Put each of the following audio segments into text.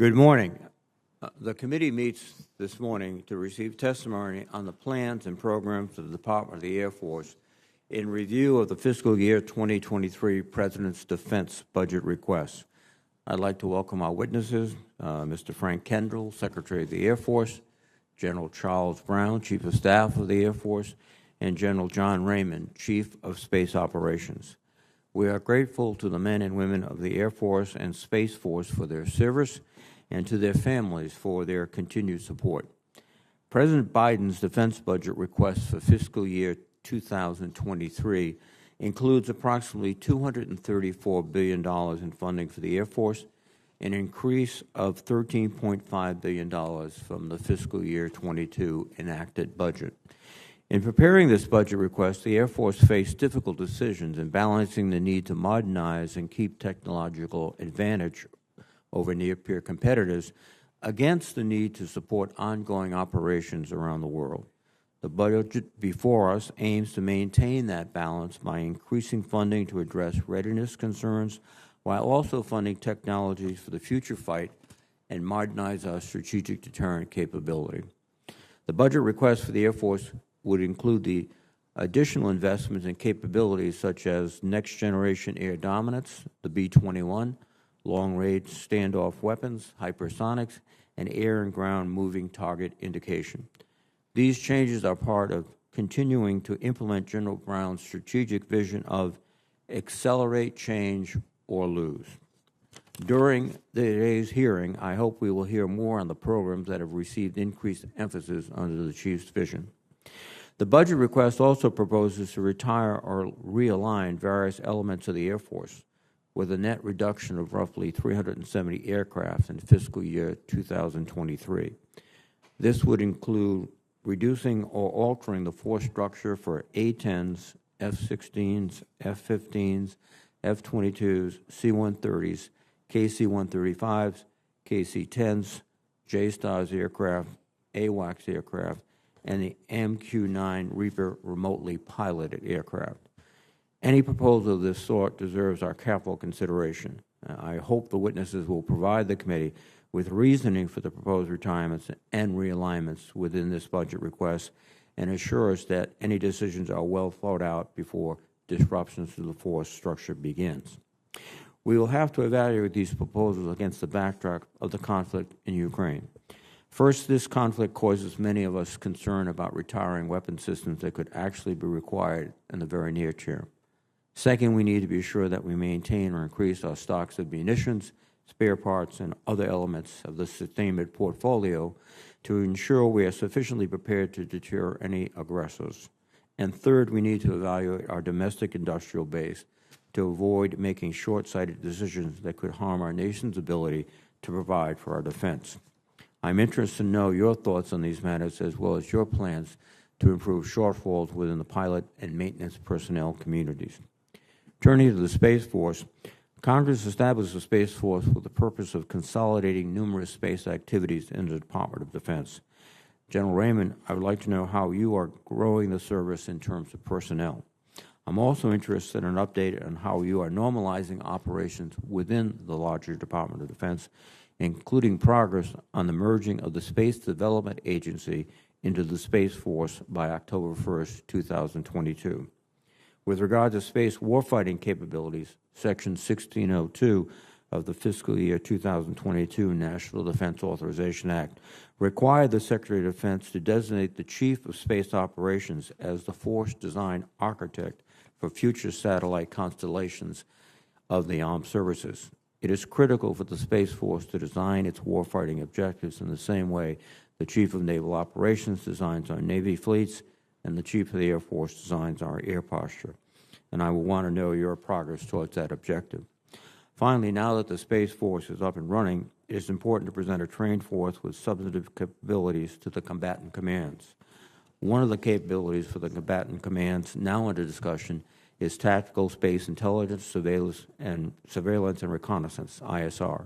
Good morning. The committee meets this morning to receive testimony on the plans and programs of the Department of the Air Force in review of the fiscal year 2023 President's Defense Budget Request. I'd like to welcome our witnesses, Mr. Frank Kendall, Secretary of the Air Force, General Charles Brown, Chief of Staff of the Air Force, and General John Raymond, Chief of Space Operations. We are grateful to the men and women of the Air Force and Space Force for their service and to their families for their continued support. President Biden's defense budget request for fiscal year 2023 includes approximately $234 billion in funding for the Air Force, an increase of $13.5 billion from the fiscal year 22 enacted budget. In preparing this budget request, the Air Force faced difficult decisions in balancing the need to modernize and keep technological advantage over near-peer competitors against the need to support ongoing operations around the world. The budget before us aims to maintain that balance by increasing funding to address readiness concerns while also funding technologies for the future fight and modernize our strategic deterrent capability. The budget request for the Air Force would include the additional investments in capabilities such as next-generation air dominance, the B-21, long-range standoff weapons, hypersonics, and air and ground moving target indication. These changes are part of continuing to implement General Brown's strategic vision of accelerate, change, or lose. During today's hearing, I hope we will hear more on the programs that have received increased emphasis under the Chief's vision. The budget request also proposes to retire or realign various elements of the Air Force, with a net reduction of roughly 370 aircraft in fiscal year 2023. This would include reducing or altering the force structure for A-10s, F-16s, F-15s, F-22s, C-130s, KC-135s, KC-10s, J-STARS aircraft, AWACS aircraft, and the MQ-9 Reaper remotely piloted aircraft. Any proposal of this sort deserves our careful consideration. I hope the witnesses will provide the committee with reasoning for the proposed retirements and realignments within this budget request and assure us that any decisions are well thought out before disruptions to the force structure begins. We will have to evaluate these proposals against the backdrop of the conflict in Ukraine. First, this conflict causes many of us concern about retiring weapon systems that could actually be required in the very near term. Second, we need to be sure that we maintain or increase our stocks of munitions, spare parts, and other elements of the sustainment portfolio to ensure we are sufficiently prepared to deter any aggressors. And third, we need to evaluate our domestic industrial base to avoid making short-sighted decisions that could harm our nation's ability to provide for our defense. I'm interested to know your thoughts on these matters as well as your plans to improve shortfalls within the pilot and maintenance personnel communities. Turning to the Space Force, Congress established the Space Force for the purpose of consolidating numerous space activities in the Department of Defense. General Raymond, I would like to know how you are growing the service in terms of personnel. I'm also interested in an update on how you are normalizing operations within the larger Department of Defense, including progress on the merging of the Space Development Agency into the Space Force by October 1st, 2022. With regard to space warfighting capabilities, Section 1602 of the Fiscal Year 2022 National Defense Authorization Act required the Secretary of Defense to designate the Chief of Space Operations as the force design architect for future satellite constellations of the armed services. It is critical for the Space Force to design its warfighting objectives in the same way the Chief of Naval Operations designs our Navy fleets and the Chief of the Air Force designs our air posture. And I will want to know your progress towards that objective. Finally, now that the Space Force is up and running, it is important to present a trained force with substantive capabilities to the combatant commands. One of the capabilities for the combatant commands now under discussion is tactical space intelligence, surveillance, and reconnaissance, ISR.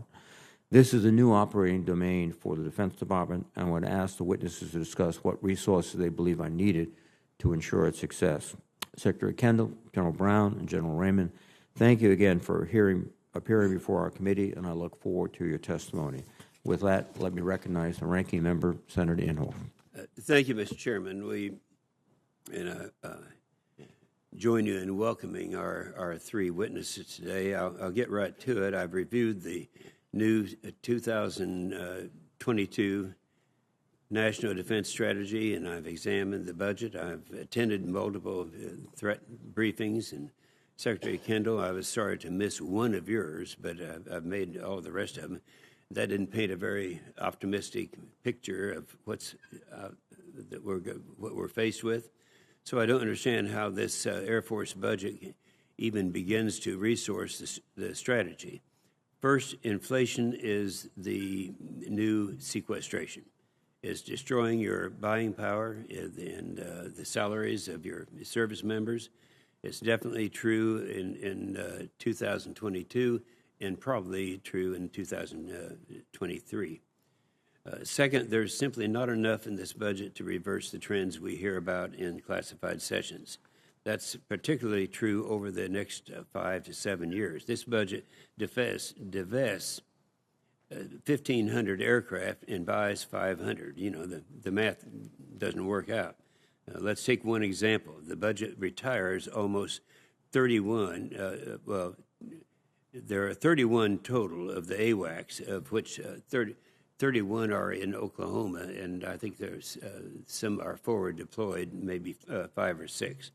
This is a new operating domain for the Defense Department, and I want to ask the witnesses to discuss what resources they believe are needed to ensure its success. Secretary Kendall, General Brown, and General Raymond, thank you again for appearing before our committee, and I look forward to your testimony. With that, let me recognize the ranking member, Senator Inhofe. Thank you, Mr. Chairman. We join you in welcoming our three witnesses today. I'll get right to it. I've reviewed the new 2022 National Defense Strategy, and I've examined the budget. I've attended multiple threat briefings, and Secretary Kendall, I was sorry to miss one of yours, but I've made all the rest of them. That didn't paint a very optimistic picture of what we're faced with. So I don't understand how this Air Force budget even begins to resource the strategy. First, inflation is the new sequestration. It's destroying your buying power and the salaries of your service members. It's definitely true in 2022 and probably true in 2023. Second, there's simply not enough in this budget to reverse the trends we hear about in classified sessions. That's particularly true over the next 5 to 7 years. This budget divests 1,500 aircraft and buys 500. You know, the math doesn't work out. Let's take one example. The budget retires almost 31, there are 31 total of the AWACS, of which 31 are in Oklahoma, and I think there's some are forward deployed, maybe 5 or 6.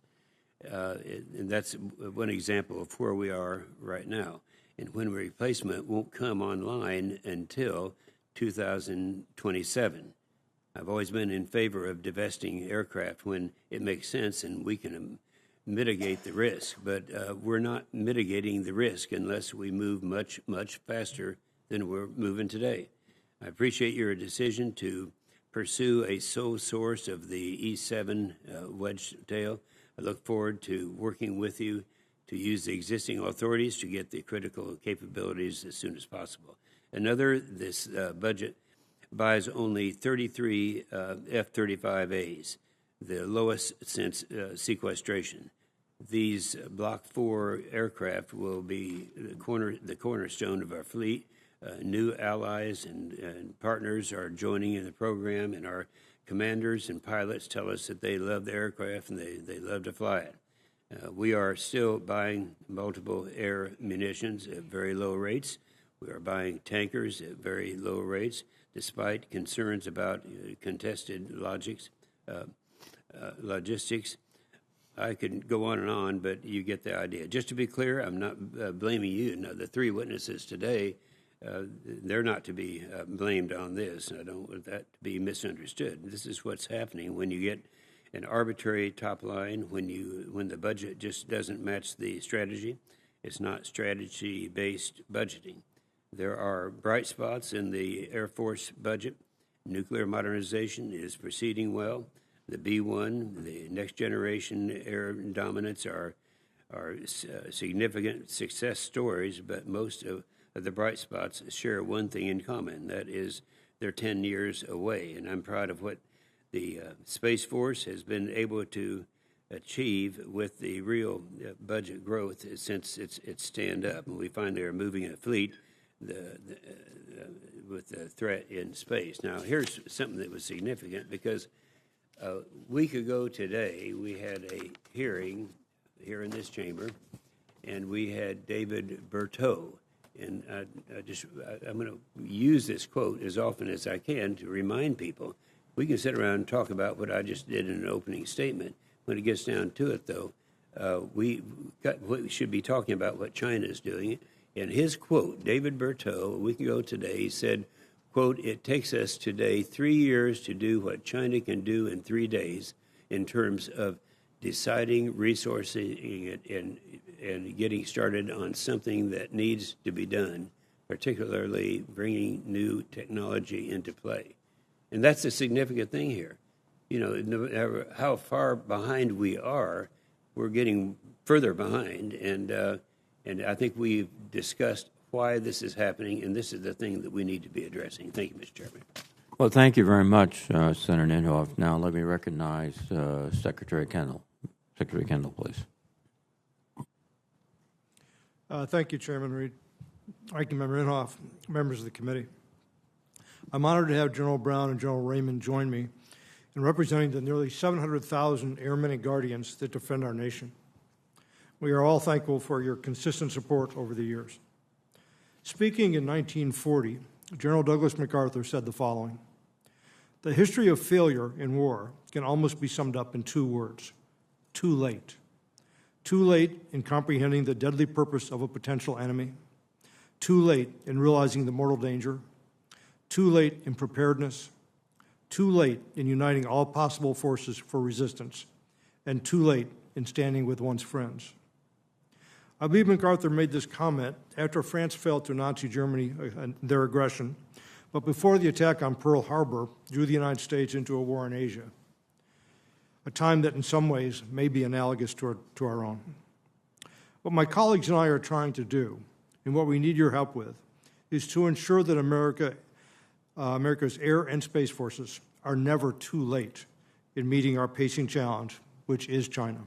And that's one example of where we are right now. And when replacement won't come online until 2027. I've always been in favor of divesting aircraft when it makes sense and we can mitigate the risk, but we're not mitigating the risk unless we move much, much faster than we're moving today. I appreciate your decision to pursue a sole source of the E-7 wedge tail. I look forward to working with you to use the existing authorities to get the critical capabilities as soon as possible. This budget buys only 33 F-35As, the lowest since sequestration. These Block 4 aircraft will be the cornerstone of our fleet. New allies and partners are joining in the program, and our commanders and pilots tell us that they love the aircraft and they love to fly it. We are still buying multiple air munitions at very low rates. We are buying tankers at very low rates, despite concerns about contested logistics. I could go on, but you get the idea. Just to be clear, I'm not blaming you. No, the three witnesses today, they're not to be blamed on this. I don't want that to be misunderstood. This is what's happening when you get an arbitrary top line, when the budget just doesn't match the strategy. It's not strategy-based budgeting. There are bright spots in the Air Force budget. Nuclear modernization is proceeding well. The B-1, the next generation air dominance are significant success stories, but most of the bright spots share one thing in common. That is, they're 10 years away, and I'm proud of what the Space Force has been able to achieve with the real budget growth since its stand up. And we finally are moving a fleet with the threat in space. Now, here's something that was significant because a week ago today, we had a hearing here in this chamber, and we had David Berteau. And I'm going to use this quote as often as I can to remind people. We can sit around and talk about what I just did in an opening statement. When it gets down to it, though, we should be talking about what China is doing. And his quote, David Berteau, a week ago today, he said, quote, "It takes us today 3 years to do what China can do in 3 days in terms of deciding, resourcing, and getting started on something that needs to be done, particularly bringing new technology into play." And that's a significant thing here. You know, no matter how far behind we are, we're getting further behind. And I think we've discussed why this is happening, and this is the thing that we need to be addressing. Thank you, Mr. Chairman. Well, thank you very much, Senator Inhofe. Now let me recognize Secretary Kendall. Secretary Kendall, please. Thank you, Chairman Reed, Ranking Member Inhofe, members of the committee. I'm honored to have General Brown and General Raymond join me in representing the nearly 700,000 airmen and guardians that defend our nation. We are all thankful for your consistent support over the years. Speaking in 1940, General Douglas MacArthur said the following: "The history of failure in war can almost be summed up in 2 words: too late. Too late in comprehending the deadly purpose of a potential enemy, too late in realizing the mortal danger, too late in preparedness, too late in uniting all possible forces for resistance, and too late in standing with one's friends." I believe MacArthur made this comment after France fell to Nazi Germany and their aggression, but before the attack on Pearl Harbor drew the United States into a war in Asia, a time that in some ways may be analogous to our own. What my colleagues and I are trying to do, and what we need your help with, is to ensure that America's air and space forces are never too late in meeting our pacing challenge, which is China.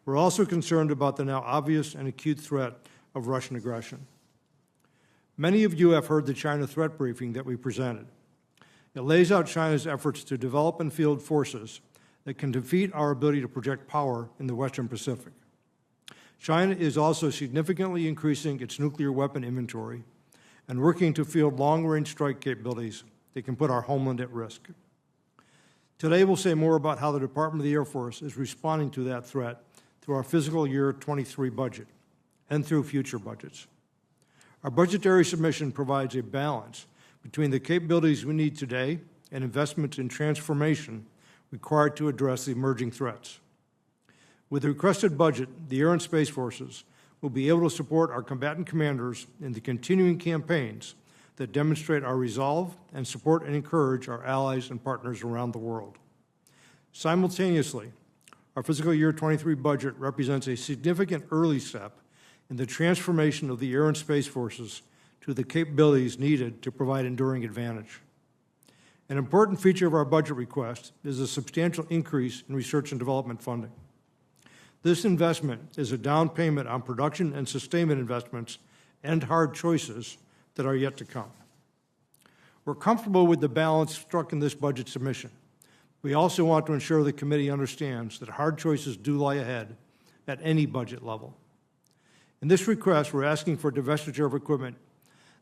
We're also concerned about the now obvious and acute threat of Russian aggression. Many of you have heard the China threat briefing that we presented. It lays out China's efforts to develop and field forces that can defeat our ability to project power in the Western Pacific. China is also significantly increasing its nuclear weapon inventory and working to field long-range strike capabilities that can put our homeland at risk. Today, we'll say more about how the Department of the Air Force is responding to that threat through our fiscal year 23 budget and through future budgets. Our budgetary submission provides a balance between the capabilities we need today and investments in transformation required to address the emerging threats. With the requested budget, the Air and Space Forces will be able to support our combatant commanders in the continuing campaigns that demonstrate our resolve and support and encourage our allies and partners around the world. Simultaneously, our fiscal year 23 budget represents a significant early step in the transformation of the Air and Space Forces to the capabilities needed to provide enduring advantage. An important feature of our budget request is a substantial increase in research and development funding. This investment is a down payment on production and sustainment investments and hard choices that are yet to come. We're comfortable with the balance struck in this budget submission. We also want to ensure the committee understands that hard choices do lie ahead at any budget level. In this request, we're asking for divestiture of equipment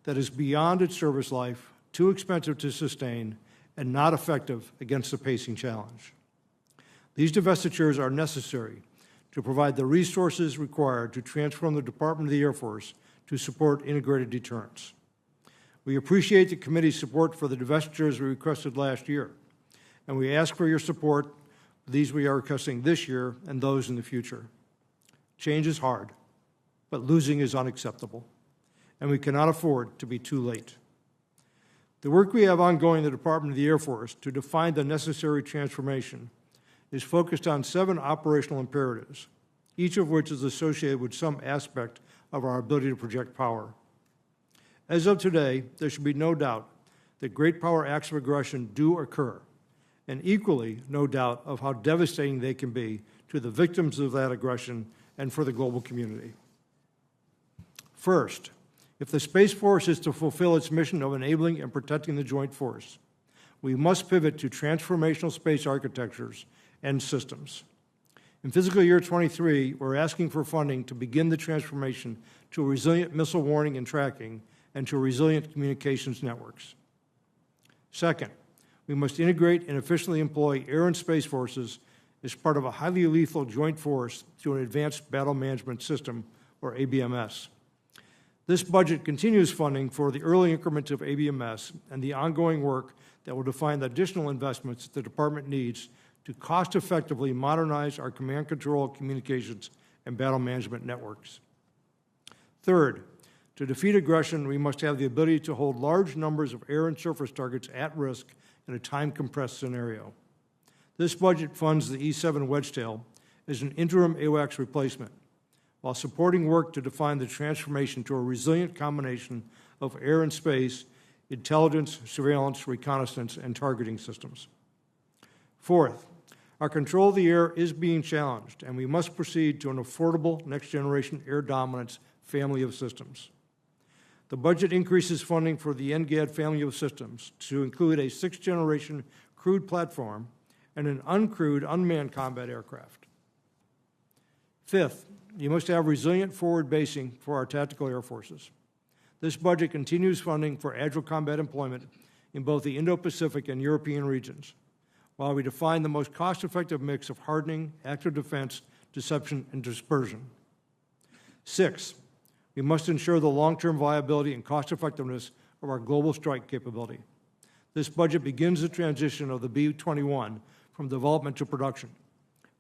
that is beyond its service life, too expensive to sustain, and not effective against the pacing challenge. These divestitures are necessary to provide the resources required to transform the Department of the Air Force to support integrated deterrence. We appreciate the committee's support for the divestitures we requested last year, and we ask for your support for these we are requesting this year and those in the future. Change is hard, but losing is unacceptable, and we cannot afford to be too late. The work we have ongoing in the Department of the Air Force to define the necessary transformation is focused on 7 operational imperatives, each of which is associated with some aspect of our ability to project power. As of today, there should be no doubt that great power acts of aggression do occur, and equally no doubt of how devastating they can be to the victims of that aggression and for the global community. First, if the Space Force is to fulfill its mission of enabling and protecting the Joint Force, we must pivot to transformational space architectures and systems. In fiscal year 23, we're asking for funding to begin the transformation to a resilient missile warning and tracking and to resilient communications networks. Second, we must integrate and efficiently employ air and space forces as part of a highly lethal joint force through an advanced battle management system, or ABMS. This budget continues funding for the early increments of ABMS and the ongoing work that will define the additional investments the Department needs to cost-effectively modernize our command control, communications, and battle management networks. Third, to defeat aggression, we must have the ability to hold large numbers of air and surface targets at risk in a time-compressed scenario. This budget funds the E-7 Wedgetail as an interim AWACS replacement, while supporting work to define the transformation to a resilient combination of air and space, intelligence, surveillance, reconnaissance, and targeting systems. Fourth, our control of the air is being challenged, and we must proceed to an affordable next-generation air dominance family of systems. The budget increases funding for the NGAD family of systems to include a sixth-generation crewed platform and an uncrewed unmanned combat aircraft. Fifth, you must have resilient forward basing for our tactical air forces. This budget continues funding for agile combat employment in both the Indo-Pacific and European regions, while we define the most cost-effective mix of hardening, active defense, deception, and dispersion. Six, we must ensure the long-term viability and cost-effectiveness of our global strike capability. This budget begins the transition of the B-21 from development to production,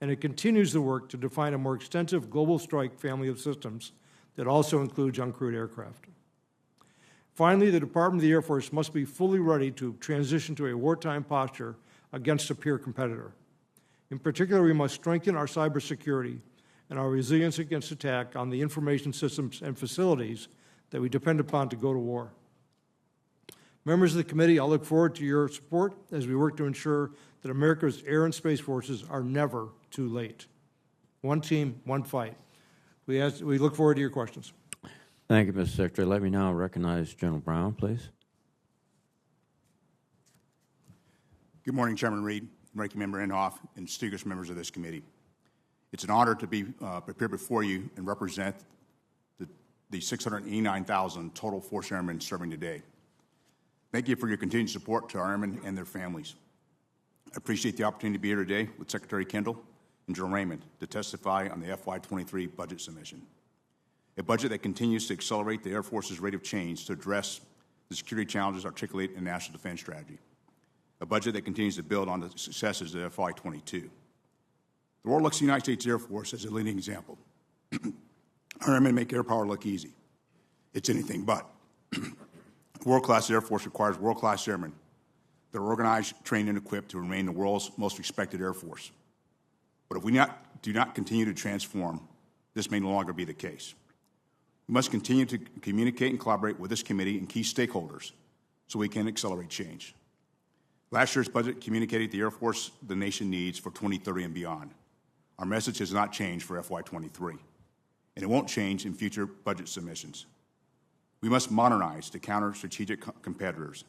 and it continues the work to define a more extensive global strike family of systems that also includes uncrewed aircraft. Finally, the Department of the Air Force must be fully ready to transition to a wartime posture against a peer competitor. In particular, we must strengthen our cybersecurity and our resilience against attack on the information systems and facilities that we depend upon to go to war. Members of the committee, I look forward to your support as we work to ensure that America's air and space forces are never too late. One team, one fight. We look forward to your questions. Thank you, Mr. Secretary. Let me now recognize General Brown, please. Good morning, Chairman Reed, Ranking Member Inhofe, and distinguished members of this committee. It's an honor to be prepared before you and represent the 689,000 total force airmen serving today. Thank you for your continued support to our airmen and their families. I appreciate the opportunity to be here today with Secretary Kendall and General Raymond to testify on the FY23 budget submission, a budget that continues to accelerate the Air Force's rate of change to address the security challenges articulated in the National Defense Strategy, a budget that continues to build on the successes of FY22. The world looks to the United States Air Force as a leading example. Our airmen make air power look easy. It's anything but. World-class Air Force requires world-class airmen that are organized, trained, and equipped to remain the world's most respected Air Force. But if we do not continue to transform, this may no longer be the case. We must continue to communicate and collaborate with this committee and key stakeholders so we can accelerate change. Last year's budget communicated the Air Force the nation needs for 2030 and beyond. Our message has not changed for FY23, and it won't change in future budget submissions. We must modernize to counter strategic competitors.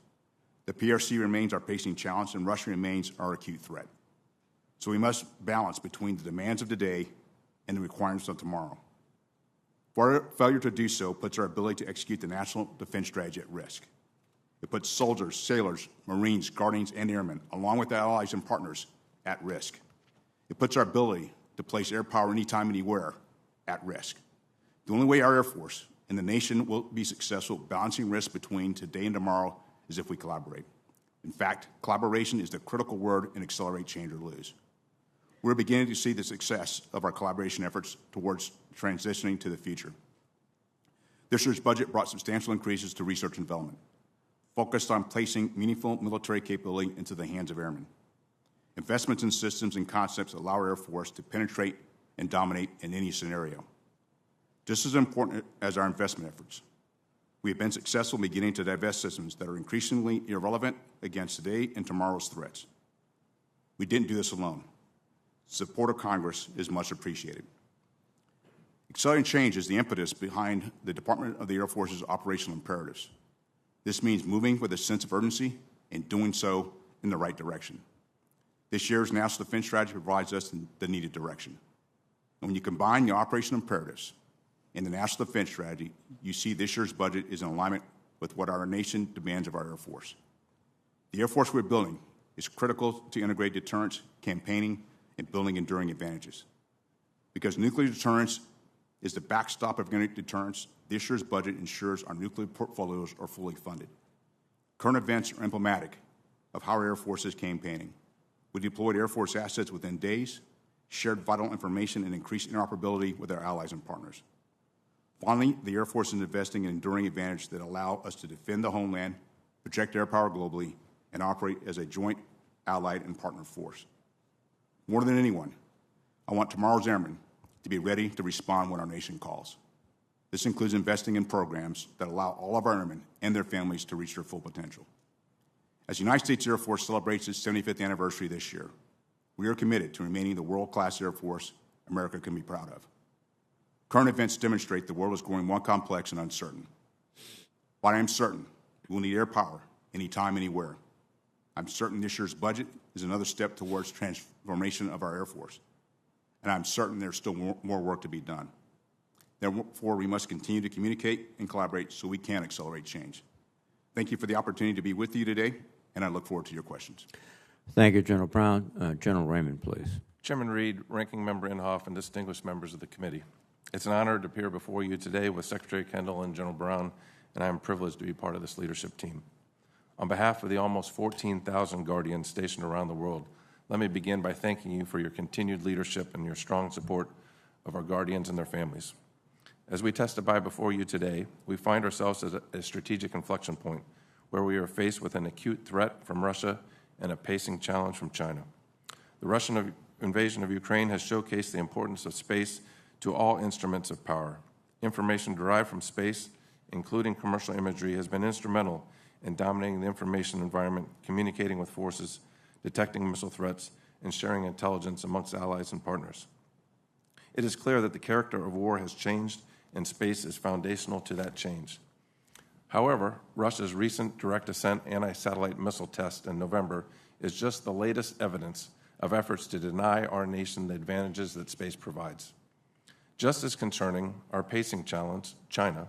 The PRC remains our pacing challenge, and Russia remains our acute threat. So we must balance between the demands of today and the requirements of tomorrow. Our failure to do so puts our ability to execute the National Defense Strategy at risk. It puts soldiers, sailors, Marines, Guardians, and airmen, along with allies and partners, at risk. It puts our ability to place air power anytime, anywhere, at risk. The only way our Air Force and the nation will be successful balancing risk between today and tomorrow is if we collaborate. In fact, collaboration is the critical word in accelerate, change, or lose. We're beginning to see the success of our collaboration efforts towards transitioning to the future. This year's budget brought substantial increases to research and development, focused on placing meaningful military capability into the hands of airmen. Investments in systems and concepts allow our Air Force to penetrate and dominate in any scenario. Just as important as our investment efforts, we have been successful in beginning to divest systems that are increasingly irrelevant against today and tomorrow's threats. We didn't do this alone. Support of Congress is much appreciated. Accelerating change is the impetus behind the Department of the Air Force's operational imperatives. This means moving with a sense of urgency and doing so in the right direction. This year's National Defense Strategy provides us the needed direction. And when you combine the operational imperatives and the National Defense Strategy, you see this year's budget is in alignment with what our nation demands of our Air Force. The Air Force we're building is critical to integrate deterrence, campaigning, and building enduring advantages. Because nuclear deterrence is the backstop of deterrence, this year's budget ensures our nuclear portfolios are fully funded. Current events are emblematic of how our Air Force is campaigning. We deployed Air Force assets within days, shared vital information, and increased interoperability with our allies and partners. Finally, the Air Force is investing in enduring advantages that allow us to defend the homeland, project air power globally, and operate as a joint allied and partner force. More than anyone, I want tomorrow's airmen to be ready to respond when our nation calls. This includes investing in programs that allow all of our airmen and their families to reach their full potential. As the United States Air Force celebrates its 75th anniversary this year, we are committed to remaining the world-class Air Force America can be proud of. Current events demonstrate the world is growing more complex and uncertain. But I am certain we'll need air power anytime, anywhere. I'm certain this year's budget is another step towards transformation of our Air Force, and I'm certain there's still more work to be done. Therefore, we must continue to communicate and collaborate so we can accelerate change. Thank you for the opportunity to be with you today, and I look forward to your questions. Thank you, General Brown. General Raymond, please. Chairman Reed, Ranking Member Inhofe, and distinguished members of the committee. It's an honor to appear before you today with Secretary Kendall and General Brown, and I am privileged to be part of this leadership team. On behalf of the almost 14,000 Guardians stationed around the world, let me begin by thanking you for your continued leadership and your strong support of our Guardians and their families. As we testify before you today, we find ourselves at a strategic inflection point where we are faced with an acute threat from Russia and a pacing challenge from China. The Russian invasion of Ukraine has showcased the importance of space to all instruments of power. Information derived from space, including commercial imagery, has been instrumental in dominating the information environment, communicating with forces, detecting missile threats, and sharing intelligence amongst allies and partners. It is clear that the character of war has changed, and space is foundational to that change. However, Russia's recent direct ascent anti-satellite missile test in November is just the latest evidence of efforts to deny our nation the advantages that space provides. Just as concerning, our pacing challenge, China,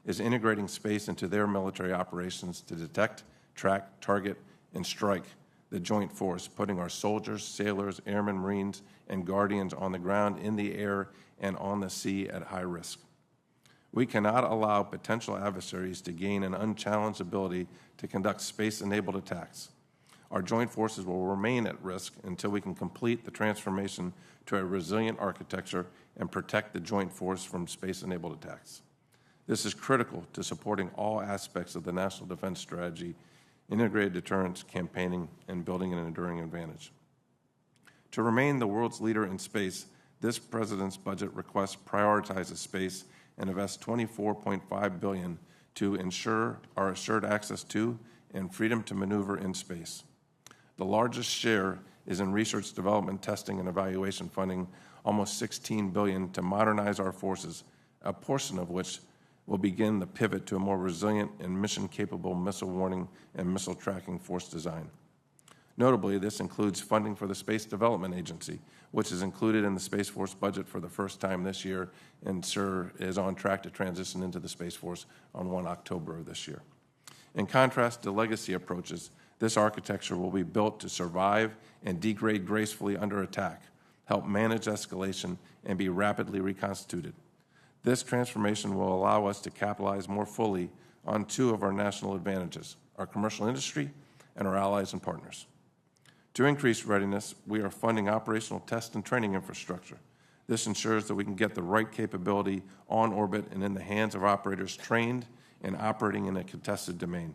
is integrating space into their military operations to detect, track, target, and strike the joint force, putting our soldiers, sailors, airmen, Marines, and Guardians on the ground, in the air, and on the sea at high risk. We cannot allow potential adversaries to gain an unchallenged ability to conduct space-enabled attacks. Our joint forces will remain at risk until we can complete the transformation to a resilient architecture and protect the joint force from space-enabled attacks. This is critical to supporting all aspects of the National Defense Strategy, integrated deterrence, campaigning, and building an enduring advantage. To remain the world's leader in space, this President's budget request prioritizes space and invests $24.5 billion to ensure our assured access to and freedom to maneuver in space. The largest share is in research, development, testing, and evaluation funding, almost $16 billion to modernize our forces, a portion of which will begin the pivot to a more resilient and mission-capable missile warning and missile tracking force design. Notably, this includes funding for the Space Development Agency, which is included in the Space Force budget for the first time this year, and SIR is on track to transition into the Space Force on 1 October of this year. In contrast to legacy approaches, this architecture will be built to survive and degrade gracefully under attack, help manage escalation, and be rapidly reconstituted. This transformation will allow us to capitalize more fully on two of our national advantages, our commercial industry and our allies and partners. To increase readiness, we are funding operational test and training infrastructure. This ensures that we can get the right capability on orbit and in the hands of operators trained and operating in a contested domain.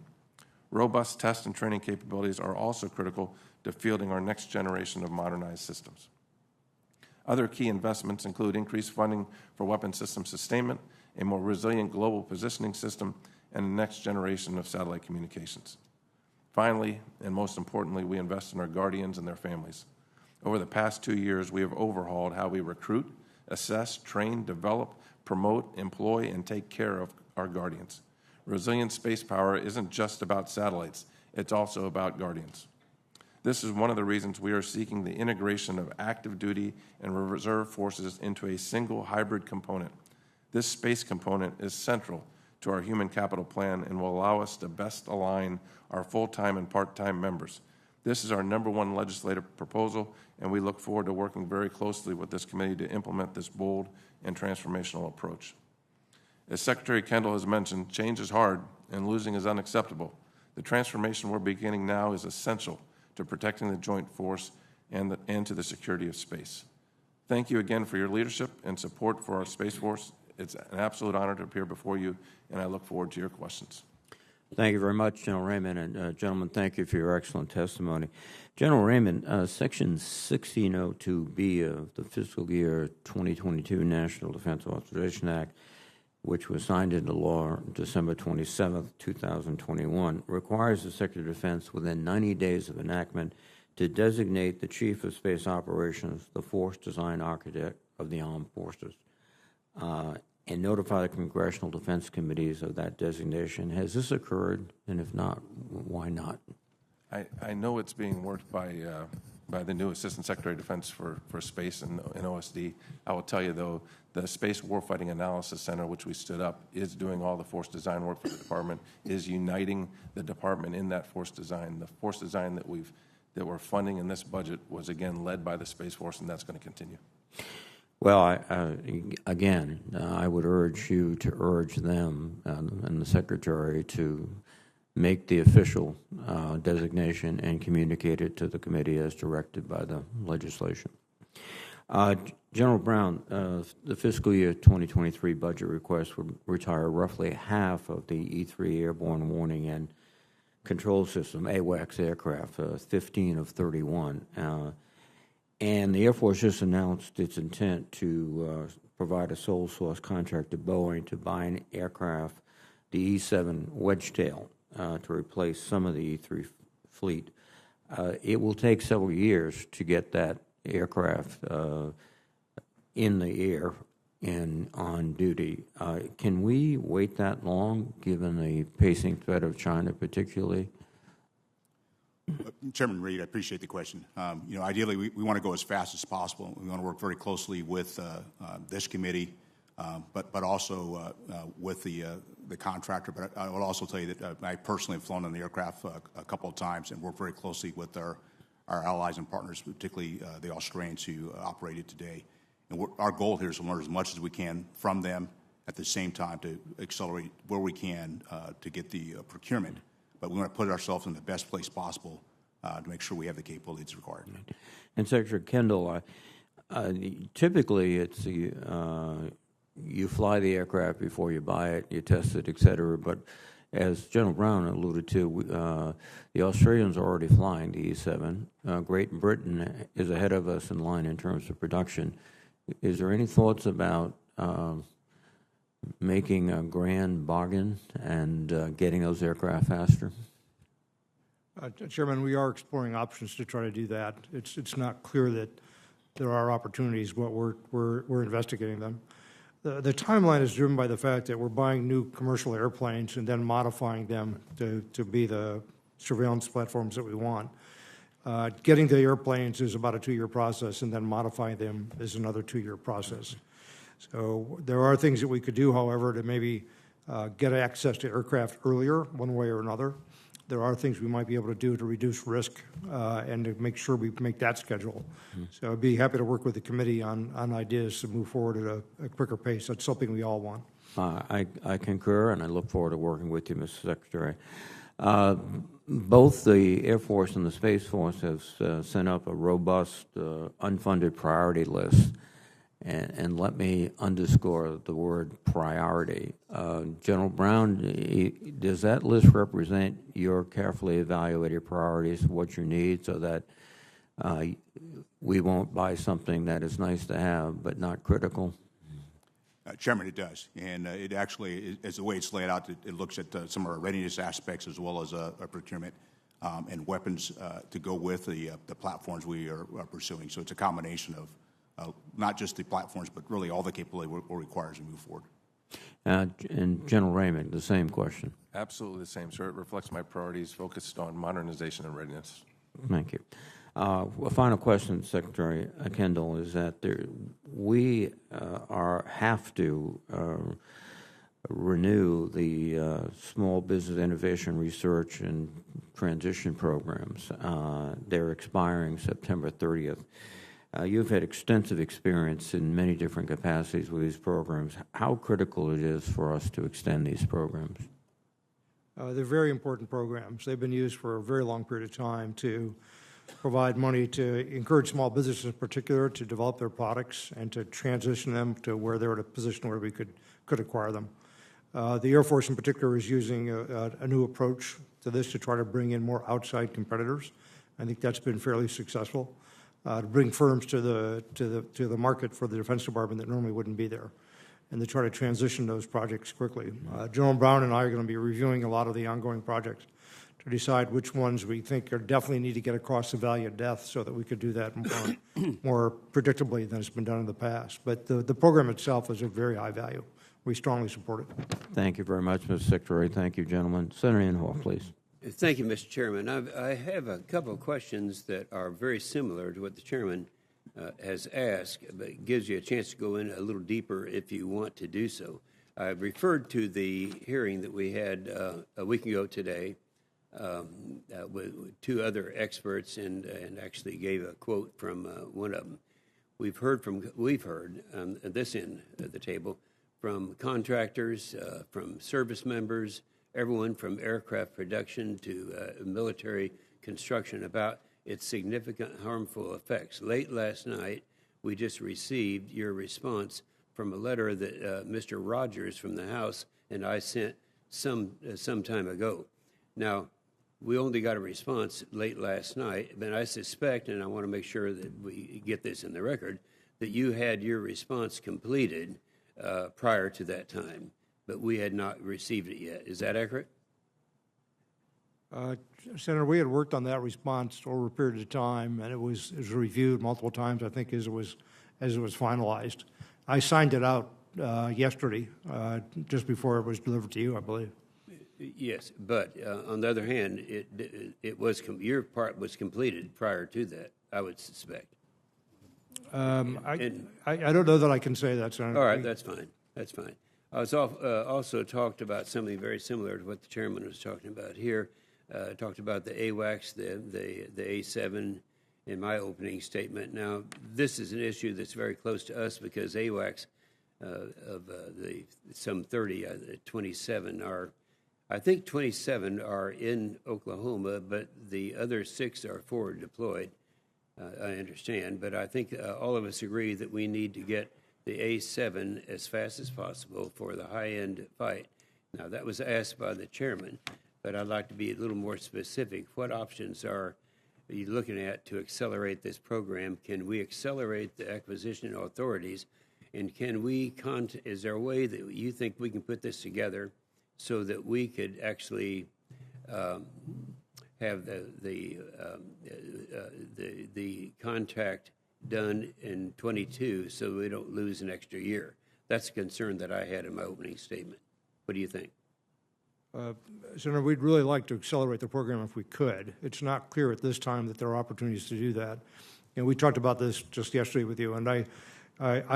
Robust test and training capabilities are also critical to fielding our next generation of modernized systems. Other key investments include increased funding for weapon system sustainment, a more resilient global positioning system, and the next generation of satellite communications. Finally, and most importantly, we invest in our Guardians and their families. Over the past 2 years, we have overhauled how we recruit, assess, train, develop, promote, employ, and take care of our Guardians. Resilient space power isn't just about satellites, it's also about Guardians. This is one of the reasons we are seeking the integration of active duty and reserve forces into a single hybrid component. This space component is central to our human capital plan and will allow us to best align our full-time and part-time members. This is our #1 legislative proposal, and we look forward to working very closely with this committee to implement this bold and transformational approach. As Secretary Kendall has mentioned, change is hard and losing is unacceptable. The transformation we're beginning now is essential to protecting the joint force and to the security of space. Thank you again for your leadership and support for our Space Force. It's an absolute honor to appear before you, and I look forward to your questions. Thank you very much, General Raymond. And gentlemen, thank you for your excellent testimony. General Raymond, Section 1602B of the Fiscal Year 2022 National Defense Authorization Act, which was signed into law December 27, 2021, requires the Secretary of Defense within 90 days of enactment to designate the Chief of Space Operations the force design architect of the armed forces. and notify the congressional defense committees of that designation. Has this occurred? And if not, why not? I know it's being worked by the new Assistant Secretary of Defense for Space and OSD. I will tell you, though, the Space Warfighting Analysis Center, which we stood up, is doing all the force design work for the department, is uniting the department in that force design. The force design that we're funding in this budget was, again, led by the Space Force, and that's going to continue. Well, I would urge you to urge them and the Secretary to make the official designation and communicate it to the committee as directed by the legislation. General Brown, the fiscal year 2023 budget request would retire roughly half of the E-3 airborne warning and control system, AWACS aircraft, 15 of 31. And the Air Force just announced its intent to provide a sole source contract to Boeing to buy an aircraft, the E-7 Wedgetail, to replace some of the E-3 fleet. It will take several years to get that aircraft in the air and on duty. Can we wait that long, given the pacing threat of China particularly? Chairman Reed, I appreciate the question. Ideally, we want to go as fast as possible. We want to work very closely with this committee, but also with the contractor. But I will also tell you that I personally have flown on the aircraft a couple of times and worked very closely with our allies and partners, particularly the Australians who operate it today. And our goal here is to learn as much as we can from them, at the same time to accelerate where we can to get the procurement. But we want to put ourselves in the best place possible to make sure we have the capabilities required. And Secretary Kendall, typically it's you fly the aircraft before you buy it, you test it, et cetera. But as General Brown alluded to, the Australians are already flying the E-7. Great Britain is ahead of us in line in terms of production. Is there any thoughts about making a grand bargain and getting those aircraft faster? Chairman, we are exploring options to try to do that. It's not clear that there are opportunities, but we're investigating them. The timeline is driven by the fact that we're buying new commercial airplanes and then modifying them to be the surveillance platforms that we want. Getting the airplanes is about a 2-year process, and then modifying them is another 2-year process. So there are things that we could do, however, to maybe get access to aircraft earlier, one way or another. There are things we might be able to do to reduce risk and to make sure we make that schedule. So I'd be happy to work with the committee on ideas to move forward at a quicker pace. That's something we all want. I concur, and I look forward to working with you, Mr. Secretary. Both the Air Force and the Space Force have sent up a robust unfunded priority list. And let me underscore the word priority. General Brown, does that list represent your carefully evaluated priorities, what you need, so that we won't buy something that is nice to have but not critical? Chairman, it does. And it actually, as the way it's laid out, it looks at some of our readiness aspects as well as our procurement and weapons to go with the platforms we are pursuing. So it's a combination of not just the platforms, but really all the capability we'll require as we move forward. And General Raymond, the same question. Absolutely the same, sir. It reflects my priorities focused on modernization and readiness. Thank you. A final question, Secretary Kendall, is that we have to renew the Small Business Innovation Research and Transition programs. They're expiring September 30th. You've had extensive experience in many different capacities with these programs. How critical it is for us to extend these programs? They're very important programs. They've been used for a very long period of time to provide money to encourage small businesses in particular to develop their products and to transition them to where they're at a position where we could acquire them. The Air Force in particular is using a new approach to this to try to bring in more outside competitors. I think that's been fairly successful. To bring firms to the market for the Defense Department that normally wouldn't be there, and to try to transition those projects quickly. General Brown and I are going to be reviewing a lot of the ongoing projects to decide which ones we think definitely need to get across the valley of death so that we could do that more predictably than it's been done in the past. But the program itself is of very high value. we strongly support it. Thank you very much, Mr. Secretary. Thank you, gentlemen. Senator Inhofe, please. Thank you, Mr. Chairman. I have a couple of questions that are very similar to what the chairman has asked, but it gives you a chance to go in a little deeper if you want to do so. I referred to the hearing that we had a week ago today with two other experts and actually gave a quote from one of them. We've heard at this end of the table from contractors, from service members, everyone from aircraft production to military construction about its significant harmful effects. Late last night, we just received your response from a letter that Mr. Rogers from the House and I sent some time ago. Now, we only got a response late last night, but I suspect, and I want to make sure that we get this in the record, that you had your response completed prior to that time, but we had not received it yet. Is that accurate? Senator, we had worked on that response over a period of time, and it was reviewed multiple times, I think, as it was finalized. I signed it out yesterday, just before it was delivered to you, I believe. Yes, but on the other hand, your part was completed prior to that, I would suspect. I don't know that I can say that, Senator. All right, that's fine. That's fine. I was also talked about something very similar to what the chairman was talking about here. Talked about the AWACS, the A7 in my opening statement. Now, this is an issue that's very close to us because AWACS of some 30, 27 are, I think 27 are in Oklahoma, but the other 6 are forward deployed. I understand, but I think all of us agree that we need to get the A7 as fast as possible for the high-end fight. Now, that was asked by the chairman, but I'd like to be a little more specific. What options are you looking at to accelerate this program? Can we accelerate the acquisition authorities? And can we, is there a way that you think we can put this together so that we could actually have the contract done in 22 so we don't lose an extra year? That's a concern that I had in my opening statement. What do you think? Senator, we'd really like to accelerate the program if we could. It's not clear at this time that there are opportunities to do that. And we talked about this just yesterday with you, and I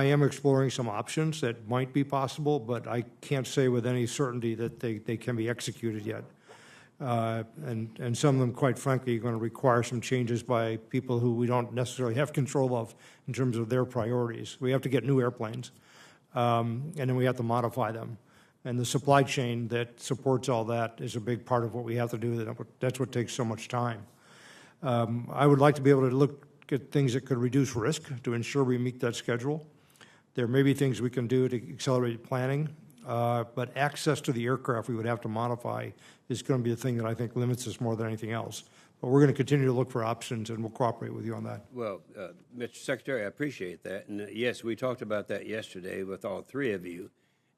am exploring some options that might be possible, but I can't say with any certainty that they can be executed yet. And some of them, quite frankly, are going to require some changes by people who we don't necessarily have control of in terms of their priorities. We have to get new airplanes, and then we have to modify them. And the supply chain that supports all that is a big part of what we have to do. That's what takes so much time. I would like to be able to look at things that could reduce risk to ensure we meet that schedule. There may be things we can do to accelerate planning, but access to the aircraft we would have to modify is going to be the thing that I think limits us more than anything else. But we're going to continue to look for options, and we'll cooperate with you on that. Well, Mr. Secretary, I appreciate that. And yes, we talked about that yesterday with all three of you.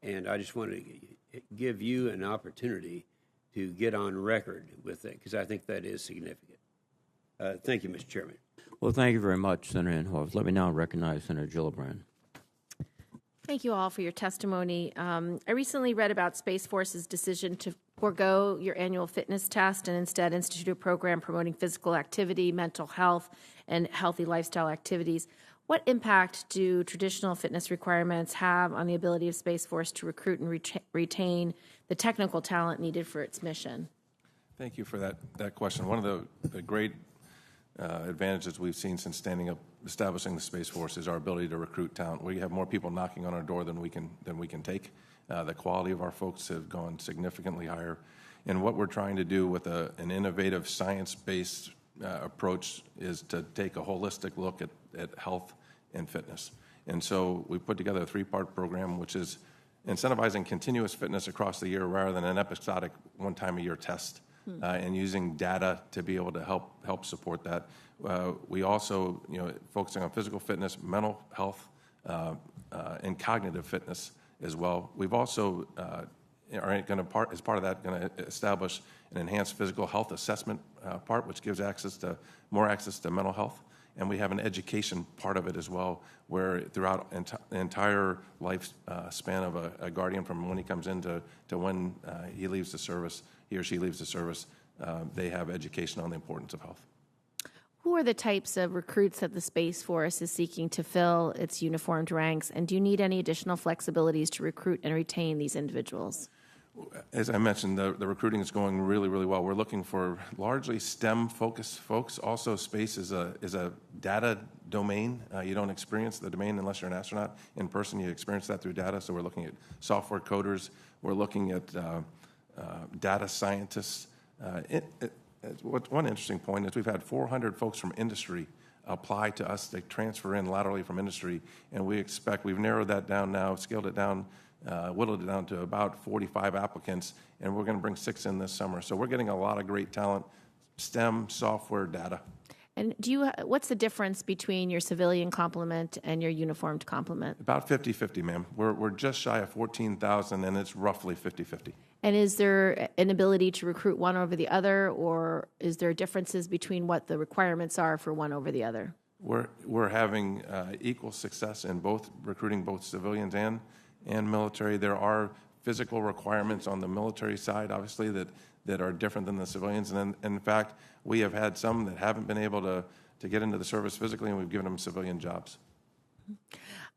And I just want to give you an opportunity to get on record with it, because I think that is significant. Thank you, Mr. Chairman. Well, thank you very much, Senator Inhofe. Let me now recognize Senator Gillibrand. Thank you all for your testimony. I recently read about Space Force's decision to forego your annual fitness test and instead institute a program promoting physical activity, mental health, and healthy lifestyle activities. What impact do traditional fitness requirements have on the ability of Space Force to recruit and retain the technical talent needed for its mission? Thank you for that question. One of the great advantages we've seen since establishing the Space Force is our ability to recruit talent. We have more people knocking on our door than we can take. The quality of our folks have gone significantly higher. And what we're trying to do with an innovative science-based approach is to take a holistic look at health and fitness. And so we put together a 3-part program, which is incentivizing continuous fitness across the year rather than an episodic one-time-a-year test, and using data to be able to help support that. We also, focusing on physical fitness, mental health, and cognitive fitness as well. We've also are going to, as part of that, going to establish an enhanced physical health assessment part, which gives more access to mental health. and we have an education part of it as well, where throughout the entire life span of a Guardian, from when he comes in to when he leaves the service, he or she leaves the service, they have education on the importance of health. Who are the types of recruits that the Space Force is seeking to fill its uniformed ranks, and do you need any additional flexibilities to recruit and retain these individuals? As I mentioned, the recruiting is going really, really well. We're looking for largely STEM-focused folks. Also, space is a data domain. You don't experience the domain unless you're an astronaut in person. You experience that through data. So we're looking at software coders. We're looking at data scientists. One interesting point is we've had 400 folks from industry apply to us. They transfer in laterally from industry, and we've narrowed that down now, scaled it down, whittled it down to about 45 applicants, and we're going to bring 6 in this summer. So we're getting a lot of great talent, STEM, software, data. And what's the difference between your civilian complement and your uniformed complement? About 50-50, ma'am. We're just shy of 14,000, and it's roughly 50-50. And is there an ability to recruit one over the other, or is there differences between what the requirements are for one over the other? We're having equal success in recruiting both civilians and military. There are physical requirements on the military side, obviously, that are different than the civilians. And in fact, we have had some that haven't been able to get into the service physically, and we've given them civilian jobs.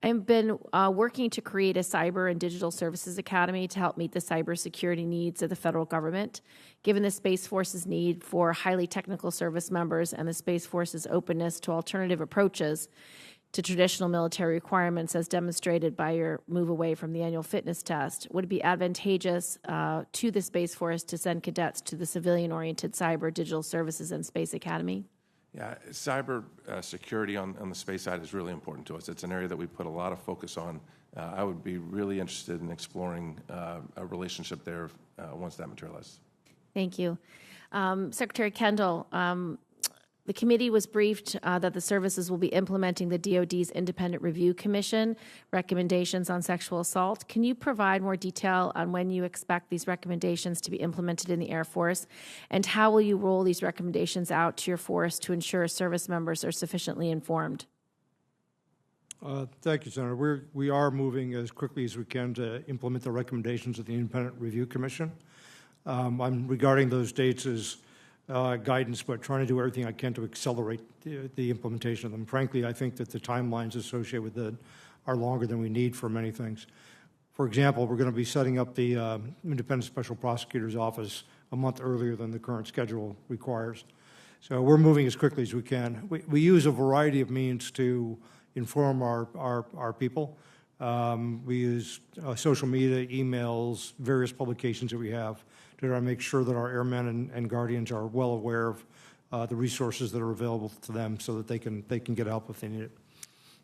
I've been working to create a Cyber and Digital Services Academy to help meet the cybersecurity needs of the federal government. Given the Space Force's need for highly technical service members and the Space Force's openness to alternative approaches to traditional military requirements, as demonstrated by your move away from the annual fitness test, would it be advantageous to the Space Force to send cadets to the civilian-oriented Cyber, Digital Services, and Space Academy? Yeah, cyber security on the space side is really important to us. It's an area that we put a lot of focus on. I would be really interested in exploring a relationship there once that materializes. Thank you. Secretary Kendall, the committee was briefed that the services will be implementing the DoD's Independent Review Commission recommendations on sexual assault. Can you provide more detail on when you expect these recommendations to be implemented in the Air Force, and how will you roll these recommendations out to your force to ensure service members are sufficiently informed? Thank you, Senator. We are moving as quickly as we can to implement the recommendations of the Independent Review Commission. I'm regarding those dates as guidance, but trying to do everything I can to accelerate the implementation of them. Frankly, I think that the timelines associated with it are longer than we need for many things. For example, we're going to be setting up the Independent Special Prosecutor's Office a month earlier than the current schedule requires. So we're moving as quickly as we can. We use a variety of means to inform our people. We use social media, emails, various publications that we have to try to make sure that our airmen and guardians are well aware of the resources that are available to them so that they can get help if they need it.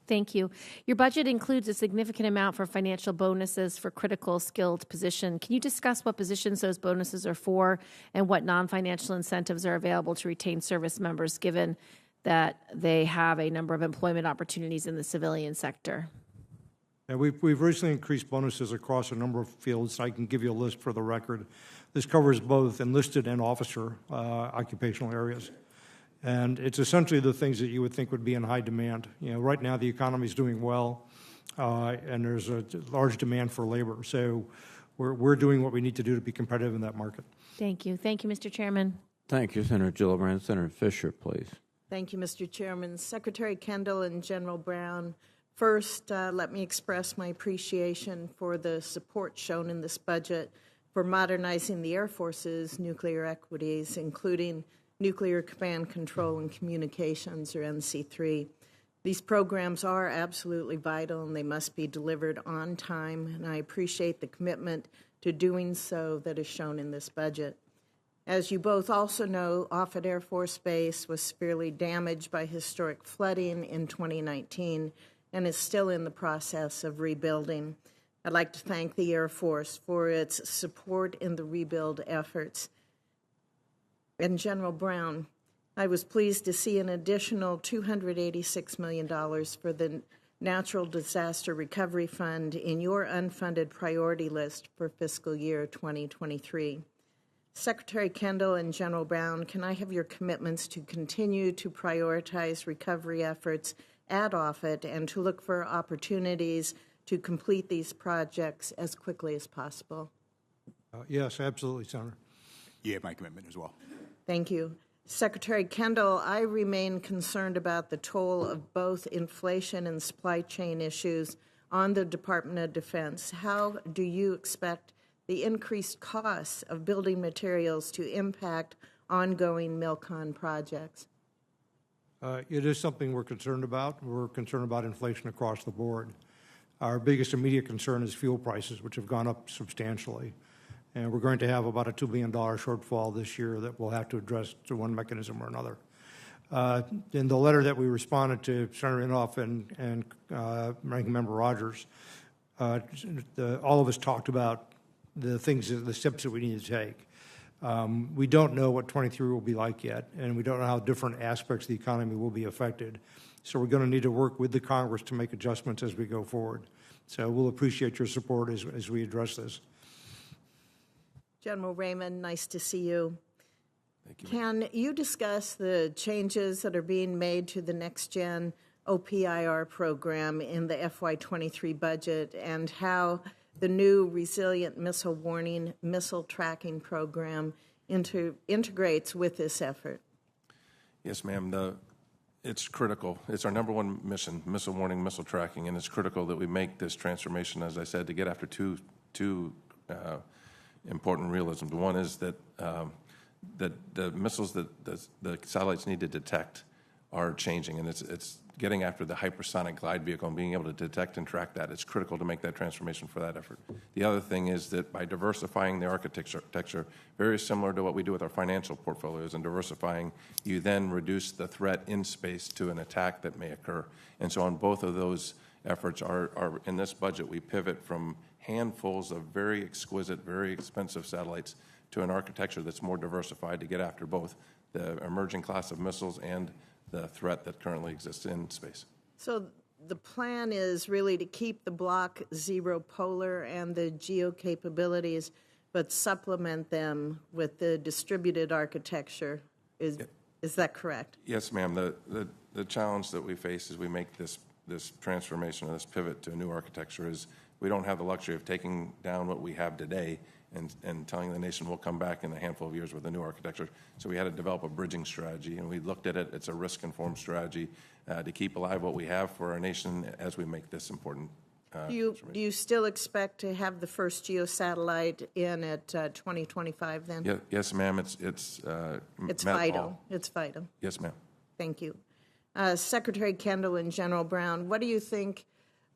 Thank you. Your budget includes a significant amount for financial bonuses for critical skilled position. Can you discuss what positions those bonuses are for and what non-financial incentives are available to retain service members, given that they have a number of employment opportunities in the civilian sector? Yeah, we've recently increased bonuses across a number of fields. I can give you a list for the record. This covers both enlisted and officer occupational areas. And it's essentially the things that you would think would be in high demand. You know, right now the economy is doing well, and there's a large demand for labor. So we're doing what we need to do to be competitive in that market. Thank you. Thank you, Mr. Chairman. Thank you, Senator Gillibrand. Senator Fisher, please. Thank you, Mr. Chairman. Secretary Kendall and General Brown, first, let me express my appreciation for the support shown in this budget for modernizing the Air Force's nuclear equities, including Nuclear Command Control and Communications, or NC3. These programs are absolutely vital, and they must be delivered on time, and I appreciate the commitment to doing so that is shown in this budget. As you both also know, Offutt Air Force Base was severely damaged by historic flooding in 2019 and is still in the process of rebuilding. I'd like to thank the Air Force for its support in the rebuild efforts. And General Brown, I was pleased to see an additional $286 million for the Natural Disaster Recovery Fund in your unfunded priority list for fiscal year 2023. Secretary Kendall and General Brown, can I have your commitments to continue to prioritize recovery efforts at Offutt and to look for opportunities to complete these projects as quickly as possible? Yes, absolutely, Senator. You have my commitment as well. Thank you. Secretary Kendall, I remain concerned about the toll of both inflation and supply chain issues on the Department of Defense. How do you expect the increased costs of building materials to impact ongoing Milcon projects? It is something we're concerned about. We're concerned about inflation across the board. Our biggest immediate concern is fuel prices, which have gone up substantially. And we're going to have about a $2 billion shortfall this year that we'll have to address through one mechanism or another. In the letter that we responded to Senator Inhofe and Ranking Member Rogers, all of us talked about the steps that we need to take. We don't know what 23 will be like yet, and we don't know how different aspects of the economy will be affected. So we're going to need to work with the Congress to make adjustments as we go forward. So we'll appreciate your support as we address this. General Raymond, nice to see you. Thank you. Can you discuss the changes that are being made to the Next Gen OPIR program in the FY23 budget and how the new Resilient Missile Warning Missile Tracking Program integrates with this effort? Yes, ma'am. It's critical. It's our number one mission, missile warning, missile tracking, and it's critical that we make this transformation, as I said, to get after two important realisms. One is that the missiles that the satellites need to detect are changing, and it's getting after the hypersonic glide vehicle and being able to detect and track that. It's critical to make that transformation for that effort. The other thing is that by diversifying the architecture, very similar to what we do with our financial portfolios and diversifying, you then reduce the threat in space to an attack that may occur. And so on both of those efforts are in this budget, we pivot from handfuls of very exquisite, very expensive satellites to an architecture that's more diversified to get after both the emerging class of missiles and the threat that currently exists in space. So the plan is really to keep the Block 0 polar and the geo capabilities, but supplement them with the distributed architecture. Is that correct? Yes, ma'am. The challenge that we face as we make this transformation or this pivot to a new architecture is we don't have the luxury of taking down what we have today and telling the nation we'll come back in a handful of years with a new architecture. So we had to develop a bridging strategy, and we looked at it. It's a risk-informed strategy to keep alive what we have for our nation as we make this important. Do you still expect to have the first geosatellite in at 2025 then? Yes, ma'am. It's vital. It's vital. Yes, ma'am. Thank you. Secretary Kendall and General Brown, what do you think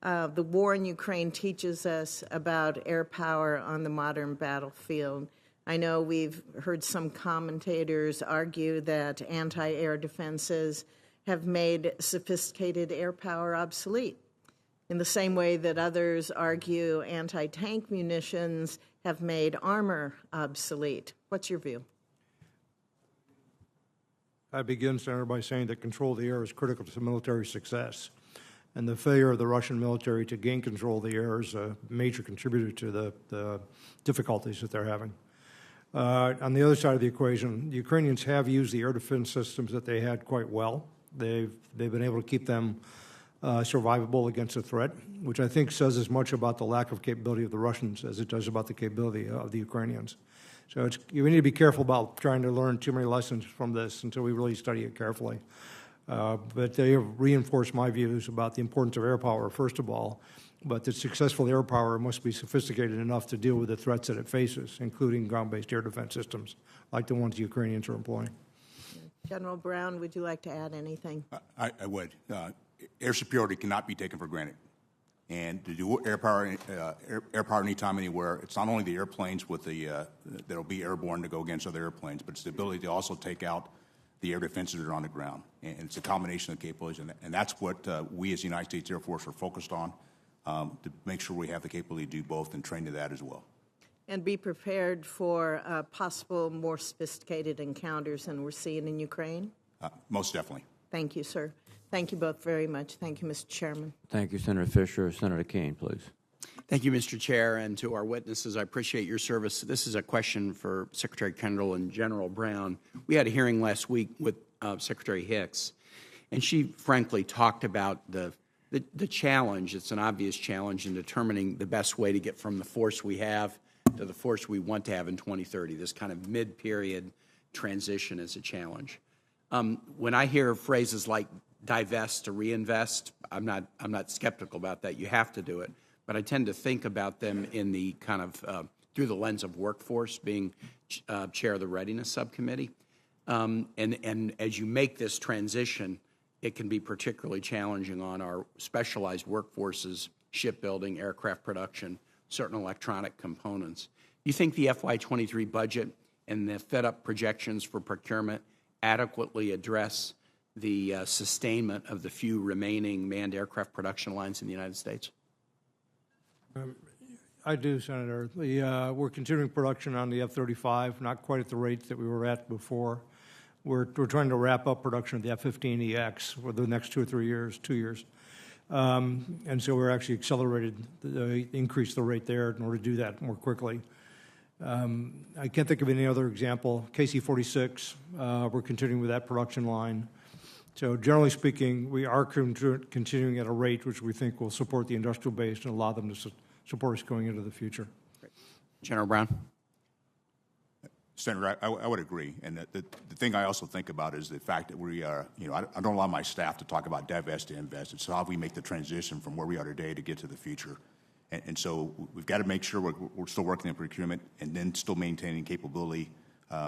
the war in Ukraine teaches us about air power on the modern battlefield? I know we've heard some commentators argue that anti-air defenses have made sophisticated air power obsolete, in the same way that others argue anti-tank munitions have made armor obsolete. What's your view? I begin, Senator, by saying that control of the air is critical to military success. And the failure of the Russian military to gain control of the air is a major contributor to the difficulties that they're having. On the other side of the equation, the Ukrainians have used the air defense systems that they had quite well. They've been able to keep them survivable against a threat, which I think says as much about the lack of capability of the Russians as it does about the capability of the Ukrainians. So we need to be careful about trying to learn too many lessons from this until we really study it carefully. But they have reinforced my views about the importance of air power, first of all, but that successful air power must be sophisticated enough to deal with the threats that it faces, including ground-based air defense systems, like the ones the Ukrainians are employing. General Brown, would you like to add anything? I would. Air superiority cannot be taken for granted. And to do air power anytime, anywhere, it's not only the airplanes with that'll be airborne to go against other airplanes, but it's the ability to also take out the air defenses that are on the ground. And it's a combination of capabilities, and that's what we as the United States Air Force are focused on, to make sure we have the capability to do both and train to that as well. And be prepared for possible more sophisticated encounters than we're seeing in Ukraine? Most definitely. Thank you, sir. Thank you both very much. Thank you, Mr. Chairman. Thank you, Senator Fisher. Senator Kane, please. Thank you, Mr. Chair, and to our witnesses. I appreciate your service. This is a question for Secretary Kendall and General Brown. We had a hearing last week with Secretary Hicks, and she frankly talked about the challenge. It's an obvious challenge in determining the best way to get from the force we have to the force we want to have in 2030. This kind of mid-period transition is a challenge. When I hear phrases like divest to reinvest, I'm not skeptical about that. You have to do it. But I tend to think about them in the kind of through the lens of workforce, being chair of the Readiness Subcommittee. And as you make this transition, it can be particularly challenging on our specialized workforces, shipbuilding, aircraft production, certain electronic components. Do you think the FY23 budget and the fed-up projections for procurement adequately address the sustainment of the few remaining manned aircraft production lines in the United States? I do, Senator. We're continuing production on the F-35, not quite at the rate that we were at before. We're trying to wrap up production of the F-15EX for the next 2 or 3 years, 2 years. And so we're actually accelerated, increased the rate there in order to do that more quickly. I can't think of any other example. KC-46, we're continuing with that production line. So generally speaking, we are continuing at a rate which we think will support the industrial base and allow them to support us going into the future. Great. General Brown? Senator, I would agree. And the thing I also think about is the fact that we are, I don't allow my staff to talk about divest to invest. It's how we make the transition from where we are today to get to the future. And so we've got to make sure we're still working in procurement and then still maintaining capability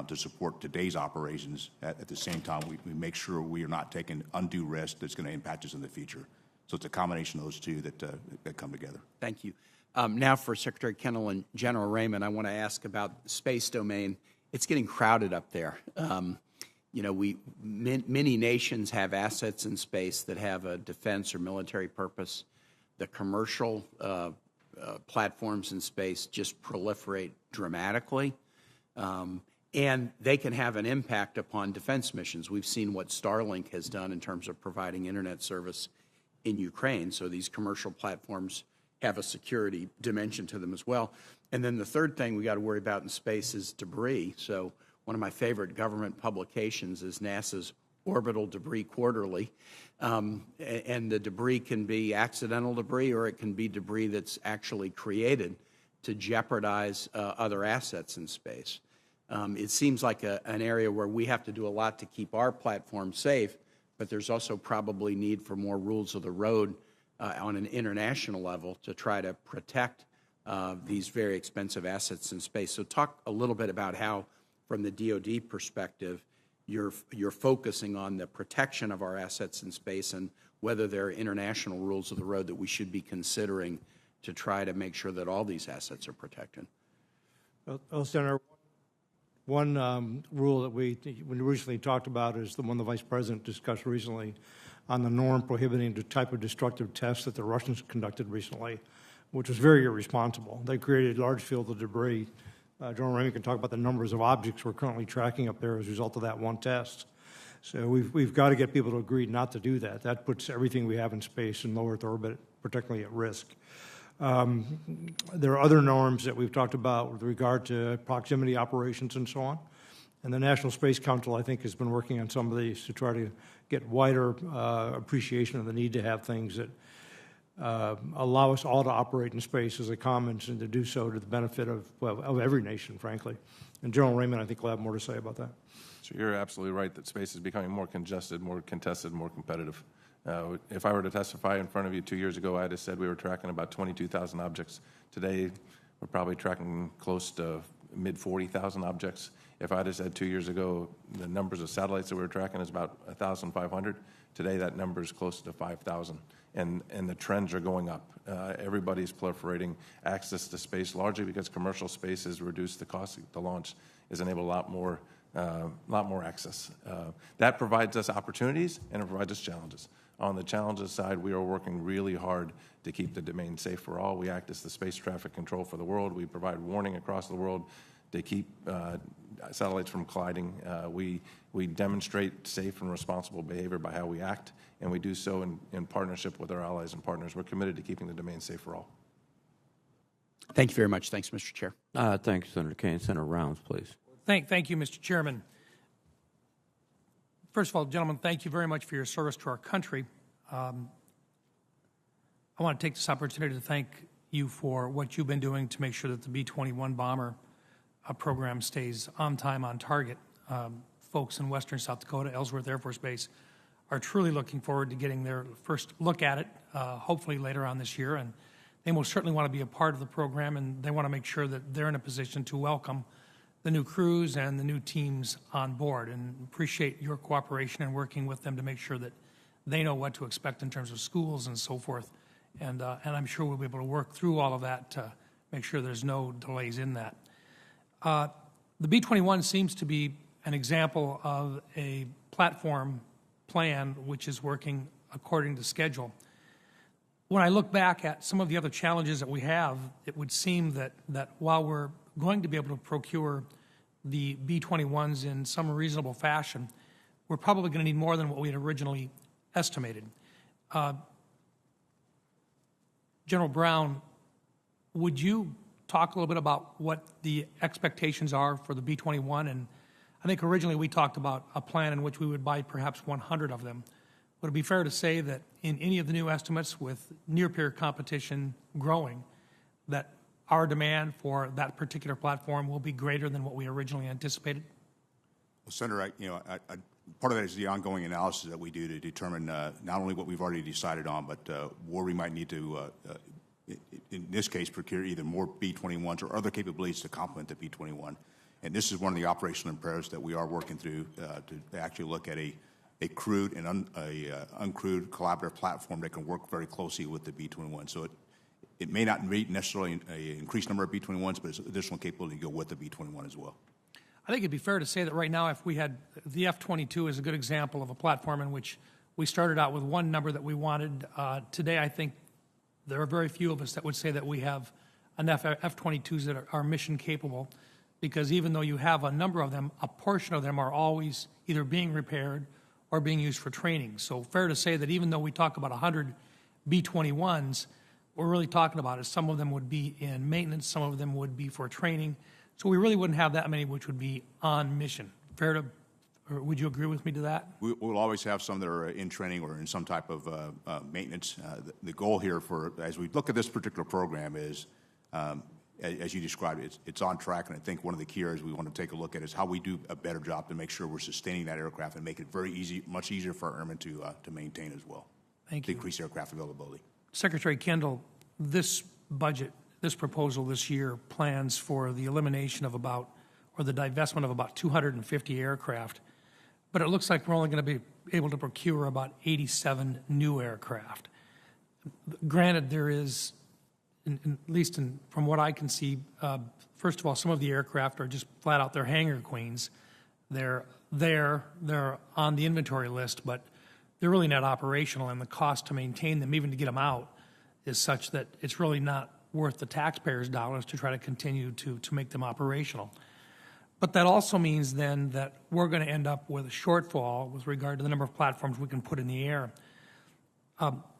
to support today's operations. At the same time, we make sure we are not taking undue risk that's going to impact us in the future. So it's a combination of those two that come together. Thank you. Now for Secretary Kendall and General Raymond, I want to ask about the space domain. It's getting crowded up there. Many nations have assets in space that have a defense or military purpose. The commercial platforms in space just proliferate dramatically. And they can have an impact upon defense missions. We've seen what Starlink has done in terms of providing internet service in Ukraine. So these commercial platforms have a security dimension to them as well. And then the third thing we got to worry about in space is debris. So one of my favorite government publications is NASA's Orbital Debris Quarterly. And the debris can be accidental debris, or it can be debris that's actually created to jeopardize other assets in space. It seems like an area where we have to do a lot to keep our platform safe, but there's also probably need for more rules of the road on an international level to try to protect these very expensive assets in space. So talk a little bit about how, from the DoD perspective, you're focusing on the protection of our assets in space and whether there are international rules of the road that we should be considering to try to make sure that all these assets are protected. Well, Senator, one rule that we recently talked about is the one the Vice President discussed recently on the norm prohibiting the type of destructive tests that the Russians conducted recently, which was very irresponsible. They created large fields of debris. General Raymond can talk about the numbers of objects we're currently tracking up there as a result of that one test. So we've got to get people to agree not to do that. That puts everything we have in space in low Earth orbit particularly at risk. There are other norms that we've talked about with regard to proximity operations and so on. And the National Space Council, I think, has been working on some of these to try to get wider appreciation of the need to have things that allow us all to operate in space as a commons and to do so to the benefit of every nation, frankly. And General Raymond, I think, will have more to say about that. So you're absolutely right that space is becoming more congested, more contested, more competitive. If I were to testify in front of you 2 years ago, I'd have said we were tracking about 22,000 objects. Today, we're probably tracking close to mid-40,000 objects. If I'd have said 2 years ago the numbers of satellites that we were tracking is about 1,500, today that number is close to 5,000. And the trends are going up. Everybody's proliferating access to space, largely because commercial space has reduced the cost to launch, has enabled a lot more access. That provides us opportunities and it provides us challenges. On the challenges side, we are working really hard to keep the domain safe for all. We act as the space traffic control for the world. We provide warning across the world to keep satellites from colliding. We demonstrate safe and responsible behavior by how we act, and we do so in partnership with our allies and partners. We're committed to keeping the domain safe for all. Thank you very much. Thanks, Mr. Chair. Thanks, Senator Kane. Senator Rounds, please. Thank you, Mr. Chairman. First of all, gentlemen, thank you very much for your service to our country. I want to take this opportunity to thank you for what you've been doing to make sure that the B-21 bomber program stays on time, on target. Folks in western South Dakota, Ellsworth Air Force Base, are truly looking forward to getting their first look at it, hopefully later on this year. And they most certainly want to be a part of the program, and they want to make sure that they're in a position to welcome the new crews and the new teams on board, and appreciate your cooperation and working with them to make sure that they know what to expect in terms of schools and so forth. And I'm sure we'll be able to work through all of that to make sure there's no delays in that. The B-21 seems to be an example of a platform plan which is working according to schedule. When I look back at some of the other challenges that we have, it would seem that while we're going to be able to procure the B-21s in some reasonable fashion, we're probably going to need more than what we had originally estimated. General Brown, would you talk a little bit about what the expectations are for the B-21? And I think originally we talked about a plan in which we would buy perhaps 100 of them. Would it be fair to say that in any of the new estimates with near-peer competition growing, that our demand for that particular platform will be greater than what we originally anticipated? Well, Senator, part of that is the ongoing analysis that we do to determine not only what we've already decided on, but where we might need to, in this case, procure either more B-21s or other capabilities to complement the B-21. And this is one of the operational imperatives that we are working through to actually look at a crewed and uncrewed collaborative platform that can work very closely with the B-21. So it may not meet necessarily an increased number of B-21s, but it's additional capability to go with the B-21 as well. I think it'd be fair to say that right now, if we had the F-22 is a good example of a platform in which we started out with one number that we wanted. Today, I think there are very few of us that would say that we have enough F-22s that are mission capable, because even though you have a number of them, a portion of them are always either being repaired or being used for training. So fair to say that even though we talk about 100 B-21s, what we're really talking about is some of them would be in maintenance, some of them would be for training. So we really wouldn't have that many which would be on mission. Fair to, or would you agree with me to that? We'll always have some that are in training or in some type of maintenance. The goal here as we look at this particular program is, as you described, it's on track, and I think one of the key areas we want to take a look at is how we do a better job to make sure we're sustaining that aircraft and make it very easy, much easier for our airmen to maintain as well. Thank to you. increase aircraft availability. Secretary Kendall, this budget, this proposal this year plans for the elimination of about, or the divestment of about 250 aircraft, but it looks like we're only going to be able to procure about 87 new aircraft. Granted, there is, at least from what I can see, first of all, some of the aircraft are just flat out, they're hangar queens. They're on the inventory list, but they're really not operational, and the cost to maintain them, even to get them out, is such that it's really not worth the taxpayers' dollars to try to continue to make them operational. But that also means then that we're going to end up with a shortfall with regard to the number of platforms we can put in the air.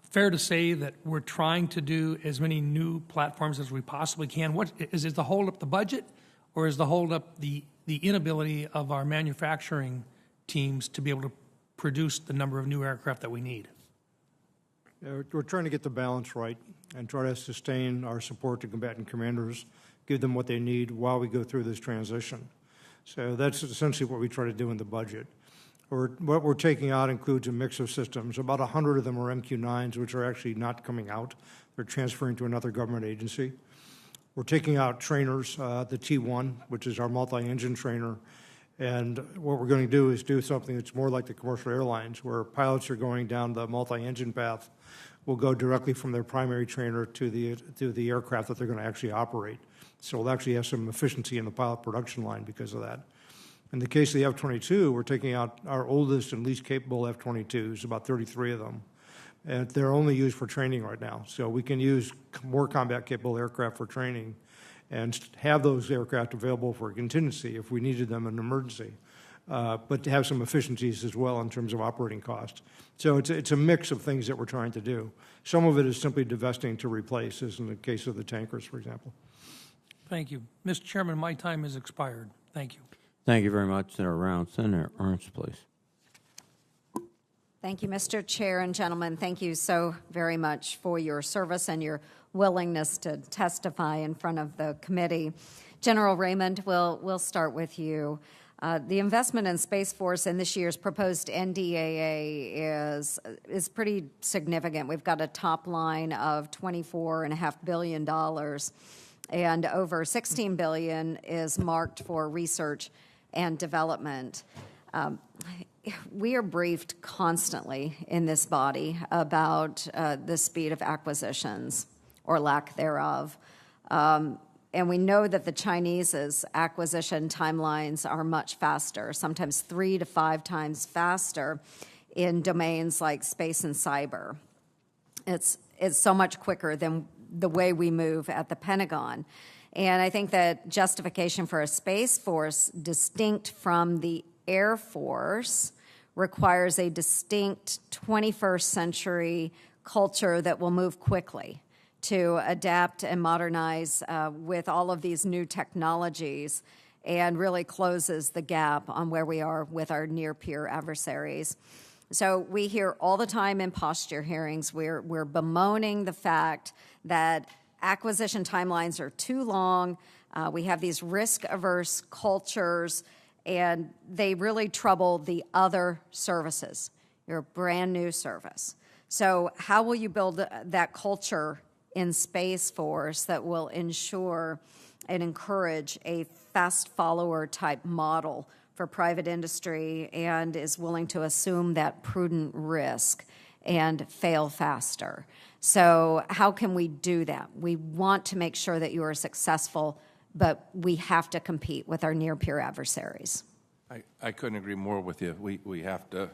Fair to say that we're trying to do as many new platforms as we possibly can. What is the holdup the budget, or is the holdup the inability of our manufacturing teams to be able to produce the number of new aircraft that we need? We're trying to get the balance right and try to sustain our support to combatant commanders, give them what they need while we go through this transition. So that's essentially what we try to do in the budget. What we're taking out includes a mix of systems. About 100 of them are MQ-9s, which are actually not coming out. They're transferring to another government agency. We're taking out trainers, the T-1, which is our multi-engine trainer. And what we're going to do is do something that's more like the commercial airlines, where pilots are going down the multi-engine path, will go directly from their primary trainer to the aircraft that they're going to actually operate. So we'll actually have some efficiency in the pilot production line because of that. In the case of the F-22, we're taking out our oldest and least capable F-22s, about 33 of them. And they're only used for training right now. So we can use more combat-capable aircraft for training and have those aircraft available for contingency if we needed them in an emergency, but to have some efficiencies as well in terms of operating costs. So it's a mix of things that we're trying to do. Some of it is simply divesting to replace, as in the case of the tankers, for example. Thank you. Mr. Chairman, my time has expired. Thank you. Thank you very much. Senator Round. Senator Ernst, please. Thank you, Mr. Chair and gentlemen. Thank you so very much for your service and your willingness to testify in front of the committee. General Raymond, we'll start with you. The investment in Space Force in this year's proposed NDAA is pretty significant. We've got a top line of $24.5 billion, and over $16 billion is marked for research and development. We are briefed constantly in this body about the speed of acquisitions or lack thereof. And we know that the Chinese's acquisition timelines are much faster, sometimes 3 to 5 times faster in domains like space and cyber. It's so much quicker than the way we move at the Pentagon. And I think that justification for a Space Force distinct from the Air Force requires a distinct 21st century culture that will move quickly to adapt and modernize with all of these new technologies, and really closes the gap on where we are with our near-peer adversaries. So we hear all the time in posture hearings, we're bemoaning the fact that acquisition timelines are too long. We have these risk-averse cultures, and they really trouble the other services. You're a brand new service. So how will you build that culture in Space Force that will ensure and encourage a fast follower type model for private industry and is willing to assume that prudent risk and fail faster? So how can we do that? We want to make sure that you are successful, but we have to compete with our near-peer adversaries. I couldn't agree more with you. We have to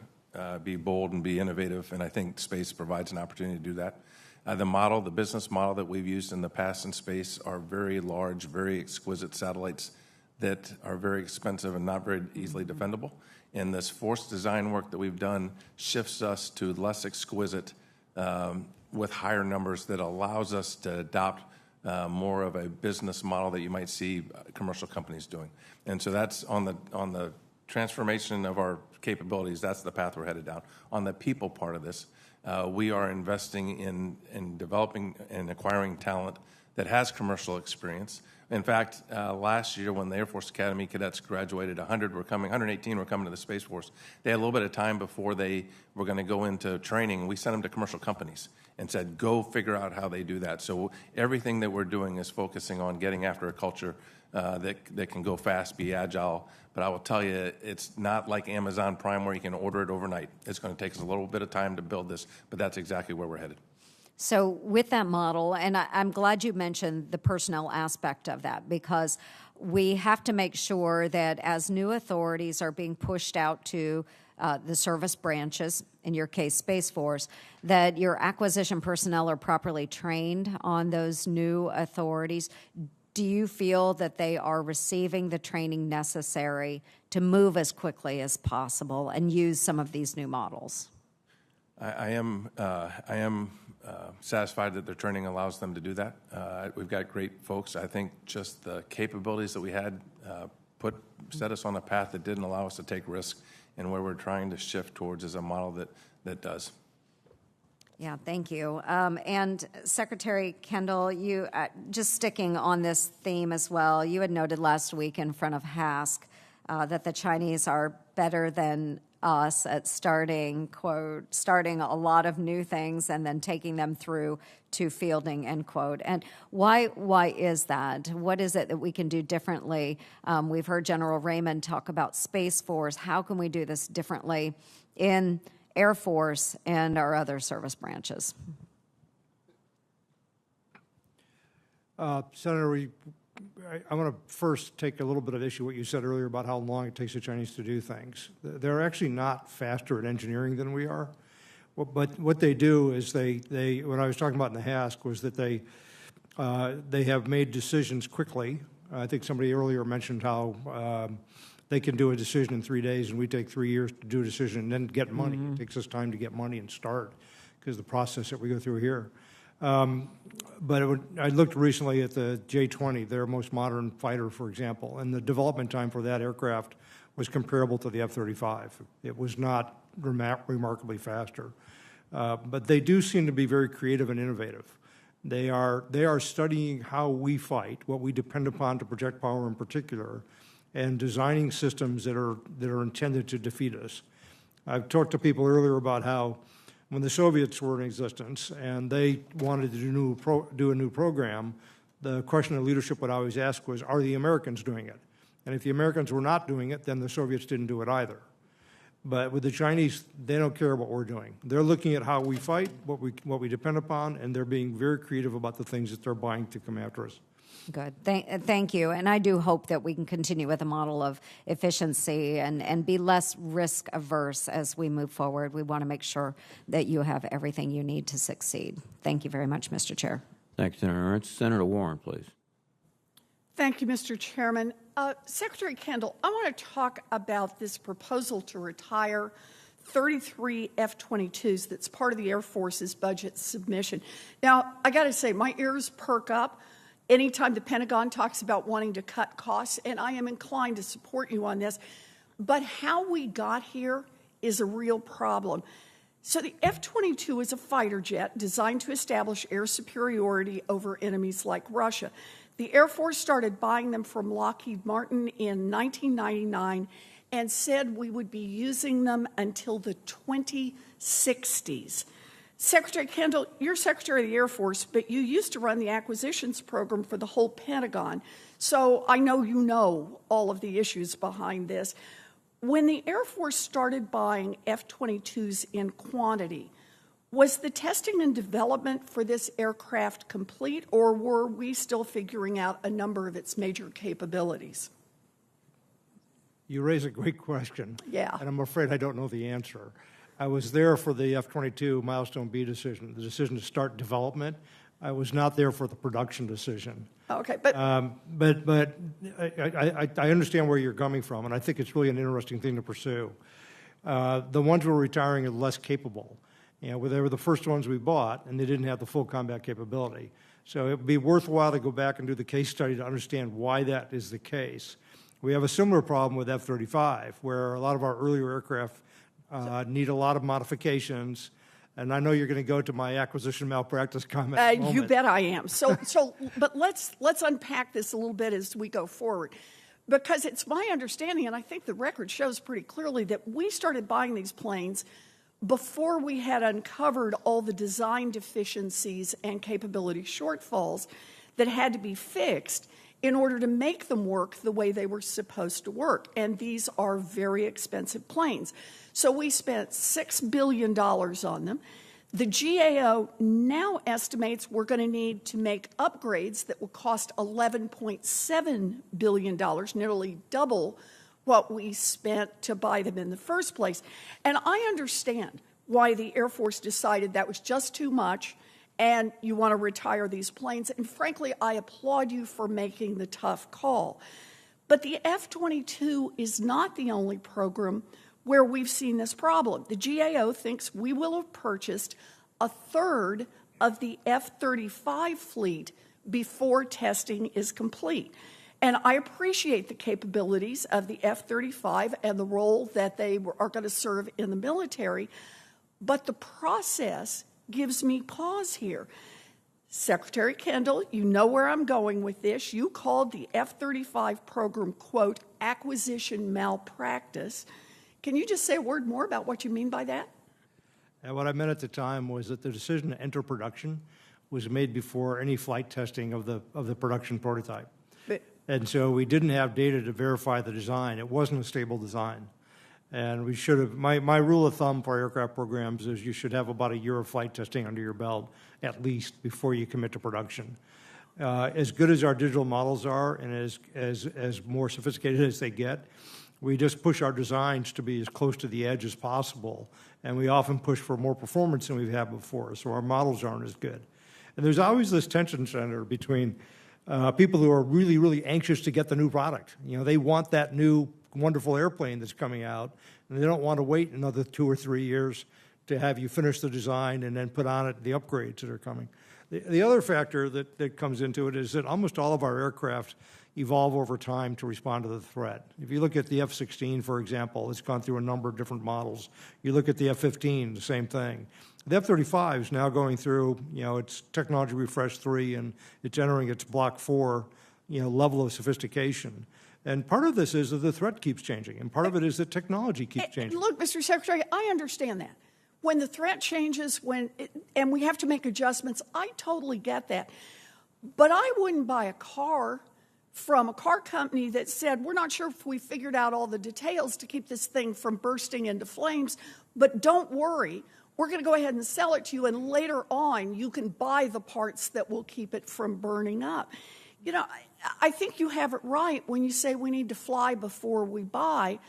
be bold and be innovative, and I think space provides an opportunity to do that. The business model that we've used in the past in space are very large, very exquisite satellites that are very expensive and not very easily defendable. And this force design work that we've done shifts us to less exquisite with higher numbers that allows us to adopt more of a business model that you might see commercial companies doing. And so that's on the transformation of our capabilities, that's the path we're headed down. On the people part of this, we are investing in developing and acquiring talent that has commercial experience. In fact, last year when the Air Force Academy cadets graduated, 118 were coming to the Space Force. They had a little bit of time before they were going to go into training. We sent them to commercial companies and said, go figure out how they do that. So everything that we're doing is focusing on getting after a culture that can go fast, be agile. But I will tell you, it's not like Amazon Prime where you can order it overnight. It's going to take us a little bit of time to build this, but that's exactly where we're headed. So with that model, and I'm glad you mentioned the personnel aspect of that, because we have to make sure that as new authorities are being pushed out to the service branches, in your case, Space Force, that your acquisition personnel are properly trained on those new authorities. Do you feel that they are receiving the training necessary to move as quickly as possible and use some of these new models? I am satisfied that their training allows them to do that. We've got great folks. I think just the capabilities that we had set us on a path that didn't allow us to take risks, and where we're trying to shift towards is a model that does. Yeah, thank you. And Secretary Kendall, you just sticking on this theme as well, you had noted last week in front of HASC that the Chinese are better than us at starting a lot of new things and then taking them through to fielding, end quote. And why is that? What is it that we can do differently? We've heard General Raymond talk about Space Force. How can we do this differently in Air Force and our other service branches? Senator, I want to first take a little bit of issue with what you said earlier about how long it takes the Chinese to do things. They're actually not faster at engineering than we are. But what they do is they what I was talking about in the HASC was that they have made decisions quickly. I think somebody earlier mentioned how they can do a decision in 3 days, and we take 3 years to do a decision and then get money. It takes us time to get money and start because of the process that we go through here. But I looked recently at the J-20, their most modern fighter, for example, and the development time for that aircraft was comparable to the F-35. It was not remarkably faster. But they do seem to be very creative and innovative. They are studying how we fight, what we depend upon to project power in particular, and designing systems that are intended to defeat us. I've talked to people earlier about how when the Soviets were in existence and they wanted to do a new program, the question the leadership would always ask was, are the Americans doing it? And if the Americans were not doing it, then the Soviets didn't do it either. But with the Chinese, they don't care what we're doing. They're looking at how we fight, what we depend upon, and they're being very creative about the things that they're buying to come after us. Good. Thank you. And I do hope that we can continue with a model of efficiency and be less risk averse as we move forward. We want to make sure that you have everything you need to succeed. Thank you very much, Mr. Chair. Thank you, Senator Ernst. Senator Warren, please. Thank you, Mr. Chairman. Secretary Kendall, I want to talk about this proposal to retire 33 F-22s that's part of the Air Force's budget submission. Now, I got to say, my ears perk up anytime the Pentagon talks about wanting to cut costs, and I am inclined to support you on this. But how we got here is a real problem. So the F-22 is a fighter jet designed to establish air superiority over enemies like Russia. The Air Force started buying them from Lockheed Martin in 1999 and said we would be using them until the 2060s. Secretary Kendall, you're Secretary of the Air Force, but you used to run the acquisitions program for the whole Pentagon. So I know you know all of the issues behind this. When the Air Force started buying F-22s in quantity, was the testing and development for this aircraft complete, or were we still figuring out a number of its major capabilities? You raise a great question. Yeah. And I'm afraid I don't know the answer. I was there for the F-22 Milestone B decision, the decision to start development. I was not there for the production decision. Okay, but I understand where you're coming from, and I think it's really an interesting thing to pursue. The ones we're retiring are less capable. You know, they were the first ones we bought, and they didn't have the full combat capability. So it would be worthwhile to go back and do the case study to understand why that is the case. We have a similar problem with F-35, where a lot of our earlier aircraft need a lot of modifications. And I know you're going to go to my acquisition malpractice comment in a moment. You bet I am. But let's unpack this a little bit as we go forward. Because it's my understanding, and I think the record shows pretty clearly, that we started buying these planes before we had uncovered all the design deficiencies and capability shortfalls that had to be fixed in order to make them work the way they were supposed to work. And these are very expensive planes. So we spent $6 billion on them. The GAO now estimates we're going to need to make upgrades that will cost $11.7 billion, nearly double what we spent to buy them in the first place. And I understand why the Air Force decided that was just too much and you want to retire these planes. And frankly, I applaud you for making the tough call. But the F-22 is not the only program where we've seen this problem. The GAO thinks we will have purchased a third of the F-35 fleet before testing is complete. And I appreciate the capabilities of the F-35 and the role that they are going to serve in the military, but the process gives me pause here. Secretary Kendall, you know where I'm going with this. You called the F-35 program, quote, acquisition malpractice. Can you just say a word more about what you mean by that? And what I meant at the time was that the decision to enter production was made before any flight testing of the production prototype. And so we didn't have data to verify the design. It wasn't a stable design. And we should have, my rule of thumb for aircraft programs is you should have about a year of flight testing under your belt, at least, before you commit to production. As good as our digital models are and as more sophisticated as they get, we just push our designs to be as close to the edge as possible. And we often push for more performance than we've had before, so our models aren't as good. And there's always this tension, Senator, between people who are really, really anxious to get the new product. You know, they want that new wonderful airplane that's coming out, and they don't want to wait another 2 or 3 years to have you finish the design and then put on it the upgrades that are coming. The other factor that comes into it is that almost all of our aircraft evolve over time to respond to the threat. If you look at the F-16, for example, it's gone through a number of different models. You look at the F-15, the same thing. The F-35 is now going through, its technology refresh 3, and it's entering its Block 4, level of sophistication. And part of this is that the threat keeps changing, and part of it is that technology keeps changing. Look, Mr. Secretary, I understand that. When the threat changes, and we have to make adjustments, I totally get that. But I wouldn't buy a car from a car company that said, we're not sure if we figured out all the details to keep this thing from bursting into flames, but don't worry, we're going to go ahead and sell it to you, and later on you can buy the parts that will keep it from burning up. I think you have it right when you say we need to fly before we buy.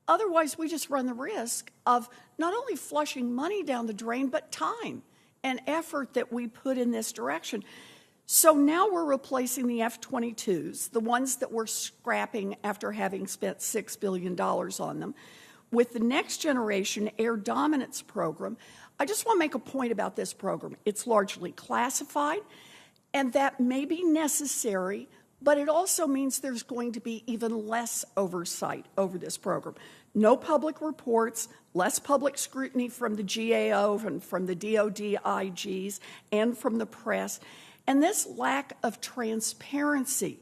Otherwise, we just run the risk of not only flushing money down the drain, but time and effort that we put in this direction. So now we're replacing the F-22s, the ones that we're scrapping after having spent $6 billion on them, with the Next Generation Air Dominance Program. I just want to make a point about this program. It's largely classified, and that may be necessary, but it also means there's going to be even less oversight over this program. No public reports, less public scrutiny from the GAO and from the DOD IGs and from the press. And this lack of transparency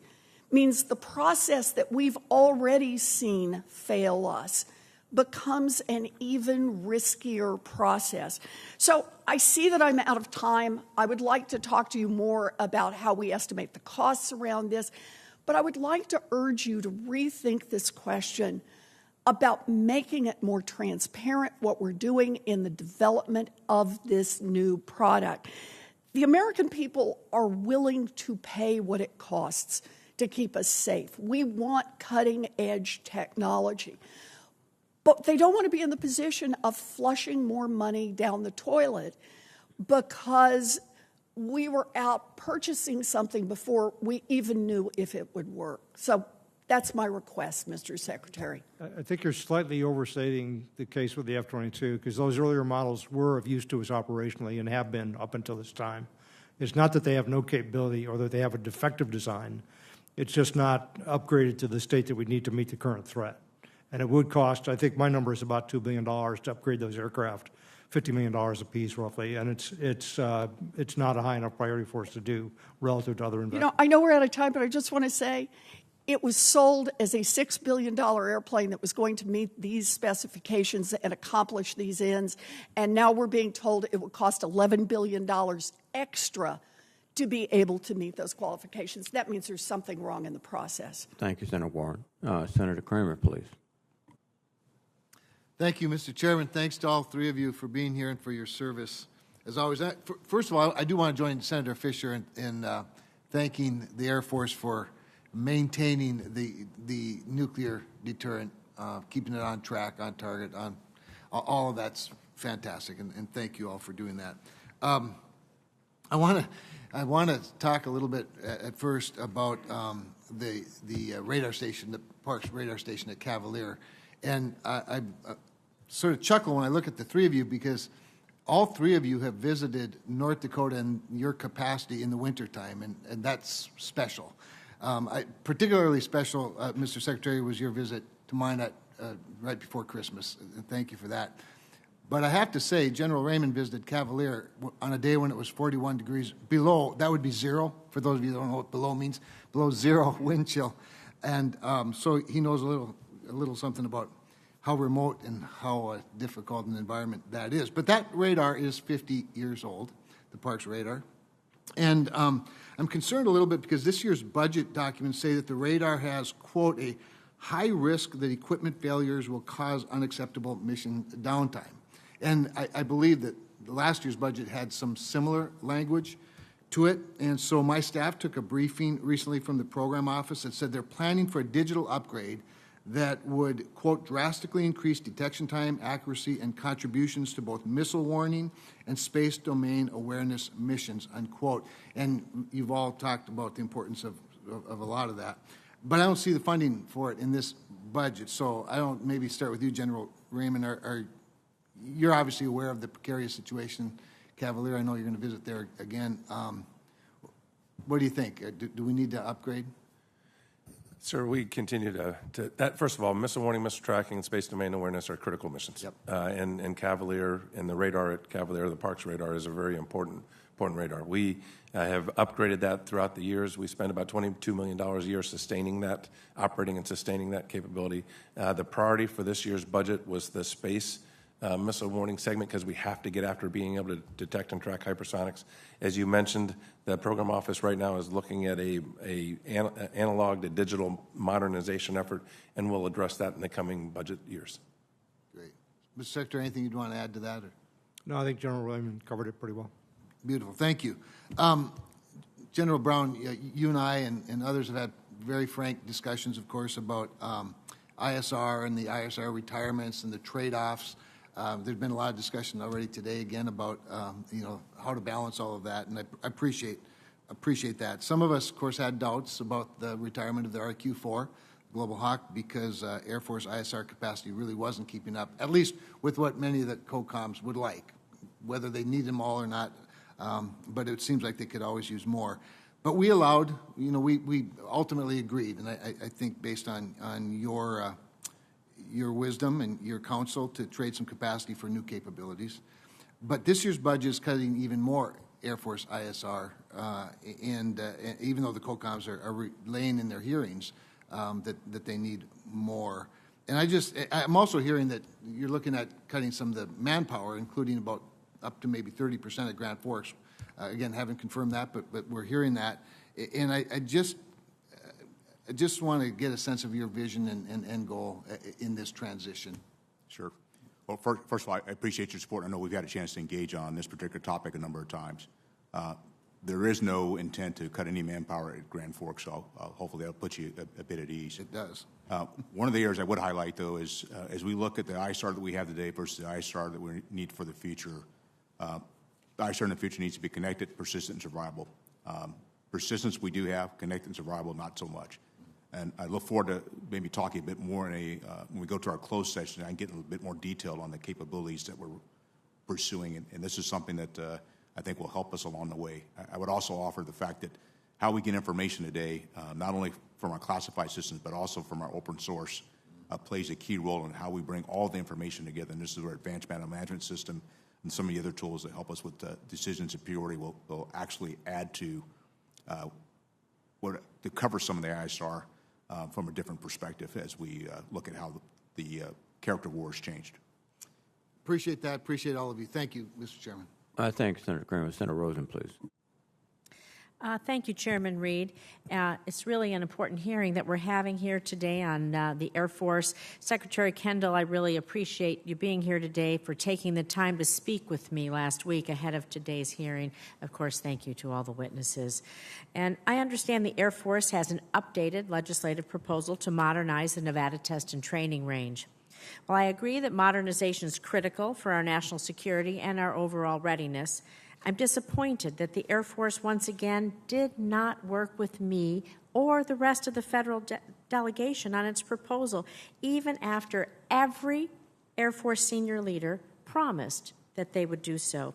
means the process that we've already seen fail us becomes an even riskier process. So I see that I'm out of time. I would like to talk to you more about how we estimate the costs around this, but I would like to urge you to rethink this question about making it more transparent what we're doing in the development of this new product. The American people are willing to pay what it costs to keep us safe. We want cutting-edge technology. But they don't want to be in the position of flushing more money down the toilet because we were out purchasing something before we even knew if it would work. So that's my request, Mr. Secretary. I think you're slightly overstating the case with the F-22 because those earlier models were of use to us operationally and have been up until this time. It's not that they have no capability or that they have a defective design. It's just not upgraded to the state that we need to meet the current threat. And it would cost, I think my number is about $2 billion to upgrade those aircraft, $50 million apiece roughly, and it's not a high enough priority for us to do relative to other investments. I know we're out of time, but I just want to say it was sold as a $6 billion airplane that was going to meet these specifications and accomplish these ends, and now we're being told it would cost $11 billion extra to be able to meet those qualifications. That means there's something wrong in the process. Thank you, Senator Warren. Senator Kramer, please. Thank you, Mr. Chairman. Thanks to all three of you for being here and for your service. As always, first of all, I do want to join Senator Fisher in thanking the Air Force for maintaining the nuclear deterrent, keeping it on track, on target, on all of that's fantastic, and thank you all for doing that. I want to talk a little bit at first about the radar station, the Parks radar station at Cavalier. And I sort of chuckle when I look at the three of you because all three of you have visited North Dakota in your capacity in the wintertime, and that's special. Particularly special, Mr. Secretary, was your visit to mine right before Christmas, and thank you for that. But I have to say, General Raymond visited Cavalier on a day when it was 41 degrees below. That would be zero, for those of you who don't know what below means, below zero wind chill. And so he knows a little something about how remote and how difficult an environment that is. But that radar is 50 years old, the Parks radar. And I'm concerned a little bit because this year's budget documents say that the radar has, quote, a high risk that equipment failures will cause unacceptable mission downtime. And I believe that last year's budget had some similar language to it. And so my staff took a briefing recently from the program office that said they're planning for a digital upgrade that would, quote, drastically increase detection time, accuracy, and contributions to both missile warning and space domain awareness missions, unquote. And you've all talked about the importance of a lot of that. But I don't see the funding for it in this budget. So I don't maybe start with you, General Raymond. You're obviously aware of the precarious situation Cavalier, I know you're going to visit there again. What do you think? Do we need to upgrade? Sir, we continue to that. First of all, missile warning, missile tracking, and space domain awareness are critical missions. Yep. And Cavalier and the radar at Cavalier, the Parks radar, is a very important radar. We have upgraded that throughout the years. We spend about $22 million a year sustaining that, operating and sustaining that capability. The priority for this year's budget was the space missile warning segment, because we have to get after being able to detect and track hypersonics. As you mentioned, the program office right now is looking at a analog to digital modernization effort, and we'll address that in the coming budget years. Great. Mr. Secretary, anything you'd want to add to that? Or? No, I think General Raymond covered it pretty well. Beautiful. Thank you. General Brown, you and I and others have had very frank discussions, of course, about ISR and the ISR retirements and the trade-offs. There's been a lot of discussion already today, again, about how to balance all of that, and I appreciate that. Some of us, of course, had doubts about the retirement of the RQ-4 Global Hawk because Air Force ISR capacity really wasn't keeping up, at least with what many of the COCOMs would like, whether they need them all or not. But it seems like they could always use more. But we allowed, we ultimately agreed, and I think based on your wisdom and your counsel, to trade some capacity for new capabilities. But this year's budget is cutting even more Air Force ISR, and even though the COCOMs are relaying in their hearings that they need more. And I'm also hearing that you're looking at cutting some of the manpower, including about up to maybe 30% at Grand Forks. Again, haven't confirmed that, but we're hearing that. And I just want to get a sense of your vision and end goal in this transition. Sure. Well, first of all, I appreciate your support. I know we've had a chance to engage on this particular topic a number of times. There is no intent to cut any manpower at Grand Forks, so hopefully that'll put you a bit at ease. It does. One of the areas I would highlight, though, is as we look at the ISR that we have today versus the ISR that we need for the future, the ISR in the future needs to be connected, persistent, and survivable. Persistence we do have, connected and survivable not so much. And I look forward to maybe talking a bit more when we go to our closed session. I can get a little bit more detail on the capabilities that we're pursuing, and this is something that I think will help us along the way. I would also offer the fact that how we get information today, not only from our classified systems, but also from our open source, plays a key role in how we bring all the information together. And this is where Advanced Battle Management System and some of the other tools that help us with decision superiority will actually add to cover some of the ISR from a different perspective as we look at how the character of war has changed. Appreciate that. Appreciate all of you. Thank you, Mr. Chairman. Thank you, Senator Kramer. Senator Rosen, please. Thank you, Chairman Reed. It's really an important hearing that we're having here today on the Air Force. Secretary Kendall, I really appreciate you being here today, for taking the time to speak with me last week ahead of today's hearing. Of course, thank you to all the witnesses. And I understand the Air Force has an updated legislative proposal to modernize the Nevada Test and Training Range. While I agree that modernization is critical for our national security and our overall readiness, I'm disappointed that the Air Force once again did not work with me or the rest of the federal delegation on its proposal, even after every Air Force senior leader promised that they would do so.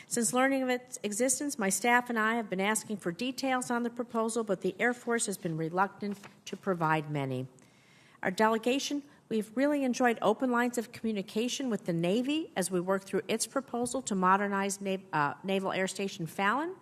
Since learning of its existence, my staff and I have been asking for details on the proposal, but the Air Force has been reluctant to provide many. Our delegation, we've really enjoyed open lines of communication with the Navy as we work through its proposal to modernize Naval Air Station Fallon,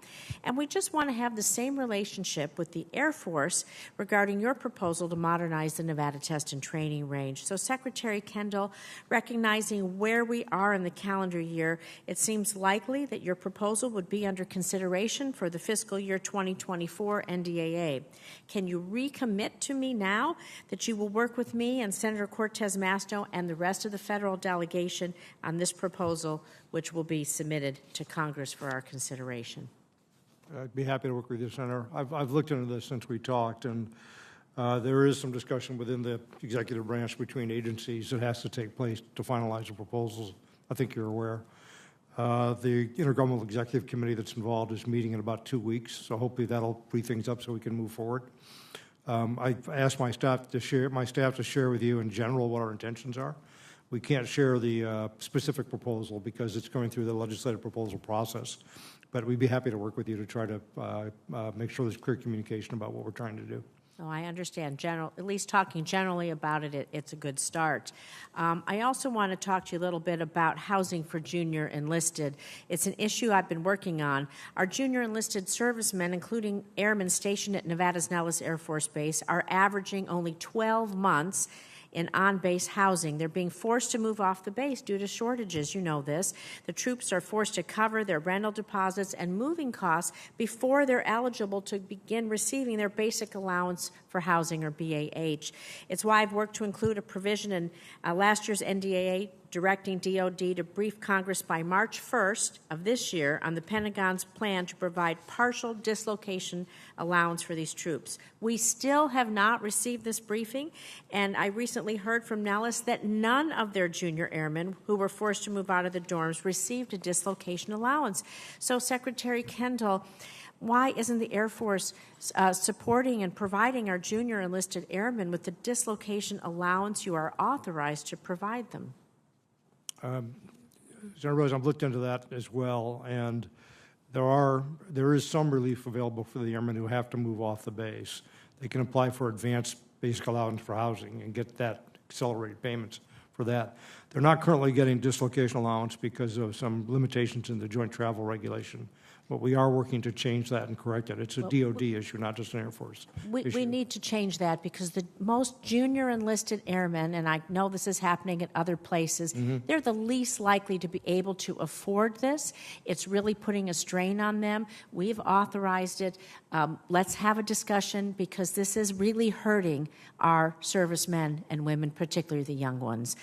and we just want to have the same relationship with the Air Force regarding your proposal to modernize the Nevada Test and Training Range. So, Secretary Kendall, recognizing where we are in the calendar year, it seems likely that your proposal would be under consideration for the fiscal year 2024 NDAA. Can you recommit to me now that you will work with me and Senator Cortez Masto and the rest of the federal delegation on this proposal, which will be submitted to Congress for our consideration? I'd be happy to work with you, Senator. I've looked into this since we talked, and there is some discussion within the executive branch between agencies that has to take place to finalize the proposals. I think you're aware. The Intergovernmental Executive Committee that's involved is meeting in about 2 weeks, so hopefully that'll free things up so we can move forward. I asked my staff to share with you in general what our intentions are. We can't share the specific proposal because it's going through the legislative proposal process. But we'd be happy to work with you to try to make sure there's clear communication about what we're trying to do. So I understand, at least talking generally about it, it's a good start. I also want to talk to you a little bit about housing for junior enlisted. It's an issue I've been working on. Our junior enlisted servicemen, including airmen stationed at Nevada's Nellis Air Force Base, are averaging only 12 months in on-base housing. They're being forced to move off the base due to shortages. You know this. The troops are forced to cover their rental deposits and moving costs before they're eligible to begin receiving their basic allowance for housing, or BAH. It's why I've worked to include a provision in last year's NDAA directing DOD to brief Congress by March 1st of this year on the Pentagon's plan to provide partial dislocation allowance for these troops. We still have not received this briefing, and I recently heard from Nellis that none of their junior airmen who were forced to move out of the dorms received a dislocation allowance. So, Secretary Kendall, why isn't the Air Force supporting and providing our junior enlisted airmen with the dislocation allowance you are authorized to provide them? Senator Rose, I've looked into that as well, and there is some relief available for the airmen who have to move off the base. They can apply for advanced basic allowance for housing and get that accelerated payments for that. They're not currently getting dislocation allowance because of some limitations in the Joint Travel Regulation, but we are working to change that and correct it. It's a DOD issue, not just an Air Force issue. We need to change that because the most junior enlisted airmen, and I know this is happening at other places, they're the least likely to be able to afford this. It's really putting a strain on them. We've authorized it. Let's have a discussion because this is really hurting our servicemen and women, particularly the young ones.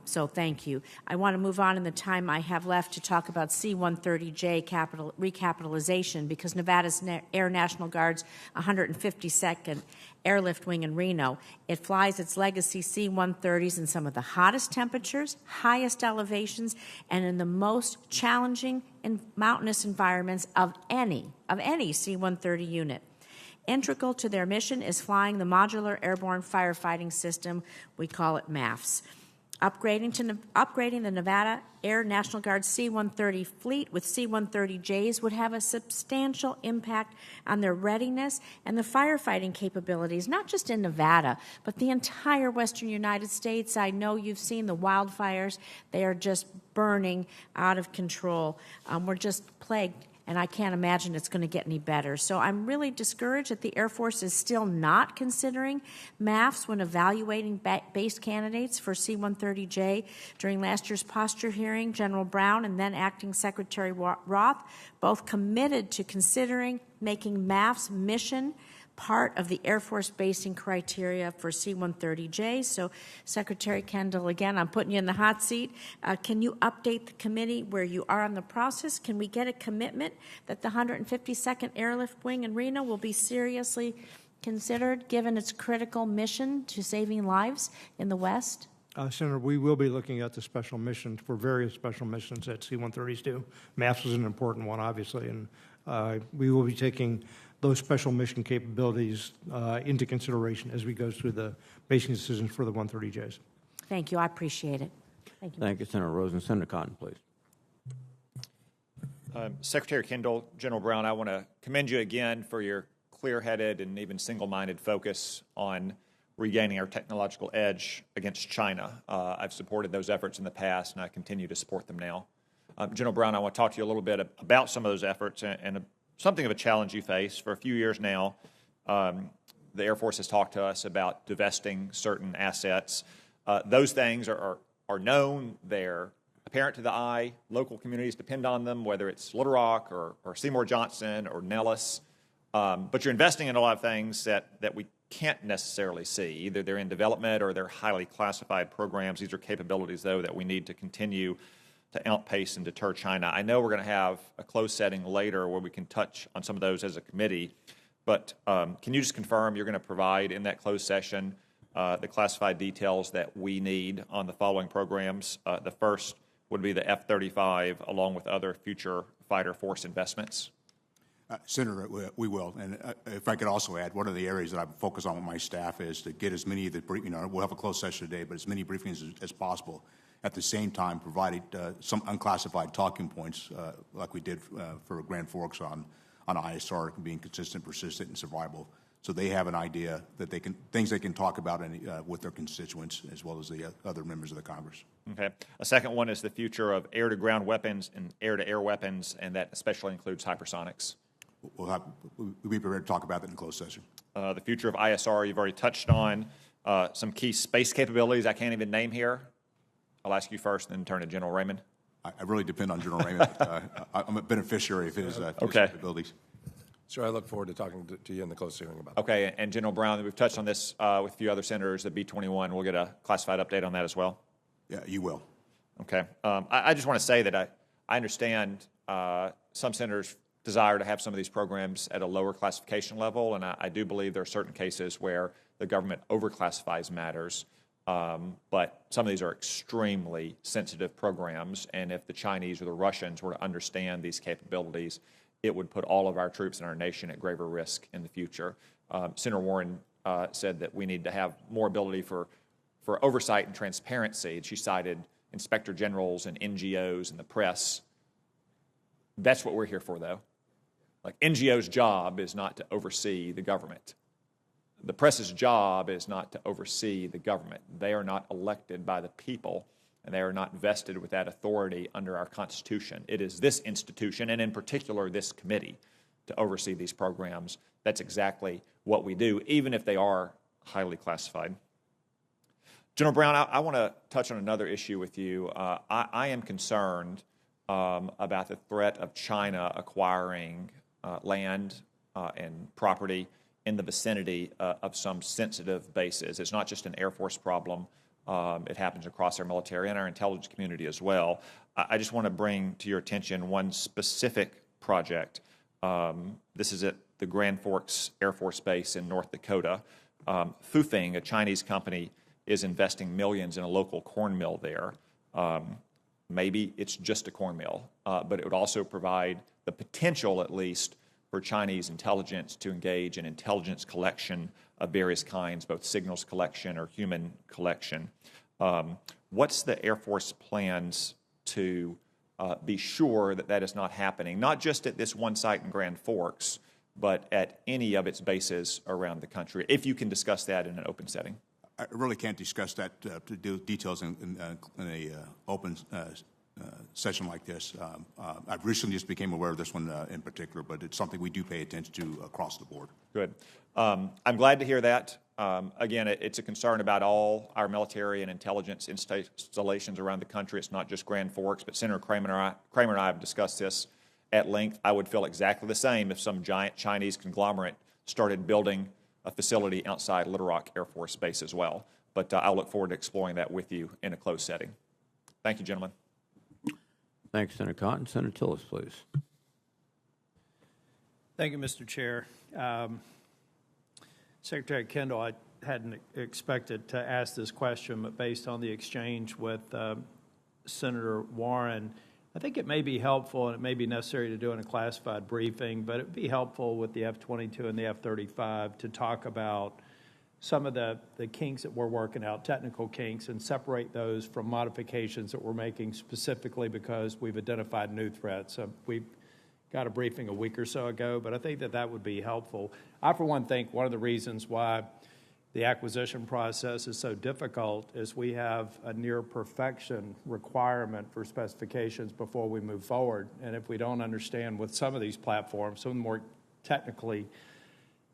So thank you. I want to move on in the time I have left to talk about C-130J recapitalization because Nevada's Air National Guard's 152nd Airlift Wing in Reno. It flies its legacy C-130s in some of the hottest temperatures, highest elevations, and in the most challenging and mountainous environments of any C-130 unit. Integral to their mission is flying the Modular Airborne Firefighting System. We call it MAFS. Upgrading the Nevada Air National Guard C-130 fleet with C-130Js would have a substantial impact on their readiness and the firefighting capabilities, not just in Nevada, but the entire western United States. I know you've seen the wildfires. They are just burning out of control. We're just plagued, and I can't imagine it's going to get any better. So I'm really discouraged that the Air Force is still not considering MAFs when evaluating base candidates for C-130J. During last year's posture hearing, General Brown and then Acting Secretary Roth both committed to considering making MAFs mission part of the Air Force basing criteria for C-130J. So, Secretary Kendall, again, I'm putting you in the hot seat. Can you update the committee where you are on the process? Can we get a commitment that the 152nd Airlift Wing in Reno will be seriously considered, given its critical mission to saving lives in the West? Senator, we will be looking at the special missions for various special missions that C-130s do. MAFS is an important one, obviously, and we will be taking those special mission capabilities into consideration as we go through the basing decisions for the 130Js. Thank you. I appreciate it. Thank you. Thank you, Senator Rosen. Senator Cotton, please. Secretary Kendall, General Brown, I want to commend you again for your clear-headed and even single-minded focus on regaining our technological edge against China. I've supported those efforts in the past, and I continue to support them now. General Brown, I want to talk to you a little bit about some of those efforts and something of a challenge you face. For a few years now, the Air Force has talked to us about divesting certain assets. Those things are known. They're apparent to the eye. Local communities depend on them, whether it's Little Rock or Seymour Johnson or Nellis. But you're investing in a lot of things that we can't necessarily see. Either they're in development or they're highly classified programs. These are capabilities, though, that we need to continue to outpace and deter China. I know we're going to have a closed setting later where we can touch on some of those as a committee, but can you just confirm you're going to provide in that closed session the classified details that we need on the following programs? The first would be the F-35 along with other future fighter force investments. Senator, we will. And if I could also add, one of the areas that I focus on with my staff is to get as many of the, we'll have a closed session today, but as many briefings as possible. At the same time, providing some unclassified talking points, like we did for Grand Forks on ISR being consistent, persistent, and survivable. So they have an idea that things they can talk about with their constituents as well as the other members of the Congress. Okay. A second one is the future of air-to-ground weapons and air-to-air weapons, and that especially includes hypersonics. We'll be prepared to talk about that in closed session. The future of ISR, you've already touched on. Some key space capabilities I can't even name here. I'll ask you first, and then turn to General Raymond. I really depend on General Raymond. I'm a beneficiary of his capabilities. Sure, I look forward to talking to you in the closed hearing about that. Okay, and General Brown, we've touched on this with a few other senators, the B-21. We'll get a classified update on that as well. Yeah, you will. Okay. I just want to say that I understand some senators' desire to have some of these programs at a lower classification level, and I do believe there are certain cases where the government overclassifies matters. But some of these are extremely sensitive programs, and if the Chinese or the Russians were to understand these capabilities, it would put all of our troops in our nation at graver risk in the future. Senator Warren said that we need to have more ability for oversight and transparency. She cited inspector generals and NGOs and the press. That's what we're here for, though. Like, NGO's job is not to oversee the government. The press's job is not to oversee the government. They are not elected by the people, and they are not vested with that authority under our Constitution. It is this institution, and in particular this committee, to oversee these programs. That's exactly what we do, even if they are highly classified. General Brown, I want to touch on another issue with you. I am concerned about the threat of China acquiring land and property in the vicinity of some sensitive bases. It's not just an Air Force problem. It happens across our military and our intelligence community as well. I just want to bring to your attention one specific project. This is at the Grand Forks Air Force Base in North Dakota. Fufeng, a Chinese company, is investing millions in a local corn mill there. Maybe it's just a corn mill, but it would also provide the potential, at least, for Chinese intelligence to engage in intelligence collection of various kinds, both signals collection or human collection. What's the Air Force plans to be sure that that is not happening, not just at this one site in Grand Forks, but at any of its bases around the country, if you can discuss that in an open setting? I really can't discuss that details in a open session like this. I've recently just became aware of this one in particular, but it's something we do pay attention to across the board. Good. I'm glad to hear that. Again, it's a concern about all our military and intelligence installations around the country. It's not just Grand Forks, but Senator Kramer and I have discussed this at length. I would feel exactly the same if some giant Chinese conglomerate started building a facility outside Little Rock Air Force Base as well. But I'll look forward to exploring that with you in a closed setting. Thank you, gentlemen. Thanks, Senator Cotton. Senator Tillis, please. Thank you, Mr. Chair. Secretary Kendall, I hadn't expected to ask this question, but based on the exchange with Senator Warren, I think it may be helpful, and it may be necessary to do in a classified briefing, but it would be helpful with the F-22 and the F-35 to talk about some of the kinks that we're working out, technical kinks, and separate those from modifications that we're making specifically because we've identified new threats. We got a briefing a week or so ago, but I think that would be helpful. I, for one, think one of the reasons why the acquisition process is so difficult is we have a near perfection requirement for specifications before we move forward. And if we don't understand with some of these platforms, some of the more technically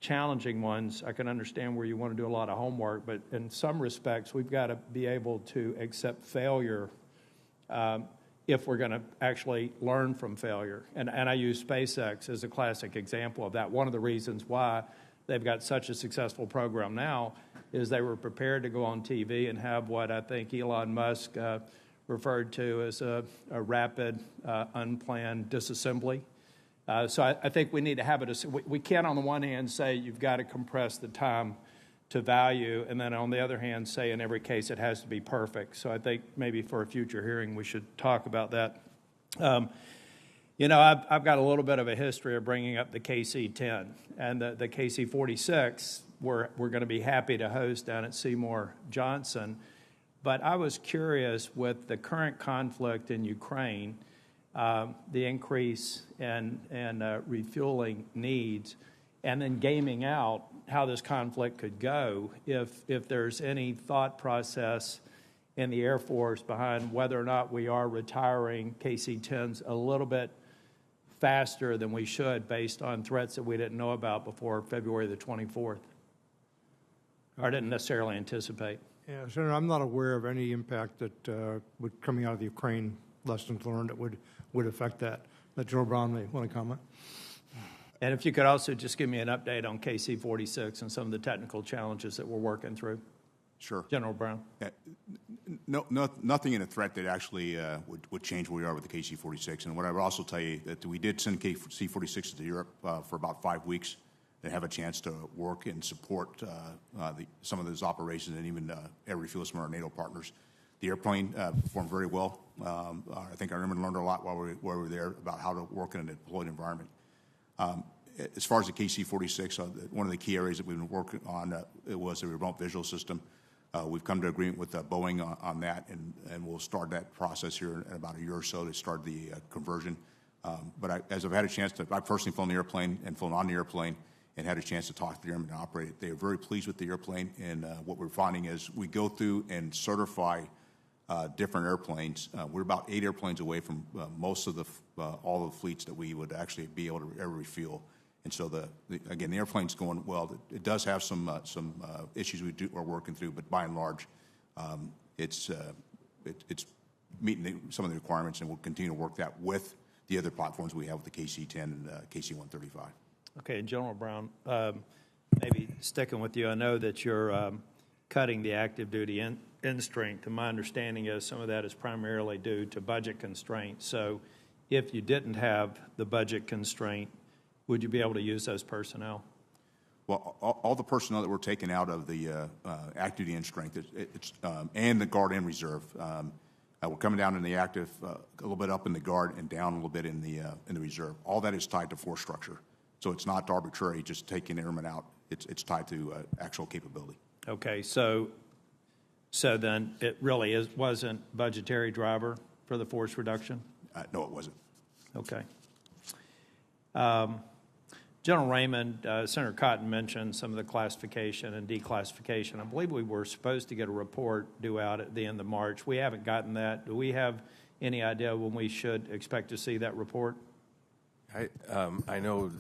challenging ones, I can understand where you want to do a lot of homework, but in some respects, we've got to be able to accept failure if we're going to actually learn from failure. And I use SpaceX as a classic example of that. One of the reasons why they've got such a successful program now is they were prepared to go on TV and have what I think Elon Musk referred to as a rapid, unplanned disassembly. So I think we need to have it. We can't, on the one hand, say you've got to compress the time to value, and then on the other hand, say in every case it has to be perfect. So I think maybe for a future hearing we should talk about that. You know, I've got a little bit of a history of bringing up the KC-10 and the KC-46. We're going to be happy to host down at Seymour Johnson. But I was curious with the current conflict in Ukraine, the increase in refueling needs, and then gaming out how this conflict could go, if there's any thought process in the Air Force behind whether or not we are retiring KC-10s a little bit faster than we should based on threats that we didn't know about before February the 24th, or didn't necessarily anticipate. Yeah, Senator, I'm not aware of any impact that would coming out of the Ukraine lessons learned that would affect that. But General Brown may want to comment. And if you could also just give me an update on KC-46 and some of the technical challenges that we're working through. Sure. General Brown. Nothing in a threat that actually would change where we are with the KC-46. And what I would also tell you that we did send KC-46 to Europe for about 5 weeks. They have a chance to work and support some of those operations and even air refuel some of our NATO partners. The airplane performed very well. I think our airmen learned a lot while we were there about how to work in a deployed environment. As far as the KC-46, one of the key areas that we've been working on was the remote visual system. We've come to agreement with Boeing on that, and we'll start that process here in about a year or so to start the conversion. But as I've had a chance to, I've personally flown the airplane and flown on the airplane and had a chance to talk to the airmen and operate it. They are very pleased with the airplane, and what we're finding is we go through and certify different airplanes. We're about 8 airplanes away from most of all the fleets that we would actually be able to air refuel. And so again, the airplane's going well. It does have some issues we're working through, but by and large, it's meeting some of the requirements, and we'll continue to work that with the other platforms we have with the KC-10 and KC-135. Okay, General Brown, maybe sticking with you, I know that you're cutting the active duty in strength, and my understanding is some of that is primarily due to budget constraints. So if you didn't have the budget constraint, would you be able to use those personnel? Well, all the personnel that we're taking out of the active duty in strength, and the Guard and Reserve, we're coming down in the active, a little bit up in the Guard, and down a little bit in the Reserve. All that is tied to force structure, so it's not arbitrary just taking airmen out. It's tied to actual capability. Okay, so then it really wasn't budgetary driver for the force reduction? No, it wasn't. Okay. General Raymond, Senator Cotton mentioned some of the classification and declassification. I believe we were supposed to get a report due out at the end of March. We haven't gotten that. Do we have any idea when we should expect to see that report? I know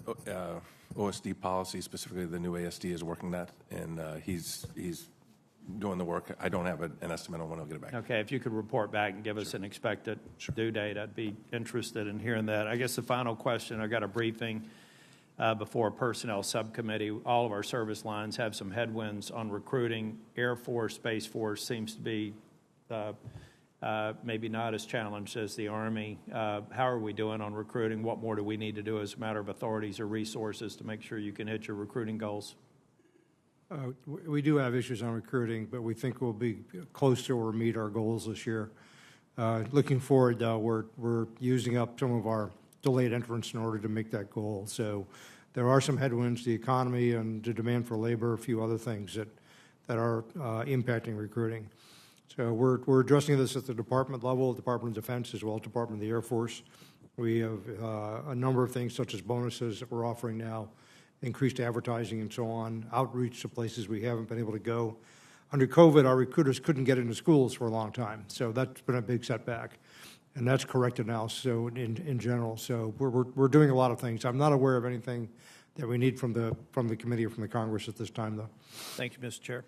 OSD policy, specifically the new ASD, is working that, and he's doing the work. I don't have an estimate on when I'll get it back. Okay, if you could report back and give us an expected due date, I'd be interested in hearing that. I guess the final question, I got a briefing before a personnel subcommittee. All of our service lines have some headwinds on recruiting. Air Force, Space Force seems to be maybe not as challenged as the Army. How are we doing on recruiting? What more do we need to do as a matter of authorities or resources to make sure you can hit your recruiting goals? We do have issues on recruiting, but we think we'll be close to or meet our goals this year. Looking forward, though, we're using up some of our delayed entrance in order to make that goal. So there are some headwinds, the economy and the demand for labor, a few other things that are impacting recruiting. So we're addressing this at the department level, Department of Defense, as well as Department of the Air Force. We have a number of things such as bonuses that we're offering now, increased advertising and so on, outreach to places we haven't been able to go. Under COVID, our recruiters couldn't get into schools for a long time, so that's been a big setback. And that's corrected now, so in general. So we're doing a lot of things. I'm not aware of anything that we need from the committee or from the Congress at this time, though. Thank you, Mr. Chair.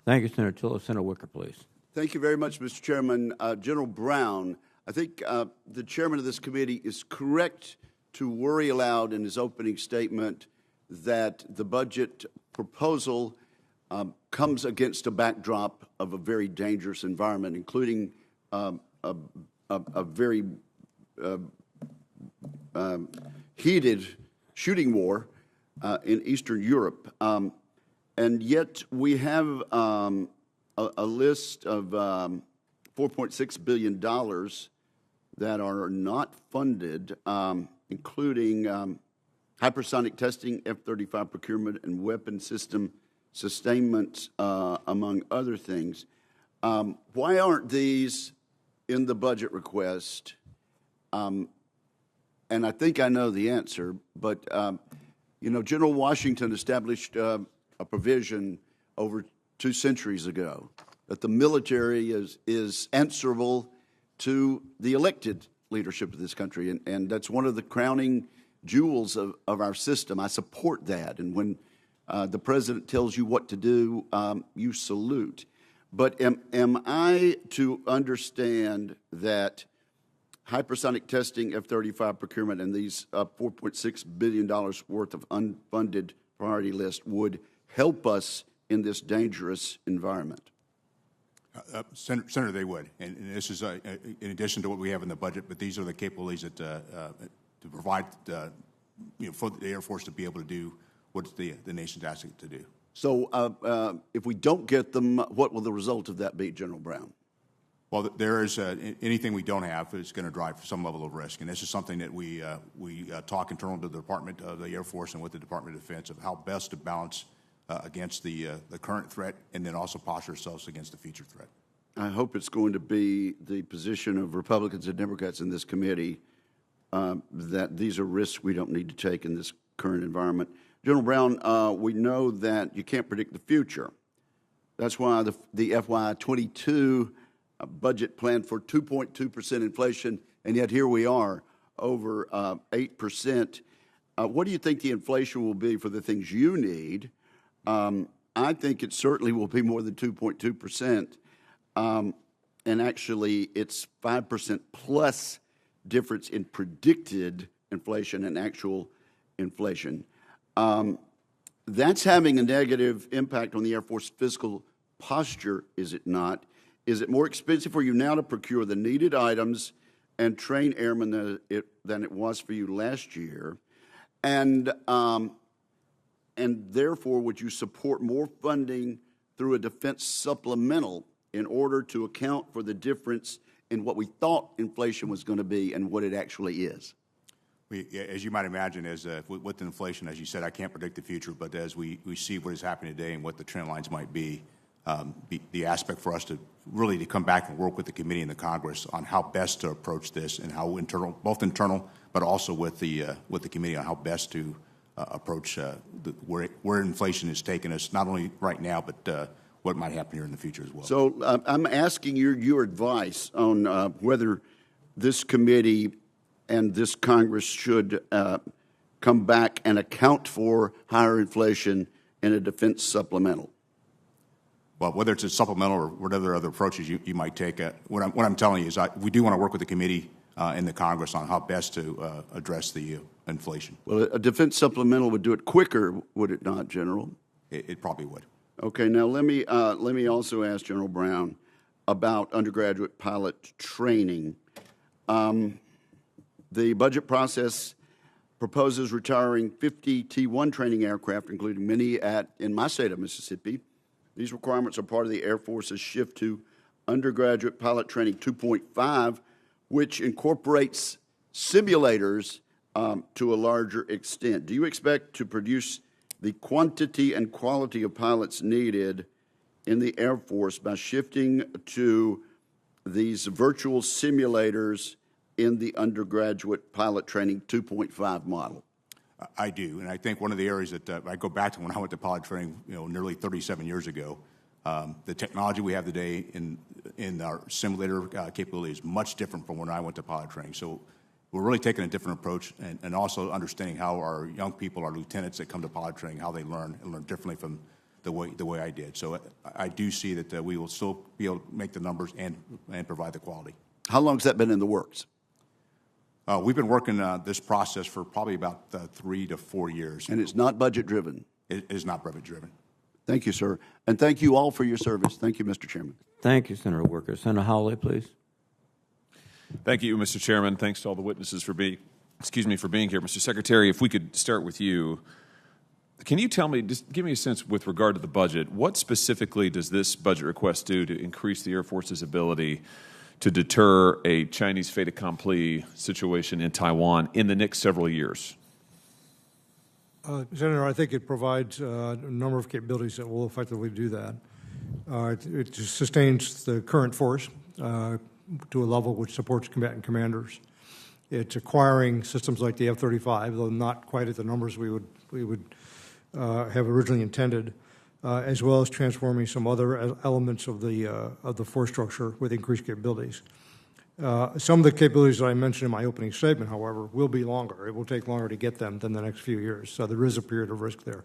Thank you, Senator Tillis. Senator Wicker, please. Thank you very much, Mr. Chairman. General Brown, I think the chairman of this committee is correct to worry aloud in his opening statement that the budget proposal comes against a backdrop of a very dangerous environment, including a very heated shooting war in Eastern Europe. And yet we have a list of $4.6 billion that are not funded, including hypersonic testing, F-35 procurement, and weapon system sustainment, among other things. Why aren't these in the budget request? And I think I know the answer, but General Washington established a provision over 2 centuries ago that the military is answerable to the elected leadership of this country, and that's one of the crowning jewels of our system. I support that, and when the president tells you what to do, you salute. But am I to understand that hypersonic testing, F-35 procurement, and these $4.6 billion worth of unfunded priority list would help us in this dangerous environment? Senator, they would, and this is in addition to what we have in the budget. But these are the capabilities that to provide, for the Air Force to be able to do what the nation's asking it to do. So, if we don't get them, what will the result of that be, General Brown? Well, there is anything we don't have is going to drive some level of risk, and this is something that we talk internal to the Department of the Air Force and with the Department of Defense of how best to balance against the current threat, and then also posture ourselves against the future threat. I hope it's going to be the position of Republicans and Democrats in this committee that these are risks we don't need to take in this current environment. General Brown, we know that you can't predict the future. That's why the FY22 budget planned for 2.2% inflation, and yet here we are, over 8%. What do you think the inflation will be for the things you need? I think it certainly will be more than 2.2%. And actually, it's 5% plus difference in predicted inflation and actual inflation. That's having a negative impact on the Air Force fiscal posture, is it not? Is it more expensive for you now to procure the needed items and train airmen than it was for you last year? And therefore, would you support more funding through a defense supplemental in order to account for the difference in what we thought inflation was going to be and what it actually is? As you might imagine, with inflation, as you said, I can't predict the future, but as we see what is happening today and what the trend lines might be, the aspect for us to really come back and work with the committee and the Congress on how best to approach this and how both internal, but also with the committee on how best to approach where inflation is taking us, not only right now, but what might happen here in the future as well. So I'm asking your advice on whether this committee and this Congress should come back and account for higher inflation in a defense supplemental. Well, whether it's a supplemental or whatever other approaches you might take, what I'm telling you is we do want to work with the committee and the Congress on how best to address the inflation. Well, a defense supplemental would do it quicker, would it not, General? It probably would. Okay. Now let me also ask General Brown about undergraduate pilot training. The budget process proposes retiring 50 T-1 training aircraft, including many in my state of Mississippi. These requirements are part of the Air Force's shift to undergraduate pilot training 2.5, which incorporates simulators to a larger extent. Do you expect to produce the quantity and quality of pilots needed in the Air Force by shifting to these virtual simulators in the undergraduate pilot training 2.5 model? I do, and I think one of the areas that I go back to when I went to pilot training, nearly 37 years ago, the technology we have today in our simulator capability is much different from when I went to pilot training. So we're really taking a different approach, and also understanding how our young people, our lieutenants that come to pilot training, how they learn differently from the way I did. So I do see that we will still be able to make the numbers and provide the quality. How long has that been in the works? We've been working this process for probably about 3 to 4 years. And it's not budget-driven? It is not budget-driven. Thank you, sir. And thank you all for your service. Thank you, Mr. Chairman. Thank you, Senator Wicker. Senator Hawley, please. Thank you, Mr. Chairman. Thanks to all the witnesses for being here. Mr. Secretary, if we could start with you. Can you tell me, just give me a sense with regard to the budget, what specifically does this budget request do to increase the Air Force's ability to deter a Chinese fait accompli situation in Taiwan in the next several years? Senator, I think it provides a number of capabilities that will effectively do that. It sustains the current force to a level which supports combatant commanders. It's acquiring systems like the F-35, though not quite at the numbers we would have originally intended, as well as transforming some other elements of the force structure with increased capabilities. Some of the capabilities that I mentioned in my opening statement, however, will be longer. It will take longer to get them than the next few years. So there is a period of risk there.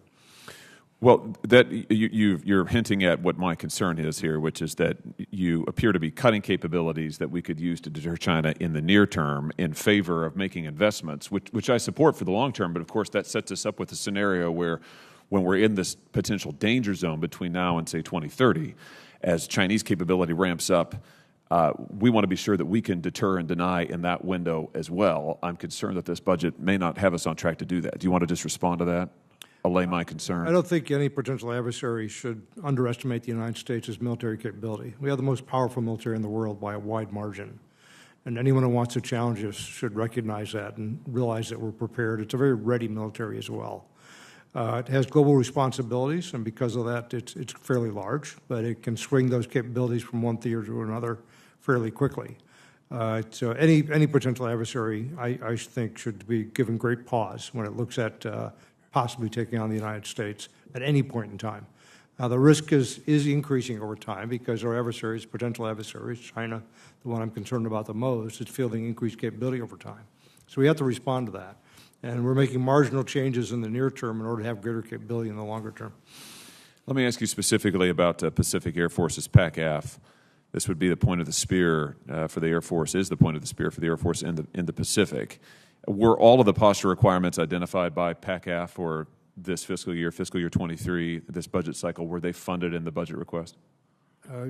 Well, that you're hinting at what my concern is here, which is that you appear to be cutting capabilities that we could use to deter China in the near term in favor of making investments, which I support for the long term. But of course, that sets us up with a scenario where, when we're in this potential danger zone between now and say 2030, as Chinese capability ramps up, we want to be sure that we can deter and deny in that window as well. I'm concerned that this budget may not have us on track to do that. Do you want to just respond to that? Allay my concern. I don't think any potential adversary should underestimate the United States' military capability. We have the most powerful military in the world by a wide margin. And anyone who wants to challenge us should recognize that and realize that we're prepared. It's a very ready military as well. It has global responsibilities, and because of that, it's fairly large, but it can swing those capabilities from one theater to another fairly quickly. So any potential adversary, I think, should be given great pause when it looks at possibly taking on the United States at any point in time. Now, the risk is increasing over time because our adversaries, potential adversaries, China, the one I'm concerned about the most, is fielding increased capability over time. So we have to respond to that. And we're making marginal changes in the near term in order to have greater capability in the longer term. Let me ask you specifically about Pacific Air Force's PACAF. This would be the point of the spear for the Air Force, is the point of the spear for the Air Force in the Pacific. Were all of the posture requirements identified by PACAF for this fiscal year 23, this budget cycle, were they funded in the budget request?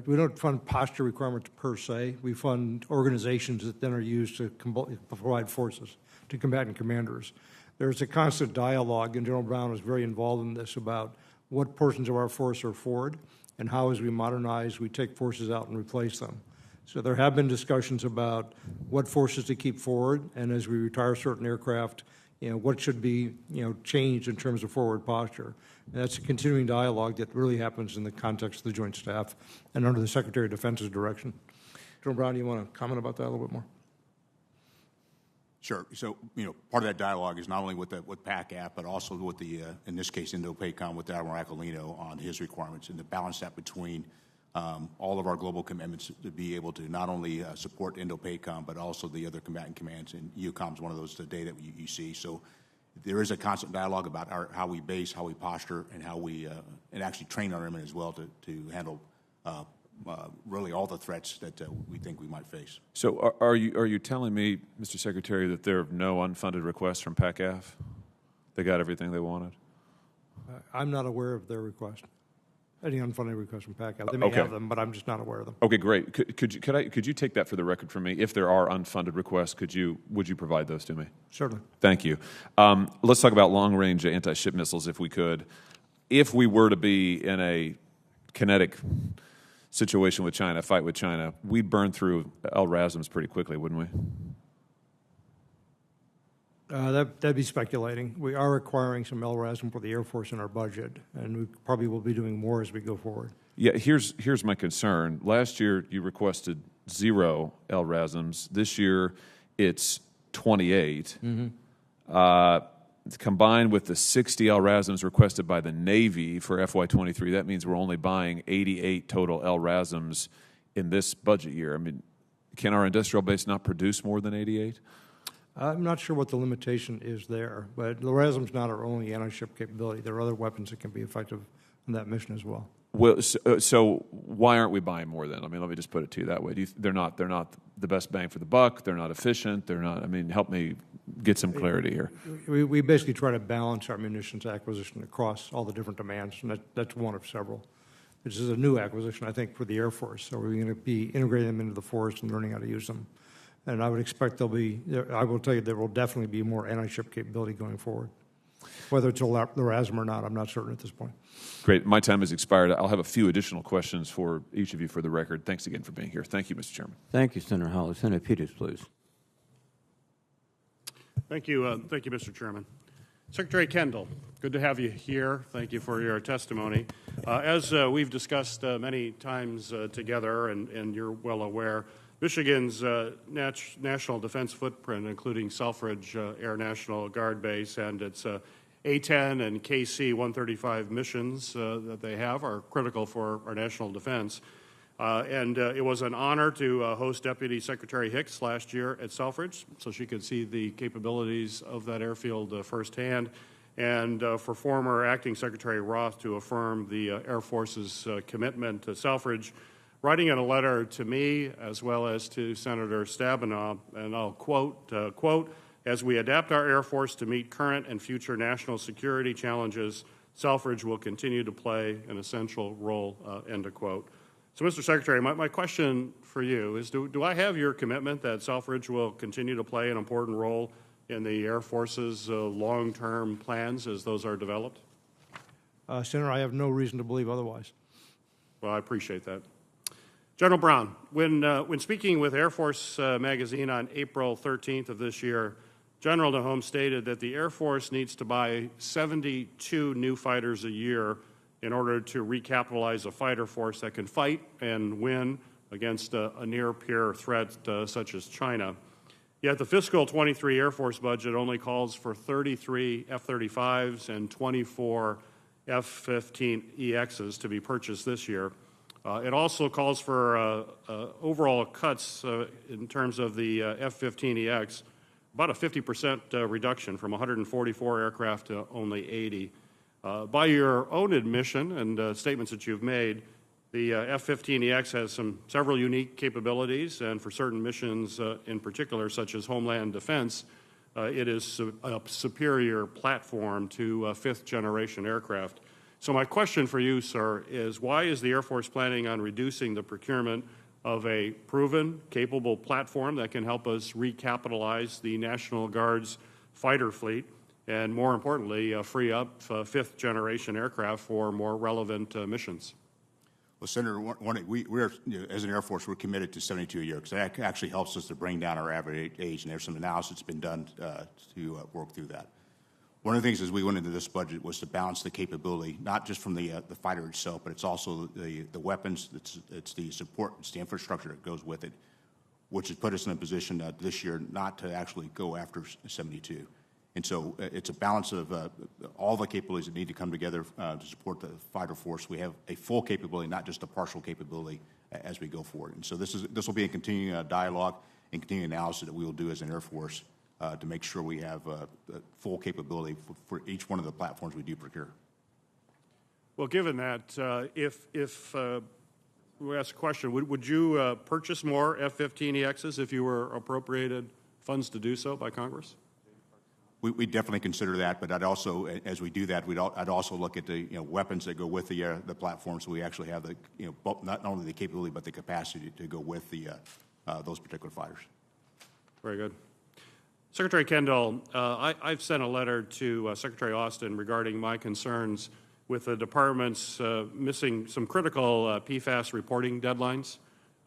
We don't fund posture requirements per se. We fund organizations that then are used to provide forces to combatant commanders. There's a constant dialogue, and General Brown was very involved in this, about what portions of our force are forward and how, as we modernize, we take forces out and replace them. So there have been discussions about what forces to keep forward, and as we retire certain aircraft, what should be, changed in terms of forward posture. And that's a continuing dialogue that really happens in the context of the Joint Staff and under the Secretary of Defense's direction. General Brown, do you want to comment about that a little bit more? Sure. So, part of that dialogue is not only with PACAF, but also with in this case, Indo-PACOM, with Admiral Aquilino on his requirements, and to balance that between all of our global commitments to be able to not only support Indo-PACOM, but also the other combatant commands, and EUCOM is one of those today that you see. So there is a constant dialogue about how we base, how we posture, and how we and actually train our airmen as well to handle really all the threats that we think we might face. So are you telling me, Mr. Secretary, that there are no unfunded requests from PACAF? They got everything they wanted? I'm not aware of their request. Any unfunded requests from PACAF. They may have them, but I'm just not aware of them. Okay, great. Could you take that for the record for me? If there are unfunded requests, would you provide those to me? Certainly. Thank you. Let's talk about long-range anti-ship missiles, if we could. If we were to be in a kinetic situation with China, fight with China, we'd burn through LRASMs pretty quickly, wouldn't we? That'd be speculating. We are acquiring some LRASM for the Air Force in our budget, and we probably will be doing more as we go forward. Yeah, here's my concern. Last year, you requested 0 LRASMs. This year, it's 28. Mm-hmm. Combined with the 60 LRASMs requested by the Navy for FY23, that means we're only buying 88 total LRASMs in this budget year. I mean, can our industrial base not produce more than 88? I'm not sure what the limitation is there, but LRASM's not our only anti-ship capability. There are other weapons that can be effective in that mission as well. Well, so why aren't we buying more then? I mean, let me just put it to you that way. They're not the best bang for the buck. They're not efficient. They're not. I mean, help me get some clarity here. We basically try to balance our munitions acquisition across all the different demands, and that's one of several. This is a new acquisition, I think, for the Air Force. So we're going to be integrating them into the force and learning how to use them. And I would expect I will tell you, there will definitely be more anti-ship capability going forward. Whether it's a LRASM or not, I'm not certain at this point. Great. My time has expired. I'll have a few additional questions for each of you for the record. Thanks again for being here. Thank you, Mr. Chairman. Thank you, Senator Hawley. Senator Peters, please. Thank you, Mr. Chairman. Secretary Kendall, good to have you here. Thank you for your testimony. As we've discussed many times together, and you're well aware, Michigan's national defense footprint, including Selfridge Air National Guard Base and its A-10 and KC-135 missions that they have, are critical for our national defense. And it was an honor to host Deputy Secretary Hicks last year at Selfridge, so she could see the capabilities of that airfield firsthand, and for former Acting Secretary Roth to affirm the Air Force's commitment to Selfridge, writing in a letter to me as well as to Senator Stabenow, and I'll quote, "As we adapt our Air Force to meet current and future national security challenges, Selfridge will continue to play an essential role," end of quote. So, Mr. Secretary, my question for you is, do I have your commitment that Selfridge will continue to play an important role in the Air Force's long-term plans as those are developed? Senator, I have no reason to believe otherwise. Well, I appreciate that. General Brown, when speaking with Air Force Magazine on April 13th of this year, General Nahom stated that the Air Force needs to buy 72 new fighters a year in order to recapitalize a fighter force that can fight and win against a near-peer threat such as China. Yet the fiscal 23 Air Force budget only calls for 33 F-35s and 24 F-15EXs to be purchased this year. It also calls for overall cuts in terms of the F-15EX, about a 50% reduction from 144 aircraft to only 80. By your own admission and statements that you've made, the F-15EX has several unique capabilities, and for certain missions in particular, such as Homeland Defense, it is a superior platform to fifth-generation aircraft. So my question for you, sir, is why is the Air Force planning on reducing the procurement of a proven, capable platform that can help us recapitalize the National Guard's fighter fleet, and more importantly, free up fifth-generation aircraft for more relevant missions? Well, Senator, we're as an Air Force, we're committed to 72 a year, because that actually helps us to bring down our average age, and there's some analysis that's been done to work through that. One of the things as we went into this budget was to balance the capability, not just from the fighter itself, but it's also the weapons, it's the support, it's the infrastructure that goes with it, which has put us in a position this year not to actually go after 72. And so it's a balance of all the capabilities that need to come together to support the fighter force. We have a full capability, not just a partial capability, as we go forward. And so this will be a continuing dialogue and continuing analysis that we will do as an Air Force to make sure we have full capability for each one of the platforms we do procure. Well, given that, if we ask a question, would you purchase more F-15EXs if you were appropriated funds to do so by Congress? We definitely consider that, but I'd also, as we do that, I'd also look at the weapons that go with the platform, so we actually have the not only the capability but the capacity to go with the those particular fighters. Very good. Secretary Kendall, I've sent a letter to Secretary Austin regarding my concerns with the department's missing some critical PFAS reporting deadlines,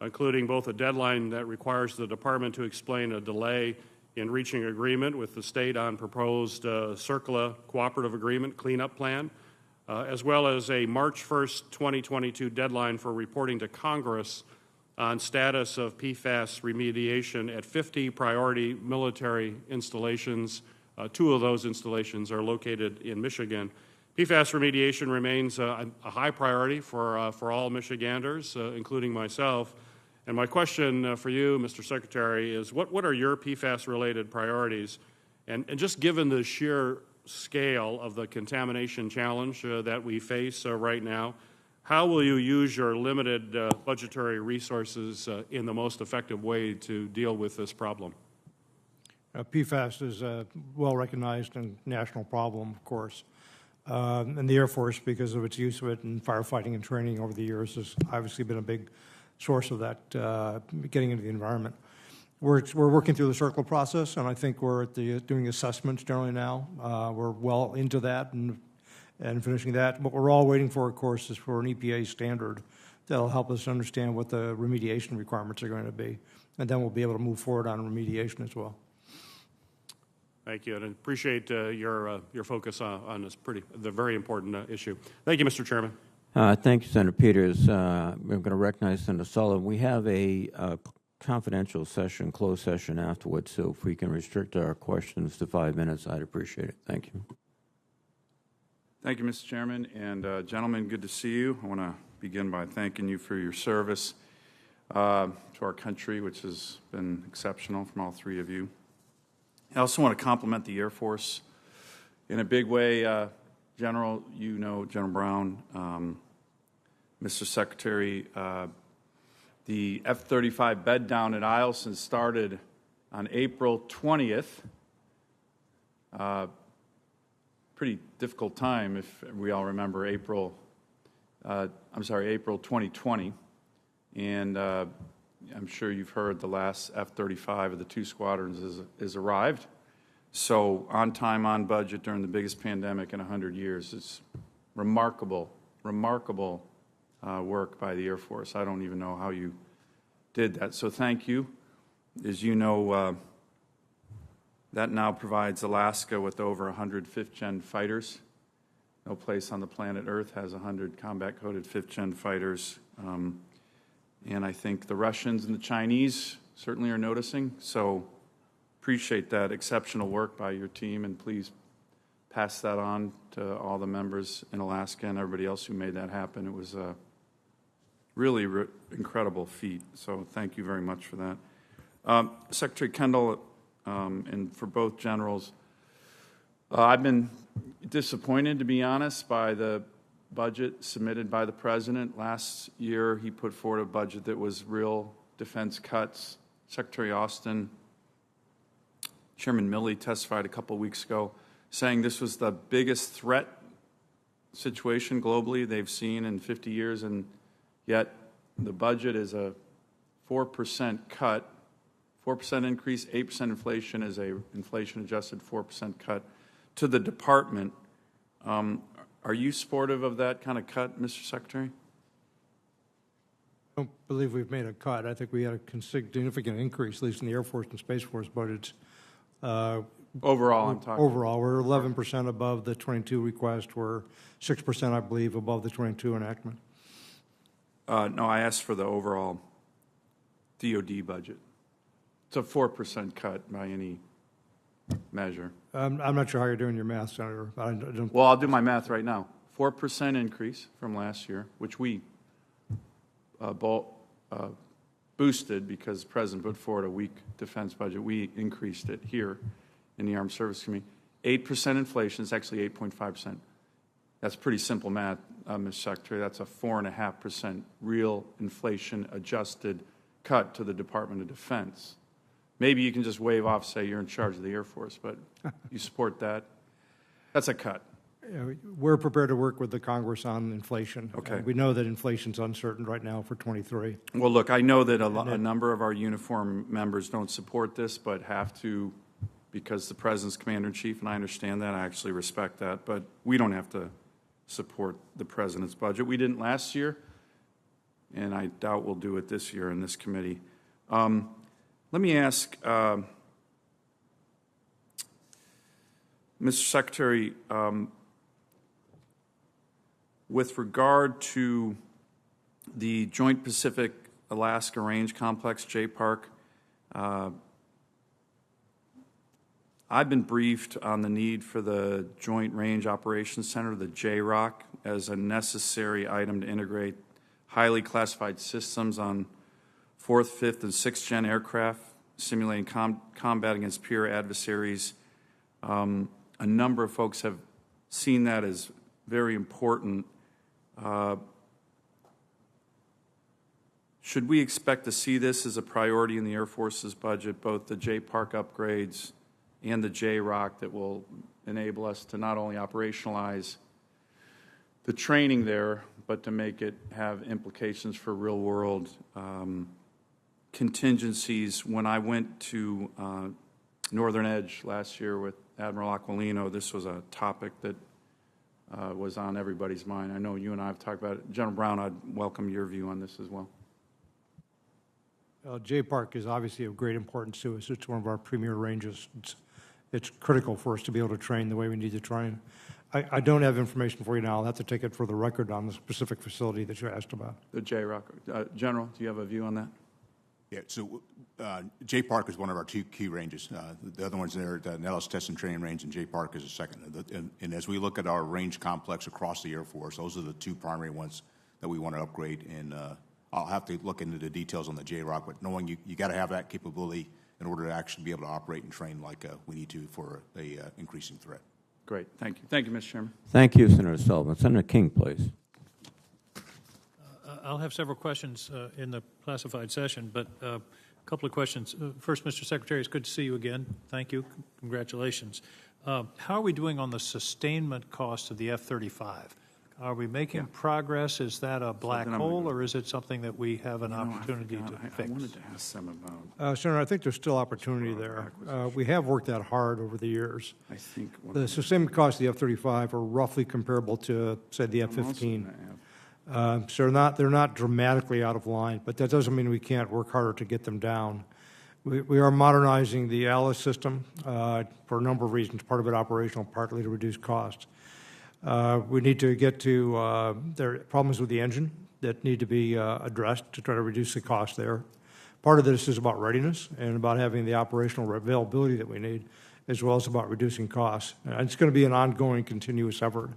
including both a deadline that requires the department to explain a delay in reaching agreement with the state on proposed CERCLA cooperative agreement cleanup plan, as well as a March 1st, 2022 deadline for reporting to Congress on status of PFAS remediation at 50 priority military installations. 2 of those installations are located in Michigan. PFAS remediation remains a high priority for all Michiganders, including myself. And my question for you, Mr. Secretary, is what are your PFAS-related priorities? And just given the sheer scale of the contamination challenge that we face right now, how will you use your limited budgetary resources in the most effective way to deal with this problem? PFAS is a well-recognized and national problem, of course. And the Air Force, because of its use of it in firefighting and training over the years, has obviously been a big source of that getting into the environment. We're working through the circle process, and I think we're at doing assessments generally now. We're well into that and finishing that. What we're all waiting for, of course, is for an EPA standard that'll help us understand what the remediation requirements are going to be, and then we'll be able to move forward on remediation as well. Thank you, and I appreciate your focus on this the very important issue. Thank you, Mr. Chairman. Thank you, Senator Peters. I'm going to recognize Senator Sullivan. We have a confidential session, closed session afterwards, so if we can restrict our questions to 5 minutes, I'd appreciate it. Thank you. Thank you, Mr. Chairman. And gentlemen, good to see you. I want to begin by thanking you for your service to our country, which has been exceptional from all three of you. I also want to compliment the Air Force in a big way. General, you know, General Brown, Mr. Secretary, the F-35 bed down at Eielson started on April 20th. Pretty difficult time, if we all remember April 2020. And I'm sure you've heard the last F-35 of the two squadrons is arrived. So on time, on budget during the biggest pandemic in 100 years. It's remarkable work by the Air Force. I don't even know how you did that. So thank you. As you know, that now provides Alaska with over 100 fifth-gen fighters. No place on the planet Earth has 100 combat-coded fifth-gen fighters. And I think the Russians and the Chinese certainly are noticing. So appreciate that exceptional work by your team, and please pass that on to all the members in Alaska and everybody else who made that happen. It was a really incredible feat, so thank you very much for that. Secretary Kendall, and for both generals, I've been disappointed, to be honest, by the budget submitted by the President. Last year, he put forward a budget that was real defense cuts. Secretary Austin, Chairman Milley testified a couple weeks ago saying this was the biggest threat situation globally they've seen in 50 years, and yet the budget is a 4% cut, 4% increase, 8% inflation is a inflation-adjusted 4% cut to the department. Are you supportive of that kind of cut, Mr. Secretary? I don't believe we've made a cut. I think we had a significant increase, at least in the Air Force and Space Force budgets. Overall, I'm talking. Overall, we're 11% above the 22 request. We're 6%, I believe, above the 22 enactment. No, I asked for the overall DOD budget. It's a 4% cut by any measure. I'm not sure how you're doing your math, Senator. I don't. Well, I'll do my math right now. 4% increase from last year, which we boosted because the President put forward a weak defense budget. We increased it here in the Armed Services Committee. 8% inflation is actually 8.5%. That's pretty simple math, Mr. Secretary. That's a 4.5% real inflation-adjusted cut to the Department of Defense. Maybe you can just wave off, say you're in charge of the Air Force, but you support that? That's a cut. We're prepared to work with the Congress on inflation. Okay. We know that inflation's uncertain right now for 23. Well, look, I know that a number of our uniform members don't support this, but have to because the President's Commander-in-Chief, and I understand that. I actually respect that. But we don't have to support the President's budget. We didn't last year, and I doubt we'll do it this year in this committee. Let me ask, Mr. Secretary, with regard to the Joint Pacific-Alaska Range Complex, JPARC, I've been briefed on the need for the Joint Range Operations Center, the JROC, as a necessary item to integrate highly classified systems on 4th, 5th, and 6th gen aircraft, simulating combat against peer adversaries. A number of folks have seen that as very important. Should we expect to see this as a priority in the Air Force's budget, both the JPARC upgrades and the JROC that will enable us to not only operationalize the training there, but to make it have implications for real-world contingencies. When I went to Northern Edge last year with Admiral Aquilino, this was a topic that was on everybody's mind. I know you and I have talked about it. General Brown, I'd welcome your view on this as well. J Park is obviously of great importance to us. It's one of our premier ranges. It's critical for us to be able to train the way we need to train. I don't have information for you now. I'll have to take it for the record on the specific facility that you asked about. The J-Rock. General, do you have a view on that? Yeah, so J Park is one of our two key ranges. The other ones there, the Nellis Test and Training Range, and J Park is the second. And as we look at our range complex across the Air Force, those are the two primary ones that we want to upgrade. And I'll have to look into the details on the J-Rock, but knowing you got to have that capability in order to actually be able to operate and train like we need to for a increasing threat. Great. Thank you. Thank you, Mr. Chairman. Thank you, Senator Sullivan. Senator King, please. I'll have several questions in the classified session, but a couple of questions. First, Mr. Secretary, it's good to see you again. Thank you. Congratulations. How are we doing on the sustainment cost of the F-35? Are we making progress? Is that a black hole, or is it something that we have an opportunity to fix? I wanted to ask them about. Senator, I think there's still opportunity there. We have worked that hard over the years. I think the sustainment costs of the F-35 are roughly comparable to, say, the F-15. So they're not dramatically out of line, but that doesn't mean we can't work harder to get them down. We are modernizing the ALICE system for a number of reasons, part of it operational, partly to reduce costs. We need to get to there are problems with the engine that need to be addressed to try to reduce the cost there. Part of this is about readiness and about having the operational availability that we need, as well as about reducing costs. And it's going to be an ongoing, continuous effort.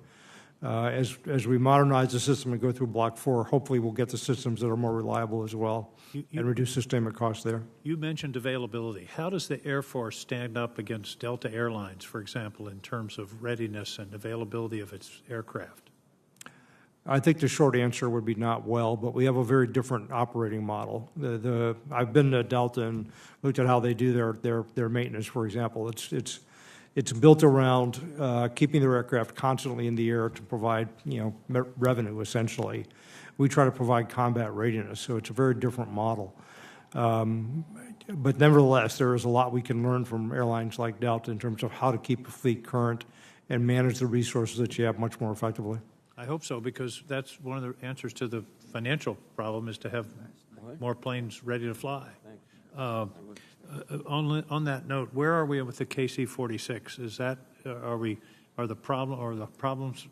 As we modernize the system and go through Block 4, hopefully we'll get the systems that are more reliable as well and reduce sustainment costs there. You mentioned availability. How does the Air Force stand up against Delta Airlines, for example, in terms of readiness and availability of its aircraft? I think the short answer would be not well, but we have a very different operating model. I've been to Delta and looked at how they do their maintenance, for example. It's built around keeping their aircraft constantly in the air to provide, revenue, essentially. We try to provide combat readiness, so it's a very different model. But nevertheless, there is a lot we can learn from airlines like Delta in terms of how to keep a fleet current and manage the resources that you have much more effectively. I hope so, because that's one of the answers to the financial problem, is to have more planes ready to fly. On that note, where are we with the KC-46? Is that are the problems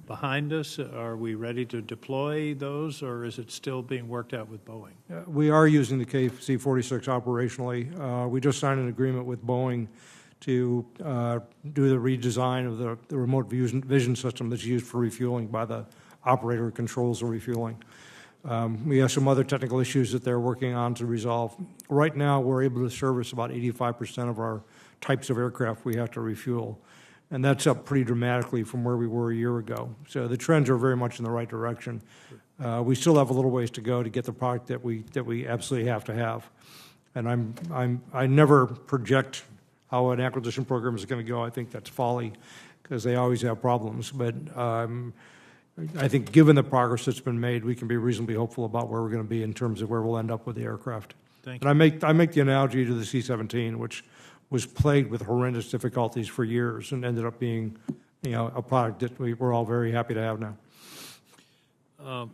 behind us? Are we ready to deploy those, or is it still being worked out with Boeing? We are using the KC-46 operationally. We just signed an agreement with Boeing to do the redesign of the remote vision system that's used for refueling by the operator who controls the refueling. We have some other technical issues that they're working on to resolve. Right now, we're able to service about 85% of our types of aircraft we have to refuel, and that's up pretty dramatically from where we were a year ago. So the trends are very much in the right direction. We still have a little ways to go to get the product that we absolutely have to have. And I never project how an acquisition program is going to go. I think that's folly, because they always have problems. But I think given the progress that's been made, we can be reasonably hopeful about where we're going to be in terms of where we'll end up with the aircraft. Thank you. And I make the analogy to the C-17, which was plagued with horrendous difficulties for years and ended up being, a product that we're all very happy to have now.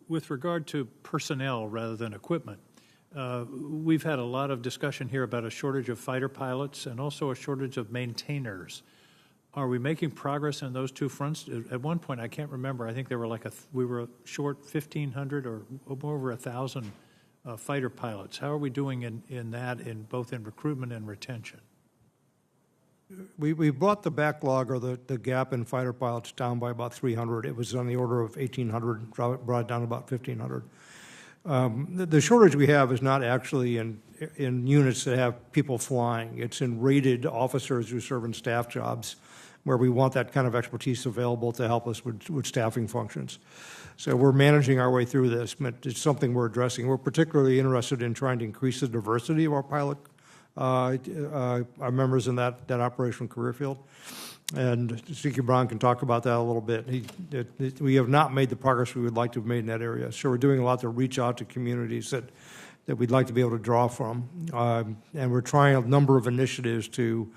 With regard to personnel rather than equipment, we've had a lot of discussion here about a shortage of fighter pilots and also a shortage of maintainers. Are we making progress on those two fronts? At one point, I can't remember, I think they were we were short 1,500 or over 1,000 fighter pilots. How are we doing in that, both in recruitment and retention? We brought the backlog, or the gap in fighter pilots, down by about 300. It was on the order of 1,800, brought it down to about 1,500. The shortage we have is not actually in units that have people flying. It's in rated officers who serve in staff jobs, where we want that kind of expertise available to help us with staffing functions. So we're managing our way through this, but it's something we're addressing. We're particularly interested in trying to increase the diversity of our pilot are members in that operational career field. And C.Q. Brown can talk about that a little bit. We have not made the progress we would like to have made in that area. So we're doing a lot to reach out to communities that we'd like to be able to draw from. And we're trying a number of initiatives to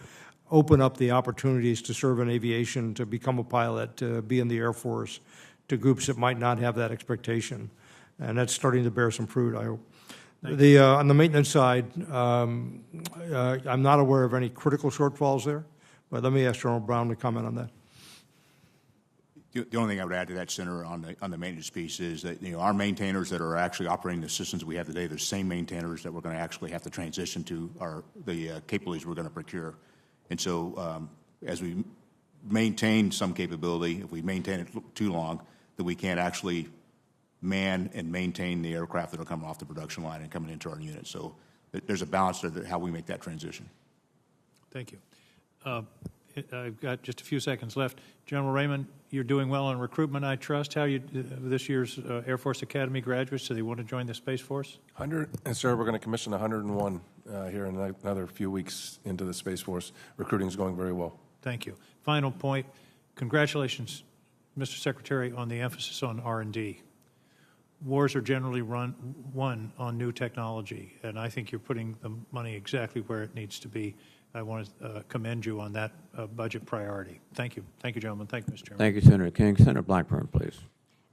open up the opportunities to serve in aviation, to become a pilot, to be in the Air Force, to groups that might not have that expectation. And that's starting to bear some fruit, I hope. On the maintenance side, I'm not aware of any critical shortfalls there. But let me ask General Brown to comment on that. The only thing I would add to that, Senator, on the maintenance piece is that our maintainers that are actually operating the systems we have today, the same maintainers that we're going to actually have to transition to are the capabilities we're going to procure. And so as we maintain some capability, if we maintain it too long, then we can't actually man and maintain the aircraft that are coming off the production line and coming into our unit. So there's a balance to how we make that transition. Thank you. I've got just a few seconds left. General Raymond, you're doing well on recruitment, I trust. How are you this year's Air Force Academy graduates? Do they want to join the Space Force? 100, sir, we're going to commission 101 here in another few weeks into the Space Force. Recruiting is going very well. Thank you. Final point, congratulations, Mr. Secretary, on the emphasis on R&D. Wars are generally won on new technology, and I think you're putting the money exactly where it needs to be. I want to commend you on that budget priority. Thank you. Thank you, gentlemen. Thank you, Mr. Chairman. Thank you, Senator King. Senator Blackburn, please.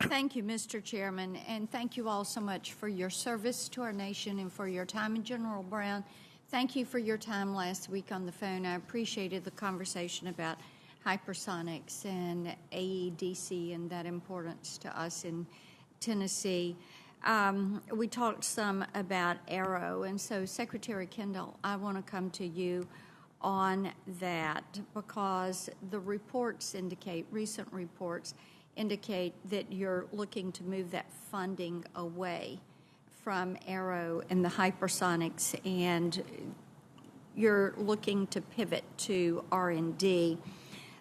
Thank you, Mr. Chairman, and thank you all so much for your service to our nation and for your time. And General Brown, thank you for your time last week on the phone. I appreciated the conversation about hypersonics and AEDC and that importance to us in Tennessee. We talked some about Aero, and so Secretary Kendall, I want to come to you on that because the reports indicate, recent reports indicate that you're looking to move that funding away from Aero and the hypersonics, and you're looking to pivot to R&D.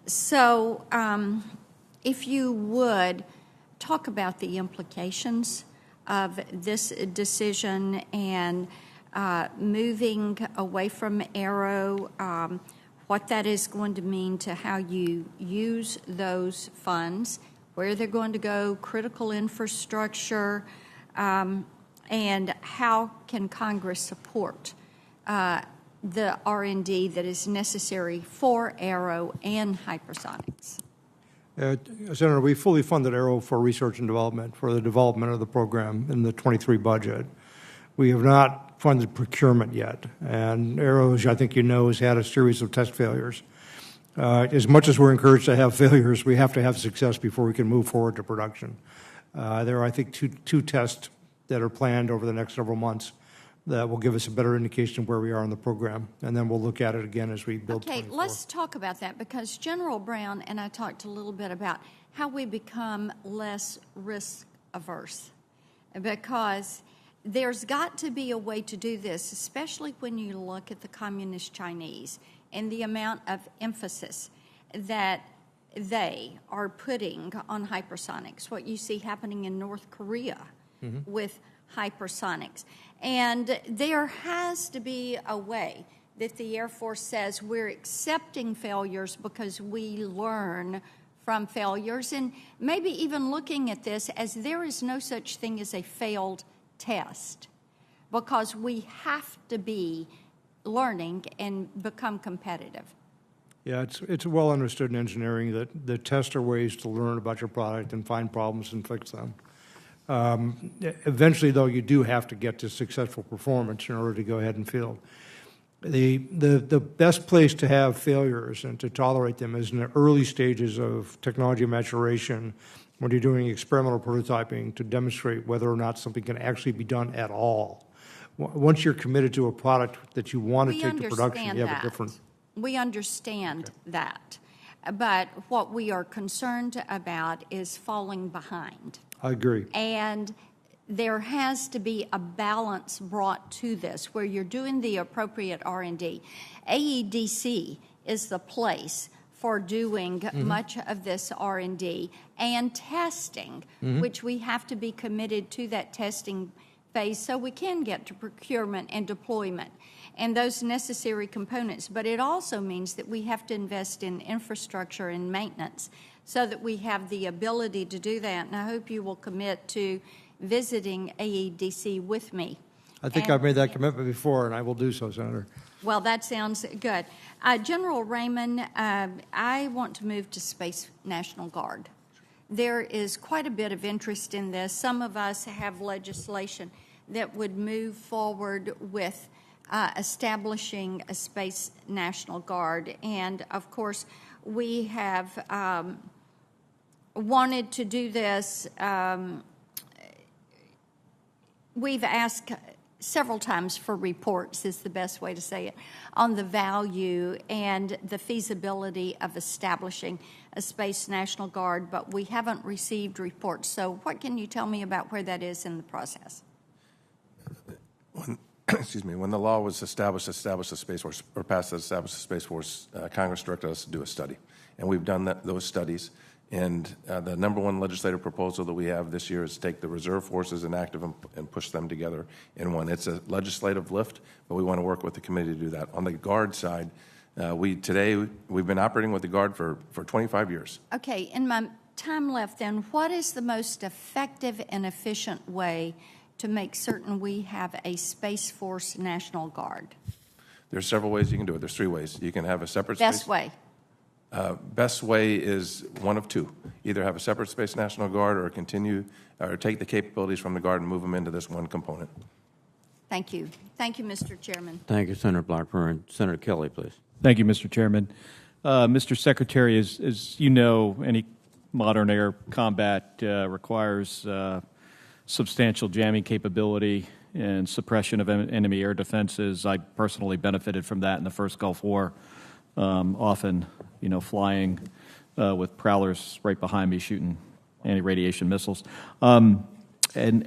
So if you would talk about the implications of this decision and moving away from Aero, what that is going to mean to how you use those funds, where they're going to go, critical infrastructure, and how can Congress support the R&D that is necessary for Aero and hypersonics? Senator, we fully funded Aero for research and development, for the development of the program in the 23 budget. We have not funded procurement yet, and Aero, as I think you know, has had a series of test failures. As much as we're encouraged to have failures, we have to have success before we can move forward to production. There are, I think, two tests that are planned over the next several months that will give us a better indication of where we are in the program, and then we'll look at it again as we build 24. Let's talk about that, because General Brown and I talked a little bit about how we become less risk-averse, because there's got to be a way to do this, especially when you look at the Communist Chinese and the amount of emphasis that they are putting on hypersonics, what you see happening in North Korea with hypersonics. And there has to be a way that the Air Force says we're accepting failures because we learn from failures, and maybe even looking at this as there is no such thing as a failed test, because we have to be learning and become competitive. Yeah, it's well understood in engineering that the tests are ways to learn about your product and find problems and fix them. Eventually, though, you do have to get to successful performance in order to go ahead and field. The best place to have failures and to tolerate them is in the early stages of technology maturation, when you're doing experimental prototyping to demonstrate whether or not something can actually be done at all. Once you're committed to a product that you want to take to production, you have a different... We understand that. But what we are concerned about is falling behind. I agree. And there has to be a balance brought to this where you're doing the appropriate R&D. AEDC is the place for doing much of this R&D and testing, which we have to be committed to that testing phase so we can get to procurement and deployment. and those necessary components. But it also means that we have to invest in infrastructure and maintenance so that we have the ability to do that. And I hope you will commit to visiting AEDC with me. I think I've made that commitment before, and I will do so, Senator. Well, that sounds good. General Raymond, I want to move to Space National Guard. There is quite a bit of interest in this. Some of us have legislation that would move forward with establishing a Space National Guard. And, of course, we have wanted to do this. We've asked several times for reports, is the best way to say it, on the value and the feasibility of establishing a Space National Guard, but we haven't received reports. So what can you tell me about where that is in the process? When the law was established a Space Force, or passed to establish a Space Force, Congress directed us to do a study. And we've done those studies. And the number one legislative proposal that we have this year is to take the reserve forces and active and push them together in one. It's a legislative lift, but we want to work with the committee to do that. On the Guard side, we've been operating with the Guard for 25 years. Okay, in my time left then, what is the most effective and efficient way to make certain we have a Space Force National Guard? There's several ways you can do it. There's 3 ways. You can have a separate Best way. Best way is one of 2. Either have a separate Space National Guard or take the capabilities from the Guard and move them into this one component. Thank you. Thank you, Mr. Chairman. Thank you, Senator Blackburn. Senator Kelly, please. Thank you, Mr. Chairman. Mr. Secretary, as you know, any modern air combat requires substantial jamming capability and suppression of enemy air defenses. I personally benefited from that in the first Gulf War, often, flying with prowlers right behind me shooting anti-radiation missiles. And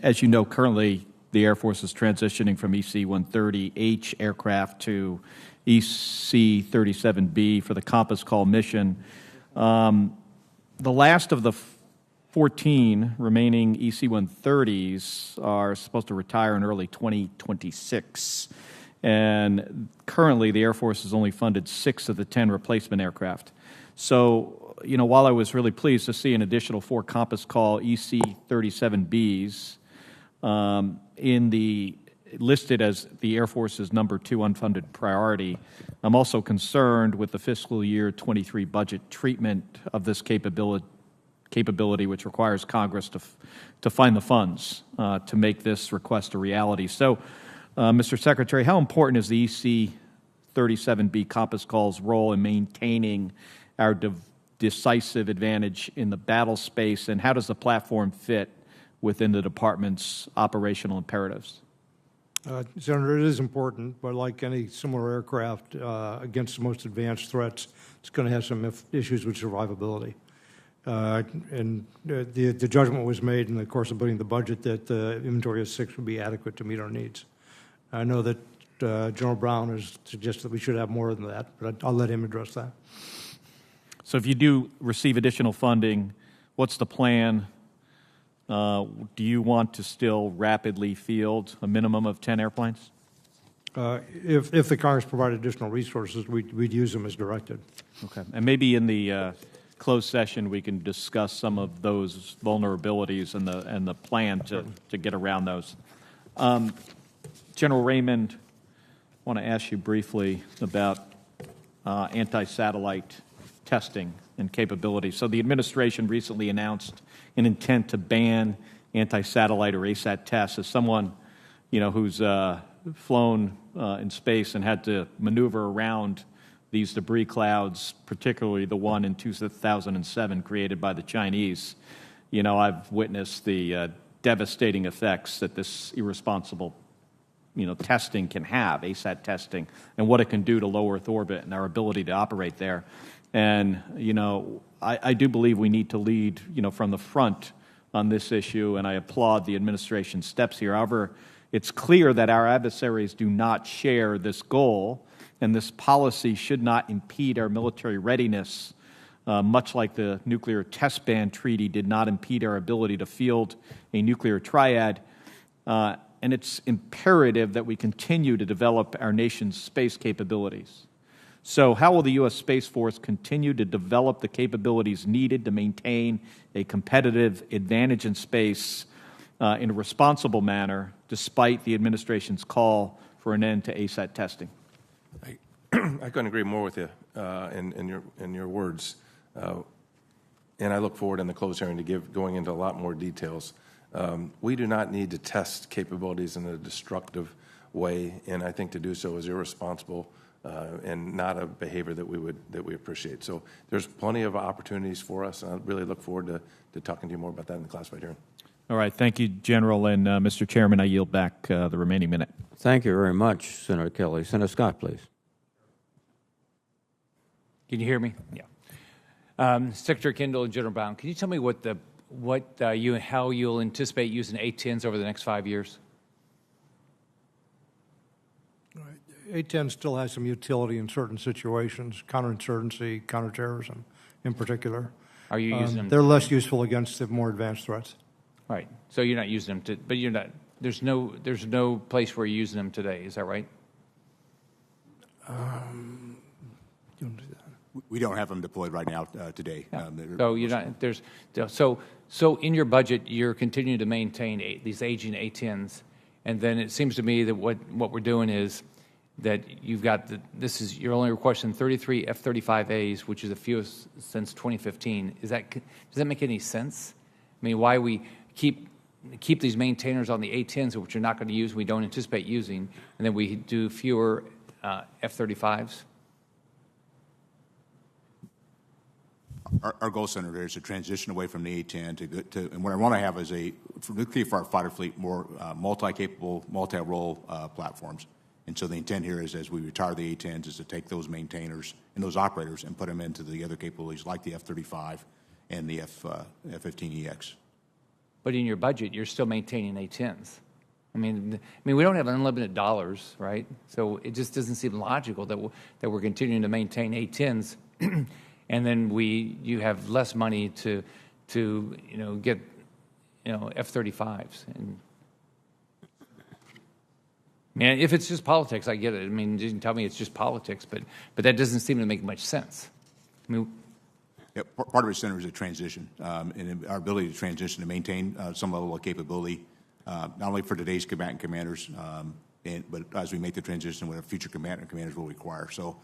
as you know, currently the Air Force is transitioning from EC-130H aircraft to EC-37B for the Compass Call mission. The last of the 14 remaining EC-130s are supposed to retire in early 2026. And currently, the Air Force has only funded 6 of the 10 replacement aircraft. So, while I was really pleased to see an additional 4 Compass Call EC-37Bs listed as the Air Force's number 2 unfunded priority, I'm also concerned with the fiscal year 23 budget treatment of this capability, which requires Congress to find the funds to make this request a reality. So, Mr. Secretary, how important is the EC-37B Compass Call's role in maintaining our decisive advantage in the battle space, and how does the platform fit within the Department's operational imperatives? Senator, it is important, but like any similar aircraft against the most advanced threats, it's going to have some issues with survivability. And the judgment was made in the course of building the budget that the inventory of 6 would be adequate to meet our needs. I know that General Brown has suggested that we should have more than that, but I'll let him address that. So if you do receive additional funding, what's the plan? Do you want to still rapidly field a minimum of 10 airplanes? If the Congress provided additional resources, we'd use them as directed. Okay. And maybe in the closed session we can discuss some of those vulnerabilities and the plan to get around those. General Raymond, I want to ask you briefly about anti-satellite testing and capability. So the administration recently announced an intent to ban anti-satellite or ASAT tests. As someone, who's flown in space and had to maneuver around these debris clouds, particularly the one in 2007 created by the Chinese, I've witnessed the devastating effects that this irresponsible testing can have, ASAT testing, and what it can do to low Earth orbit and our ability to operate there. And, I do believe we need to lead, from the front on this issue, and I applaud the administration's steps here. However, it's clear that our adversaries do not share this goal, and this policy should not impede our military readiness, much like the Nuclear Test Ban Treaty did not impede our ability to field a nuclear triad. and it's imperative that we continue to develop our nation's space capabilities. So how will the U.S. Space Force continue to develop the capabilities needed to maintain a competitive advantage in space in a responsible manner, despite the administration's call for an end to ASAT testing? I couldn't agree more with you in your words. And I look forward in the closed hearing to going into a lot more details. We do not need to test capabilities in a destructive way, and I think to do so is irresponsible and not a behavior that we appreciate. So there's plenty of opportunities for us, and I really look forward to talking to you more about that in the classified hearing. All right. Thank you, General. And Mr. Chairman, I yield back the remaining minute. Thank you very much, Senator Kelly. Senator Scott, please. Can you hear me? Yeah. Secretary Kendall and General Brown, can you tell me how you'll anticipate using A-10s over the next 5 years? A-10 still has some utility in certain situations, counterinsurgency, counterterrorism in particular. Are you using them? They're less useful against the more advanced threats. Right. So you're not using them but you're not. There's no place where you're using them today. Is that right? We don't have them deployed right now today. Yeah. So you're not. So in your budget, you're continuing to maintain these aging A-10s, and then it seems to me that what we're doing is that you've got you're only requesting 33 F-35As, which is the fewest since 2015. Does that make any sense? I mean, why we keep these maintainers on the A-10s, which you're not going to use, we don't anticipate using, and then we do fewer F-35s? Our goal, Senator, is to transition away from the A-10 and what I want to have is particularly for our fighter fleet, more multi-capable, multi-role platforms. And so the intent here is, as we retire the A-10s, is to take those maintainers and those operators and put them into the other capabilities like the F-35 and the F-15EX. But in your budget, you're still maintaining A-10s. I mean, we don't have unlimited dollars, right? So it just doesn't seem logical that we're continuing to maintain A-10s, and then you have less money to get F-35s. And man, if it's just politics, I get it. I mean, you can tell me it's just politics, but that doesn't seem to make much sense. I mean, yeah, part of it, Senator, is a transition, and our ability to transition to maintain some level of capability, not only for today's combatant commanders, but as we make the transition, what our future combatant commanders will require. So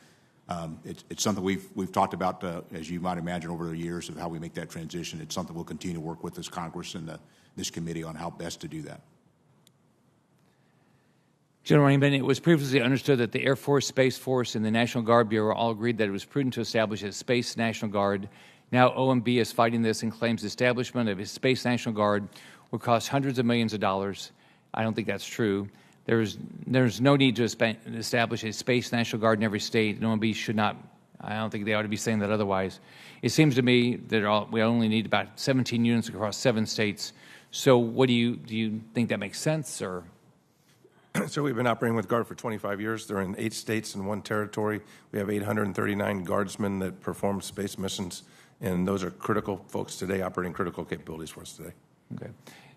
it's something we've talked about, as you might imagine, over the years of how we make that transition. It's something we'll continue to work with this Congress and this committee on how best to do that. General Raymond, it was previously understood that the Air Force, Space Force, and the National Guard Bureau all agreed that it was prudent to establish a Space National Guard. Now OMB is fighting this and claims the establishment of a Space National Guard would cost hundreds of millions of dollars. I don't think that's true. There's no need to establish a Space National Guard in every state, and OMB should not. I don't think they ought to be saying that otherwise. It seems to me that we only need about 17 units across 7 states. So what do you think that makes sense, or? So we've been operating with Guard for 25 years. They're in 8 states and 1 territory. We have 839 guardsmen that perform space missions, and those are critical folks today, operating critical capabilities for us today. Okay.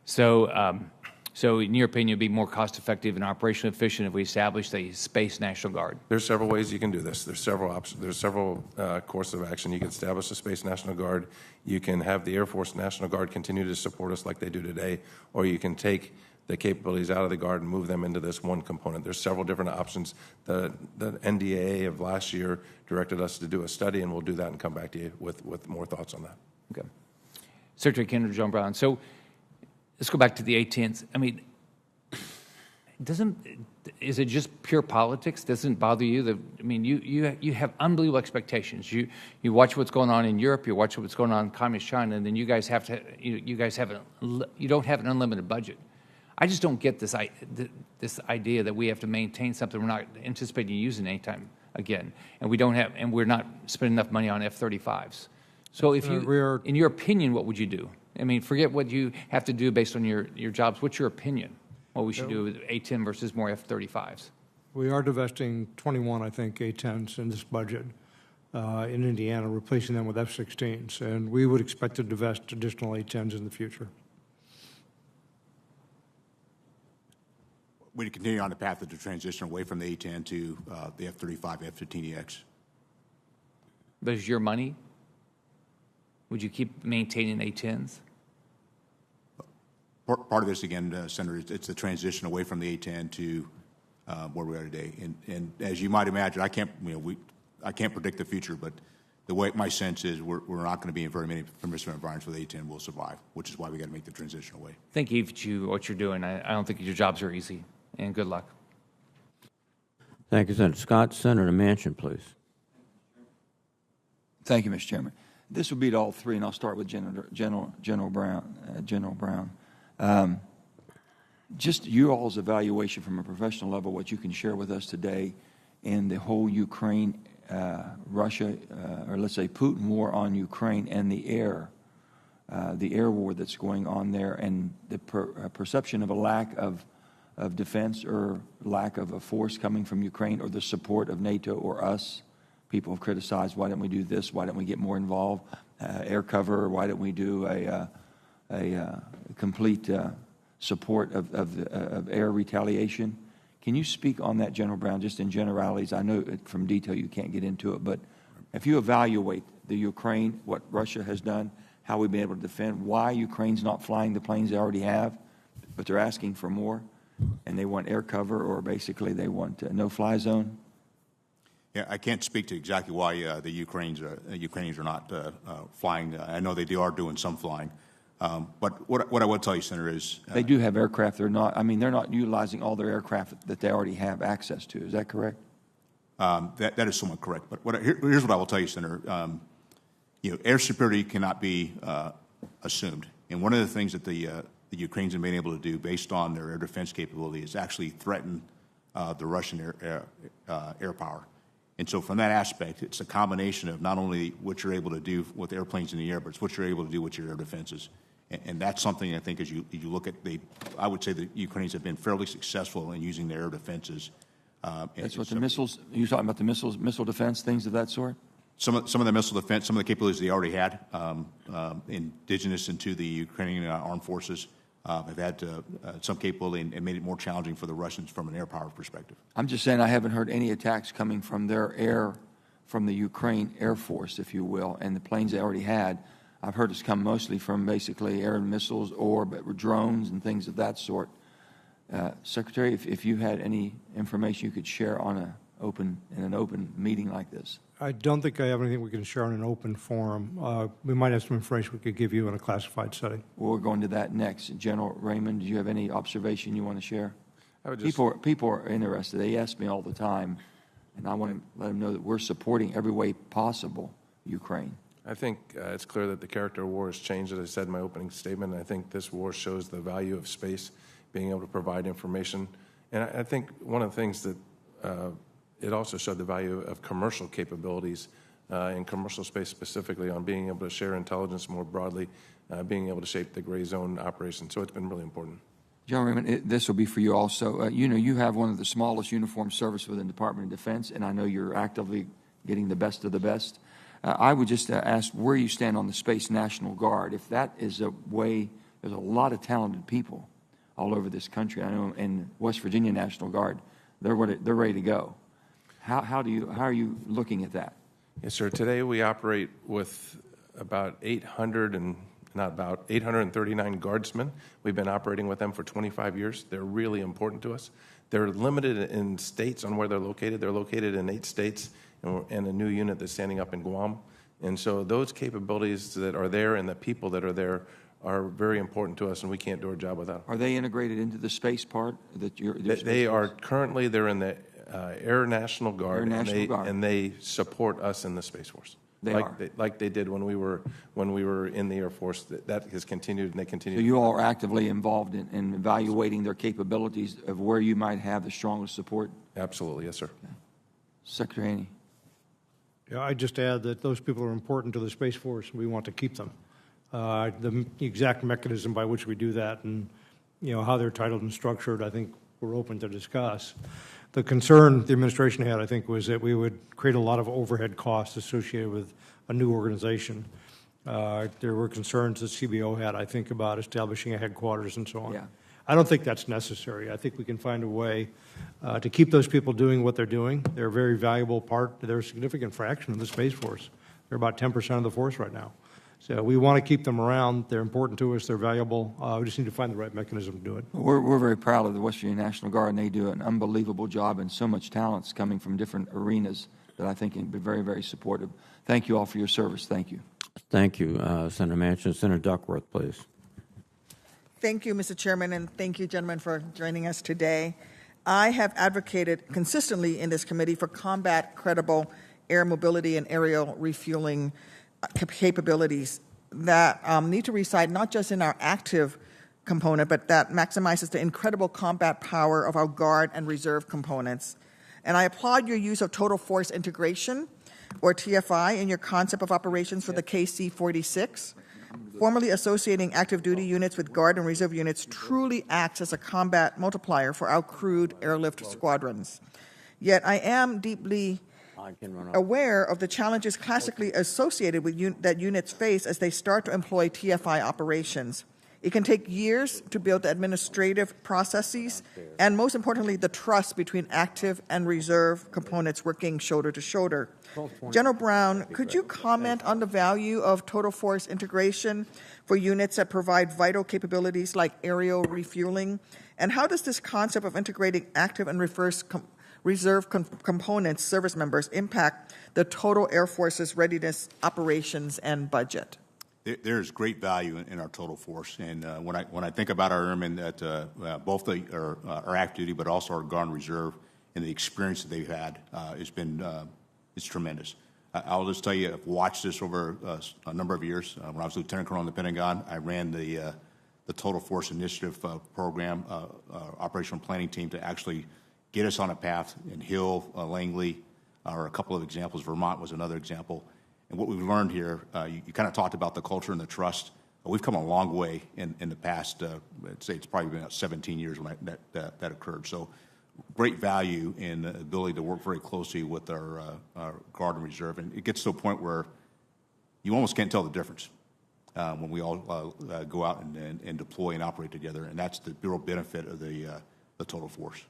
So in your opinion, it would be more cost-effective and operationally efficient if we established a Space National Guard? There's several ways you can do this. There's several options. There's several courses of action. You can establish a Space National Guard. You can have the Air Force National Guard continue to support us like they do today, or you can take the capabilities out of the Guard and move them into this one component. There's several different options. The NDAA of last year directed us to do a study, and we'll do that and come back to you with more thoughts on that. Okay. Secretary Kendall, John Brown. So let's go back to the A-10s. I mean, is it just pure politics? Doesn't it bother you? You have unbelievable expectations. You watch what's going on in Europe. You watch what's going on in Communist China, and then you guys don't have an unlimited budget. I just don't get this idea that we have to maintain something we're not anticipating using anytime again, and we're not spending enough money on F-35s. So in your opinion, what would you do? I mean, forget what you have to do based on your jobs. What's your opinion? What we should do with A-10 versus more F-35s? We are divesting 21, I think, A-10s in this budget in Indiana, replacing them with F-16s, and we would expect to divest additional A-10s in the future. we continue on the path of the transition away from the A-10 to the F-35, F-15EX. But is your money? Would you keep maintaining A-10s? Part of this, again, Senator, it's the transition away from the A-10 to where we are today. And as you might imagine, I can't predict the future, but the way my sense is we're not going to be in very many permissive environments where the A-10 will survive, which is why we got to make the transition away. Thank you for what you're doing. I don't think your jobs are easy, and good luck. Thank you, Senator Scott. Senator Manchin, please. Thank you, Mr. Chairman. This will be to all three, and I'll start with General Brown. Just you all's evaluation from a professional level, what you can share with us today in the whole Ukraine, Russia, or let's say Putin war on Ukraine and the air war that's going on there, and the perception of a lack of defense or lack of a force coming from Ukraine, or the support of NATO or us. People have criticized, why don't we do this? Why don't we get more involved? Air cover, why don't we do a complete support of air retaliation? Can you speak on that, General Brown, just in generalities? I know from detail you can't get into it, but if you evaluate the Ukraine, what Russia has done, how we've been able to defend, why Ukraine's not flying the planes they already have, but they're asking for more, and they want air cover, or basically they want a no-fly zone? Yeah, I can't speak to exactly why the Ukrainians are not flying. I know they are doing some flying. But what I will tell you, Senator, is... they do have aircraft. They're not utilizing all their aircraft that they already have access to. Is that correct? That is somewhat correct. But here's what I will tell you, Senator. Air superiority cannot be assumed. And one of the things that the Ukrainians have been able to do, based on their air defense capability, is actually threaten the Russian air power. And so from that aspect, it's a combination of not only what you're able to do with airplanes in the air, but it's what you're able to do with your air defenses. And that's something I think as you look at I would say the Ukrainians have been fairly successful in using their air defenses. That's what the missiles, you're talking about the missile defense, things of that sort? Some of the missile defense, some of the capabilities they already had, indigenous into the Ukrainian armed forces, have had some capability and made it more challenging for the Russians from an air power perspective. I'm just saying I haven't heard any attacks coming from their air, from the Ukraine Air Force, if you will, and the planes they already had. I've heard it's come mostly from basically air missiles or drones and things of that sort. Secretary, if you had any information you could share on in an open meeting like this. I don't think I have anything we can share in an open forum. We might have some information we could give you in a classified setting. Well, we're going to that next. General Raymond, do you have any observation you want to share? I would just... People are interested. They ask me all the time, and I want to let them know that we're supporting every way possible Ukraine. I think it's clear that the character of war has changed, as I said in my opening statement. And I think this war shows the value of space, being able to provide information. And I think one of the things that it also showed the value of commercial capabilities in commercial space, specifically on being able to share intelligence more broadly, being able to shape the gray zone operation. So it's been really important. General Raymond, this will be for you also. You have one of the smallest uniformed service within the Department of Defense, and I know you're actively getting the best of the best. I would just ask where you stand on the Space National Guard. If that is a way, there's a lot of talented people all over this country. I know in West Virginia National Guard, they're ready to go. How are you looking at that? Yes, sir. Today we operate with about 839 guardsmen. We've been operating with them for 25 years. They're really important to us. They're limited in states on where they're located. They're located in 8 states and a new unit that's standing up in Guam. And so those capabilities that are there and the people that are there are very important to us, and we can't do our job without them. Are they integrated into the space part? They are currently, they're in the Air National Guard, and they support us in the Space Force. Like they did when we were in the Air Force. That has continued, and they continue. So you all are actively involved in evaluating their capabilities of where you might have the strongest support? Absolutely, yes, sir. Okay. Secretary Haney. Yeah, I'd just add that those people are important to the Space Force, and we want to keep them. The exact mechanism by which we do that and how they're titled and structured, I think we're open to discuss. The concern the administration had, I think, was that we would create a lot of overhead costs associated with a new organization. There were concerns that CBO had, I think, about establishing a headquarters and so on. Yeah. I don't think that's necessary. I think we can find a way to keep those people doing what they're doing. They're a very valuable part. They're a significant fraction of the Space Force. They're about 10% of the force right now. So we want to keep them around. They're important to us. They're valuable. We just need to find the right mechanism to do it. We're very proud of the West Virginia National Guard, and they do an unbelievable job, and so much talent's coming from different arenas that I think can be very, very supportive. Thank you all for your service. Thank you. Thank you, Senator Manchin. Senator Duckworth, please. Thank you, Mr. Chairman, and thank you, gentlemen, for joining us today. I have advocated consistently in this committee for combat credible air mobility and aerial refueling capabilities that need to reside not just in our active component, but that maximizes the incredible combat power of our Guard and Reserve components. And I applaud your use of total force integration, or TFI, in your concept of operations for the KC-46. Formally associating active duty units with Guard and Reserve units truly acts as a combat multiplier for our crewed airlift squadrons. Yet I am deeply aware of the challenges classically associated with that units face as they start to employ TFI operations. It can take years to build the administrative processes and, most importantly, the trust between active and reserve components working shoulder to shoulder. General Brown, could you comment on the value of total force integration for units that provide vital capabilities like aerial refueling? And how does this concept of integrating active and reserve components, service members, impact the total Air Force's readiness, operations, and budget? There is great value in our total force, and when I think about our airmen, that both our active duty, but also our Guard and Reserve, and the experience that they've had, it's tremendous. I'll just tell you, I've watched this over a number of years. When I was Lieutenant Colonel in the Pentagon, I ran the Total Force Initiative program, operational planning team, to actually get us on a path in Hill, Langley, are a couple of examples. Vermont was another example. And what we've learned here, you kind of talked about the culture and the trust. We've come a long way in the past, I'd say it's probably been about 17 years when that occurred. So great value in the ability to work very closely with our Guard and Reserve. And it gets to a point where you almost can't tell the difference when we all go out and deploy and operate together. And that's the real benefit of the total force.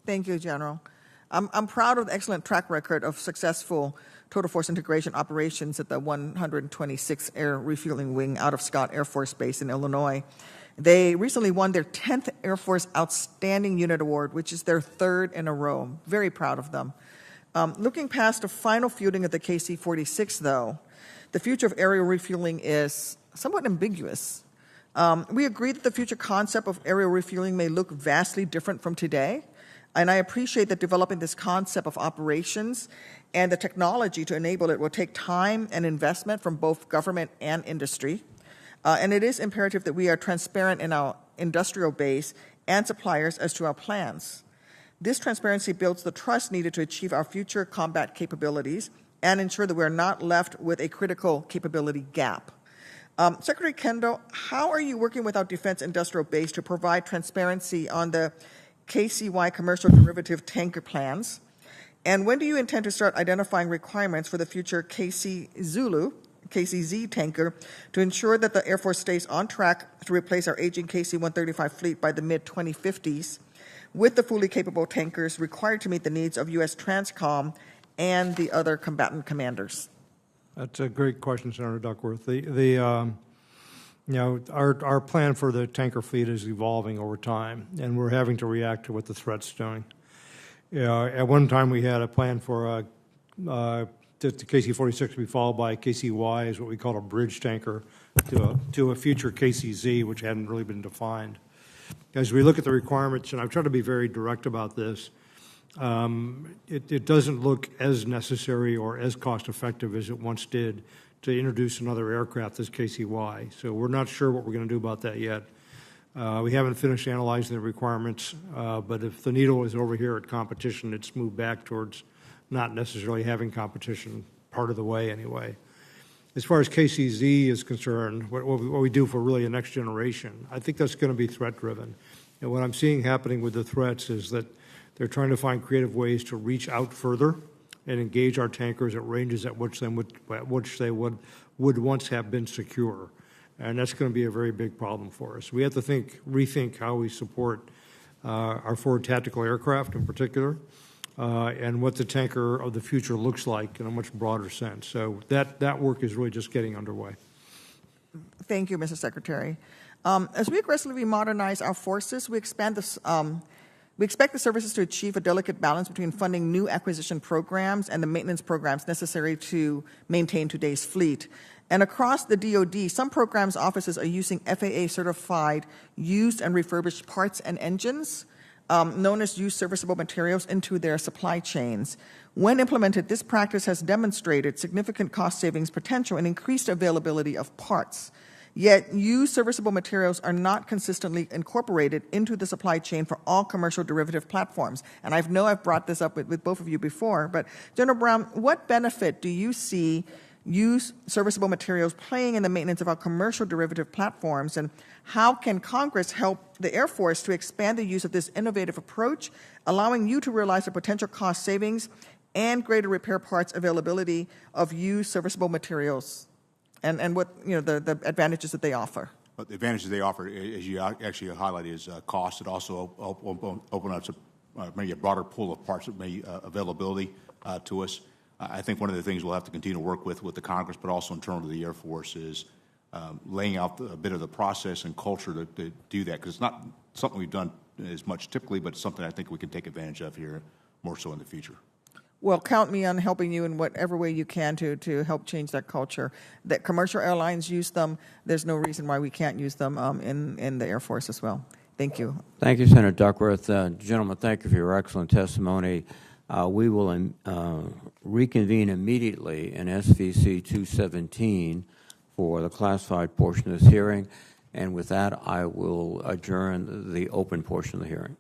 Thank you, General. I'm proud of the excellent track record of successful total force integration operations at the 126th Air Refueling Wing out of Scott Air Force Base in Illinois. They recently won their 10th Air Force Outstanding Unit Award, which is their third in a row. Very proud of them. Looking past the final fielding of the KC-46, though, the future of aerial refueling is somewhat ambiguous. We agree that the future concept of aerial refueling may look vastly different from today, and I appreciate that developing this concept of operations and the technology to enable it will take time and investment from both government and industry. And it is imperative that we are transparent in our industrial base and suppliers as to our plans. This transparency builds the trust needed to achieve our future combat capabilities and ensure that we are not left with a critical capability gap. Secretary Kendall, how are you working with our defense industrial base to provide transparency on the KCY commercial derivative tanker plans? And when do you intend to start identifying requirements for the future KC-Z tanker to ensure that the Air Force stays on track to replace our aging KC-135 fleet by the mid-2050s with the fully capable tankers required to meet the needs of U.S. Transcom and the other combatant commanders? That's a great question, Senator Duckworth. Our plan for the tanker fleet is evolving over time, and we're having to react to what the threat's doing. At one time, we had a plan for the KC-46 to be followed by KCY, is what we call a bridge tanker, to a future KC-Z, which hadn't really been defined. As we look at the requirements, and I've tried to be very direct about this, it doesn't look as necessary or as cost-effective as it once did to introduce another aircraft as KCY. So we're not sure what we're going to do about that yet. We haven't finished analyzing the requirements, but if the needle is over here at competition, it's moved back towards not necessarily having competition part of the way anyway. As far as KCZ is concerned, what we do for really a next generation, I think that's going to be threat-driven. And what I'm seeing happening with the threats is that they're trying to find creative ways to reach out further and engage our tankers at ranges at which they would once have been secure. and that's going to be a very big problem for us. We have to rethink how we support our forward tactical aircraft in particular, and what the tanker of the future looks like in a much broader sense. So that work is really just getting underway. Thank you, Mr. Secretary. As we aggressively modernize our forces, we expect the services to achieve a delicate balance between funding new acquisition programs and the maintenance programs necessary to maintain today's fleet. And across the DoD, some programs offices are using FAA-certified used and refurbished parts and engines, known as used serviceable materials, into their supply chains. When implemented, this practice has demonstrated significant cost savings potential and increased availability of parts. Yet, used serviceable materials are not consistently incorporated into the supply chain for all commercial derivative platforms. And I know I've brought this up with both of you before, but General Brown, what benefit do you see used serviceable materials playing in the maintenance of our commercial derivative platforms, and how can Congress help the Air Force to expand the use of this innovative approach, allowing you to realize the potential cost savings and greater repair parts availability of used serviceable materials, and what the advantages that they offer? But the advantages they offer, as you actually highlighted, is cost. It also opens up maybe a broader pool of parts that may availability to us. I think one of the things we'll have to continue to work with the Congress, but also internally to the Air Force, is laying out a bit of the process and culture to do that, because it's not something we've done as much typically, but it's something I think we can take advantage of here more so in the future. Well, count me on helping you in whatever way you can to help change that culture. That commercial airlines use them. There's no reason why we can't use them in the Air Force as well. Thank you. Thank you, Senator Duckworth. Gentlemen, thank you for your excellent testimony. We will reconvene immediately in SVC 217 for the classified portion of this hearing. And with that, I will adjourn the open portion of the hearing.